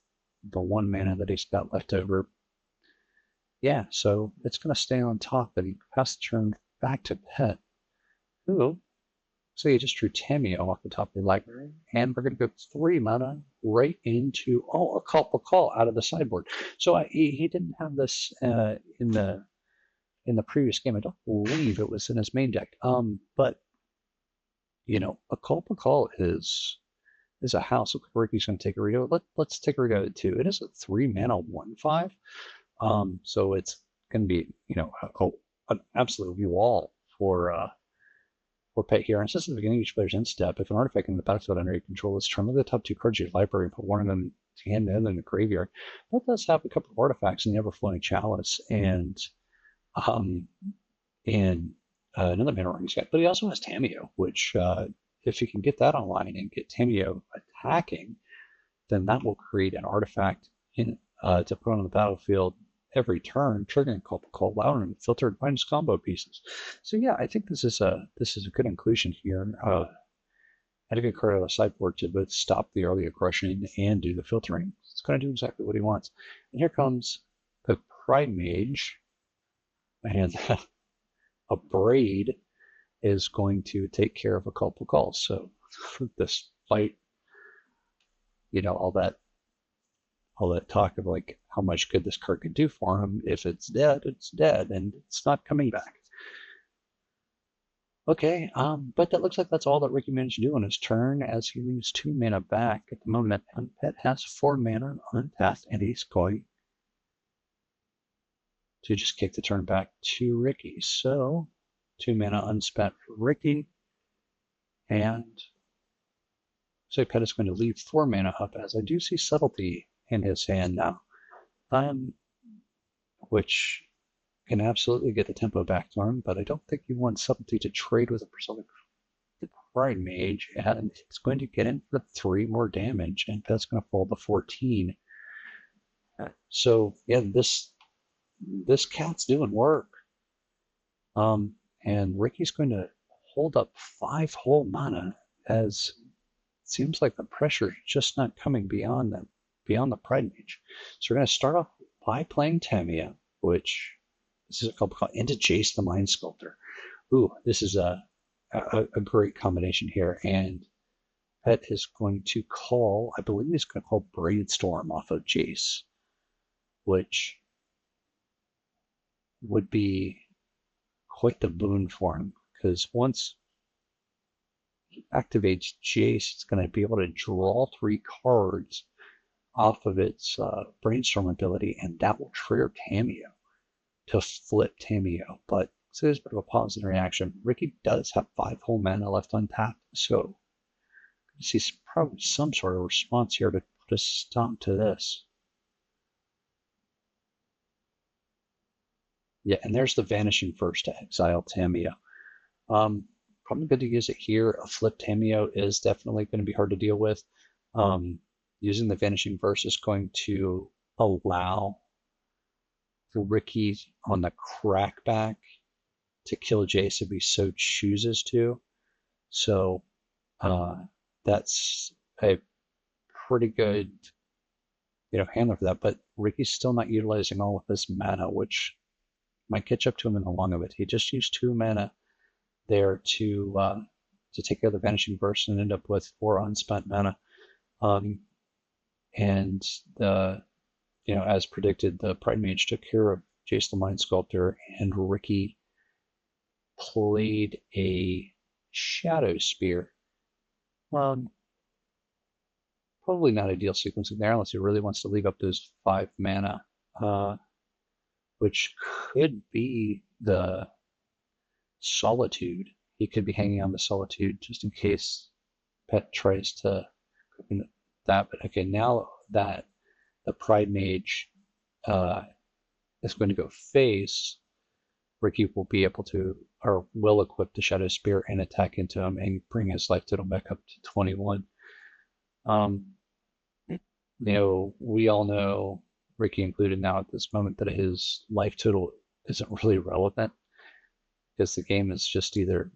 the 1 mana that he's got left over. Yeah, so it's going to stay on top, but he has to turn back to Pet. Ooh. So he just drew Tamiyo off the top of the library, and we're going to go 3 mana right into, a call out of the sideboard. So he didn't have this in the previous game. I don't believe it was in his main deck. But a call is a house. Looks like Ricky's going to take a read. Let's take a read at it too. It is a 3 mana 1/5. So it's going to be an absolute wall for Pet here. And since the beginning of each player's end step, if an artifact in the battlefield under your control is turned, look at the top 2 cards of your library and put one of them to hand and in the graveyard. That does have a couple of artifacts in the Everflowing Chalice and another mana he's got. But he also has Tamiyo, which if you can get that online and get Tamiyo attacking, then that will create an artifact to put on the battlefield every turn, triggering call allowing him to filter minus combo pieces. So yeah, I think this is a good inclusion here. And a good card out of the sideboard to both stop the early aggression and do the filtering. It's going to do exactly what he wants. And here comes the Pride Mage, and a Braid is going to take care of a couple calls. So despite all that talk of like how much good this card could do for him, if it's dead, and it's not coming back. Okay, but that looks like that's all that Ricky managed to do on his turn, as he leaves 2 mana back. At the moment, Pet has 4 mana untapped, and he's going to just kick the turn back to Ricky. So 2 mana unspent for Ricky, and so Pet is going to leave 4 mana up, as I do see Subtlety in his hand now, which can absolutely get the tempo back to him, but I don't think you want Subtlety to trade with a Personic Pride Mage, and it's going to get in for 3 more damage, and Pet's going to fall to 14. So yeah, this cat's doing work. And Ricky's going to hold up 5 whole mana, as it seems like the pressure is just not coming beyond the Pride Mage. So we're going to start off by playing Tamiyo, which this is a couple called into Jace the Mind Sculptor. Ooh, this is a great combination here. And Pet is going to call, I believe he's going to call Braidstorm off of Jace, which would be quite the boon for him, because once he activates Jace, it's going to be able to draw 3 cards off of its Brainstorm ability, and that will trigger Tamiyo to flip Tamiyo. But so there's a bit of a positive reaction. Ricky does have 5 whole mana left untapped, so you see probably some sort of response here to put a stop to this. Yeah, and there's the Vanishing Verse to exile Tamiyo. Probably good to use it here. A flip Tamiyo is definitely going to be hard to deal with. Using the Vanishing Verse is going to allow Ricky on the crackback to kill Jace if he so chooses to. So that's a pretty good handler for that. But Ricky's still not utilizing all of his mana, which might catch up to him in the long of it. He just used 2 mana there to take care of the Vanishing Verse and end up with 4 unspent mana. And as predicted, the Pride Mage took care of Jace the Mind Sculptor, and Ricky played a Shadow Spear. Well, probably not ideal sequencing there unless he really wants to leave up those 5 mana, which could be the Solitude. He could be hanging on the Solitude just in case Pet tries to that. But okay, now that the Pride Mage is going to go face, Ricky will be able to, or will equip the Shadow Spear and attack into him and bring his life total back up to 21. We all know, Ricky included now at this moment, that his life total isn't really relevant because the game is just either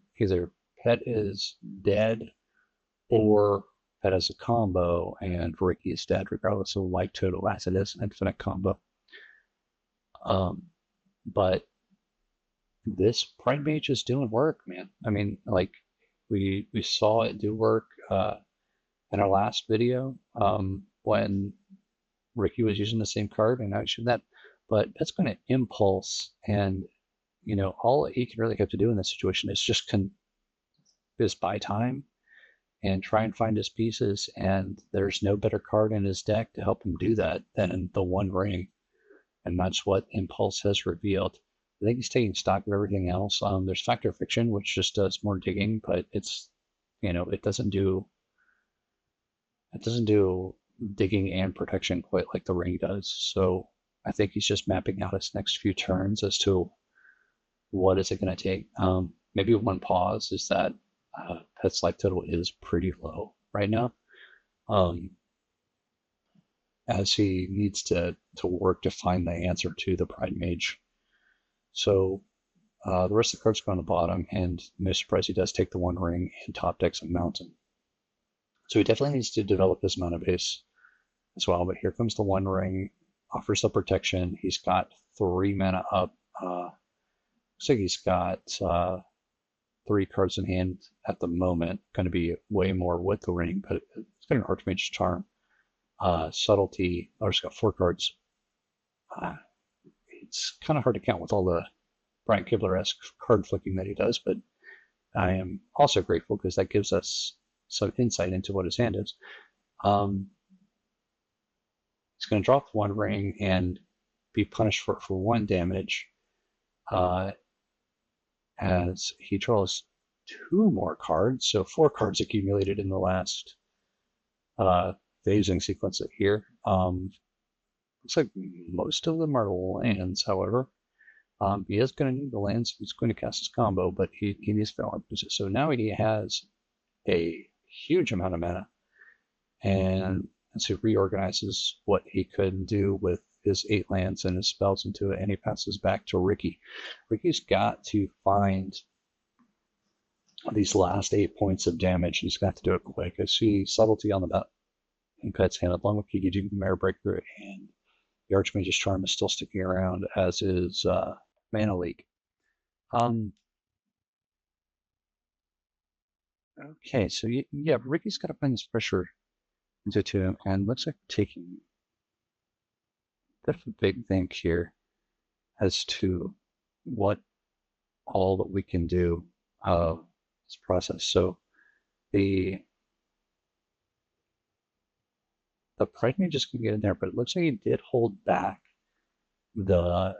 Pet is dead or Pet has a combo and Ricky is dead regardless of life total, as it is an infinite combo. But this Pride Mage is doing work, man. I mean, like, we saw it do work in our last video when Ricky was using the same card and I was shooting that. But that's going to impulse, and all he can really have to do in this situation is just buy time and try and find his pieces. And there's no better card in his deck to help him do that than the One Ring, and that's what Impulse has revealed. I think he's taking stock of everything else. There's Factor Fiction, which just does more digging, but it's, it doesn't do digging and protection quite like the Ring does. So I think he's just mapping out his next few turns as to what is it going to take. Maybe one pause is that Pet's life total is pretty low right now, as he needs to work to find the answer to the Pride Mage. So the rest of the cards go on the bottom, and no surprise, he does take the One Ring and top decks a Mountain. So he definitely needs to develop his mana base as well. But here comes the One Ring, offers the protection. He's got 3 mana up. Looks like he's got 3 cards in hand at the moment. Going to be way more with the Ring, but it's got an Archmage's Charm, Subtlety. Or it's got 4 cards. It's kind of hard to count with all the Brian Kibler-esque card flicking that he does, but I am also grateful because that gives us some insight into what his hand is. He's going to drop 1 ring and be punished for 1 damage as he draws 2 more cards, so 4 cards accumulated in the last phasing sequence here. Looks like most of them are lands, however. He is going to need the lands. He's going to cast his combo, but he needs Valor. So now he has a huge amount of mana, and as he reorganizes what he could do with his 8 lands and his spells into it, and he passes back to Ricky. Ricky's got to find these last 8 points of damage. He's got to do it quick. I see Subtlety on the bat in Pet's hand, along with Kiki Mare Breaker, and the Archmage's Charm is still sticking around, as is Mana Leak. Okay, so yeah, Ricky's got to find this pressure into him, and looks like taking a bit of a big think here as to what all that we can do this process. So the Pride Mage is going to get in there, but it looks like he did hold back the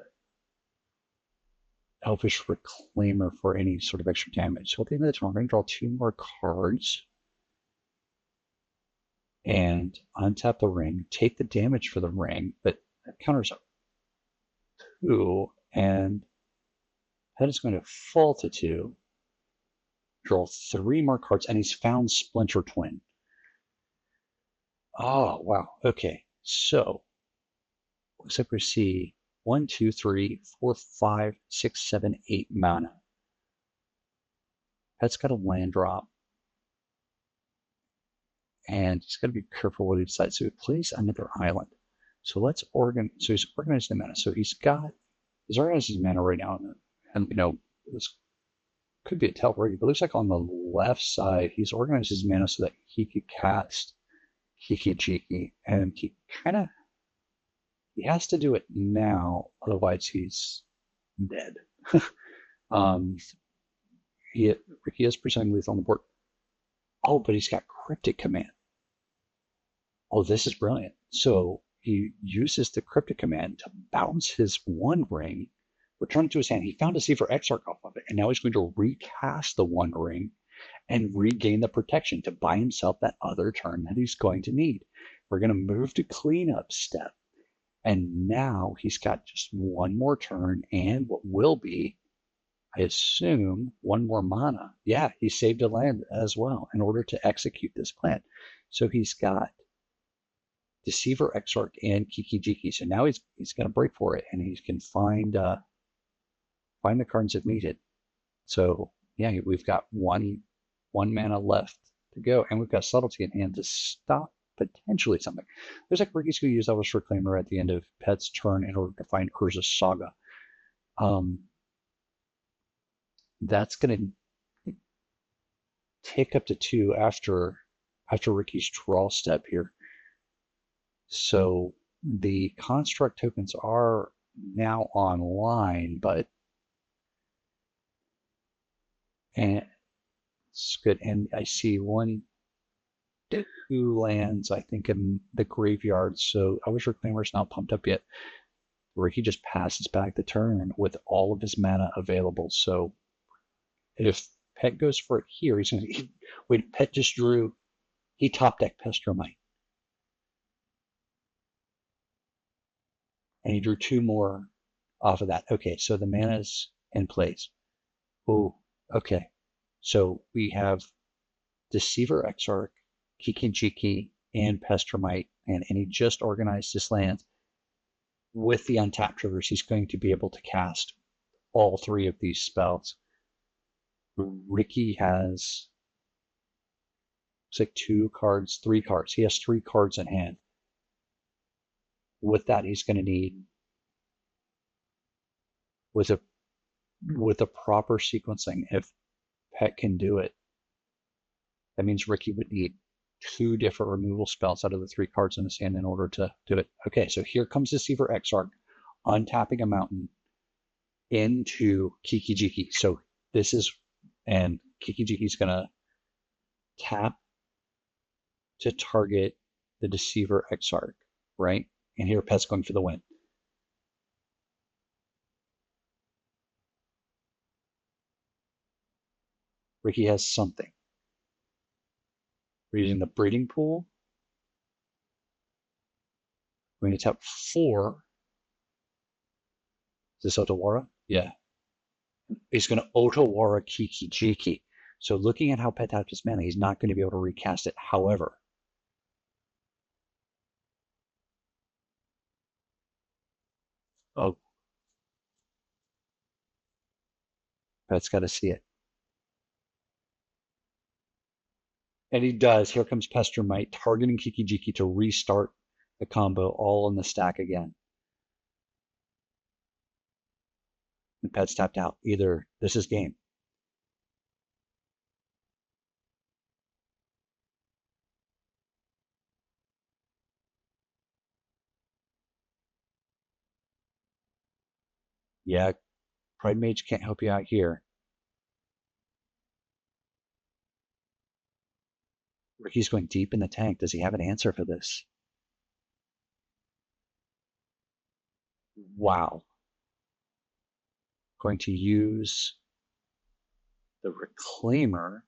Elvish Reclaimer for any sort of extra damage. So at the end of the turn, we're going to draw 2 more cards and untap the Ring, take the damage for the Ring, but that counters up 2, and that is going to fall to 2, draw 3 more cards, and he's found Splinter Twin. Oh, wow. Okay. So, looks like we see 1, 2, 3, 4, 5, 6, 7, 8 mana. That's got a land drop. And he's got to be careful what he decides. So he plays another island. So let's so he's organized the mana. So he's organized his mana right now. And this could be a teleport, but it looks like on the left side, he's organized his mana so that he could cast Kiki, and he has to do it now, otherwise he's dead. Ricky is presenting lethal on the board. Oh, but he's got Cryptic Command. Oh, this is brilliant. So he uses the Cryptic Command to bounce his One Ring, return it to his hand. He found a Deceiver Exarch off of it, and now he's going to recast the One Ring and regain the protection to buy himself that other turn that he's going to need. We're going to move to cleanup step. And now he's got just one more turn and what will be, I assume, one more mana. Yeah, he saved a land as well in order to execute this plan. So he's got Deceiver Exarch and Kiki-Jiki. So now he's going to break for it, and he can find the cards if needed. So yeah, we've got one mana left to go, and we've got Subtlety in hand to stop potentially something. There's like Ricky's going to use Elvish Reclaimer at the end of Pet's turn in order to find Urza's Saga. That's going to tick up to 2 after Ricky's draw step here. So the construct tokens are now online, but and it's good. And I see 1, 2 lands, I think, in the graveyard. So Elvish Reclaimer's not pumped up yet. Ricky just passes back the turn with all of his mana available. So if Pet goes for it here, he's going to wait. Pet just drew. He top decked Pestromite. And he drew 2 more off of that. Okay, so the mana's in place. Oh, okay. So we have Deceiver Exarch, Kiki-Jiki, and Pestromite, and he just organized his lands. With the untapped triggers, he's going to be able to cast all 3 of these spells. Ricky has, it's like 2 cards, 3 cards. He has 3 cards in hand. With that, he's going to need, with a proper sequencing, if Pet can do it, that means Ricky would need 2 different removal spells out of the 3 cards in his hand in order to do it. Okay, so here comes Deceiver Exarch, untapping a mountain into Kiki-Jiki. So this is, and Kiki-Jiki's going to tap to target the Deceiver Exarch, right? And here Pet's going for the win. Ricky has something. We're using the breeding pool. We're going to tap 4. Is this Otawara? Yeah. He's going to Otawara Kiki-Jiki. So looking at how Pet tapped his mana, he's not going to be able to recast it. However, oh, Pet's got to see it. And he does. Here comes Pestromite, targeting Kiki-Jiki to restart the combo all in the stack again. And Pet's tapped out. Either this is game. Yeah, Pride Mage can't help you out here. Ricky's going deep in the tank. Does he have an answer for this? Wow. Going to use the Reclaimer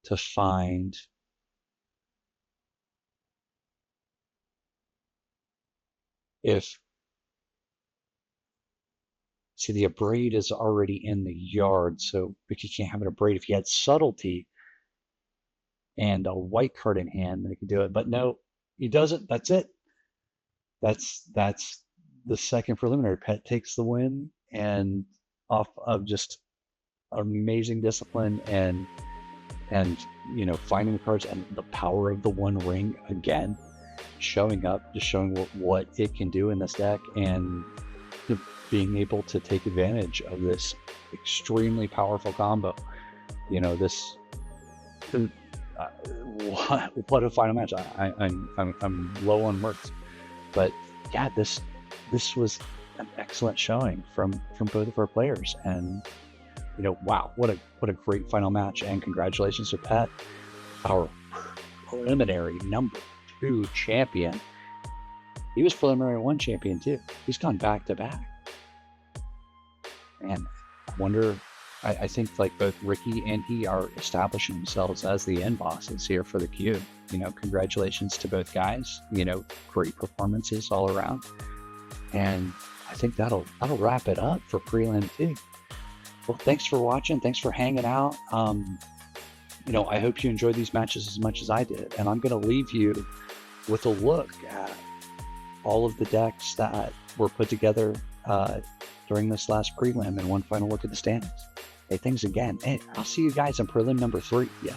to find if, see, the Abrade is already in the yard, so Ricky can't have an Abrade. If he had Subtlety and a white card in hand, then he could do it. But no, he doesn't. That's it. That's the second preliminary. Pet takes the win, and off of just amazing discipline and finding the cards and the power of the One Ring again, showing up, just showing what it can do in this deck, and being able to take advantage of this extremely powerful combo. What a final match. I'm low on words, but yeah, this was an excellent showing from both of our players, and wow, what a great final match, and congratulations to Petch, our preliminary number 2 champion. He was preliminary 1 champion too. He's gone back to back. And I think like both Ricky and he are establishing themselves as the end bosses here for the queue. Congratulations to both guys. Great performances all around. And I think that'll wrap it up for Prelim 2. Well, thanks for watching. Thanks for hanging out. I hope you enjoyed these matches as much as I did. And I'm going to leave you with a look at all of the decks that were put together during this last prelim, and one final look at the standings. Hey, thanks again. And I'll see you guys in prelim number 3. Yeah.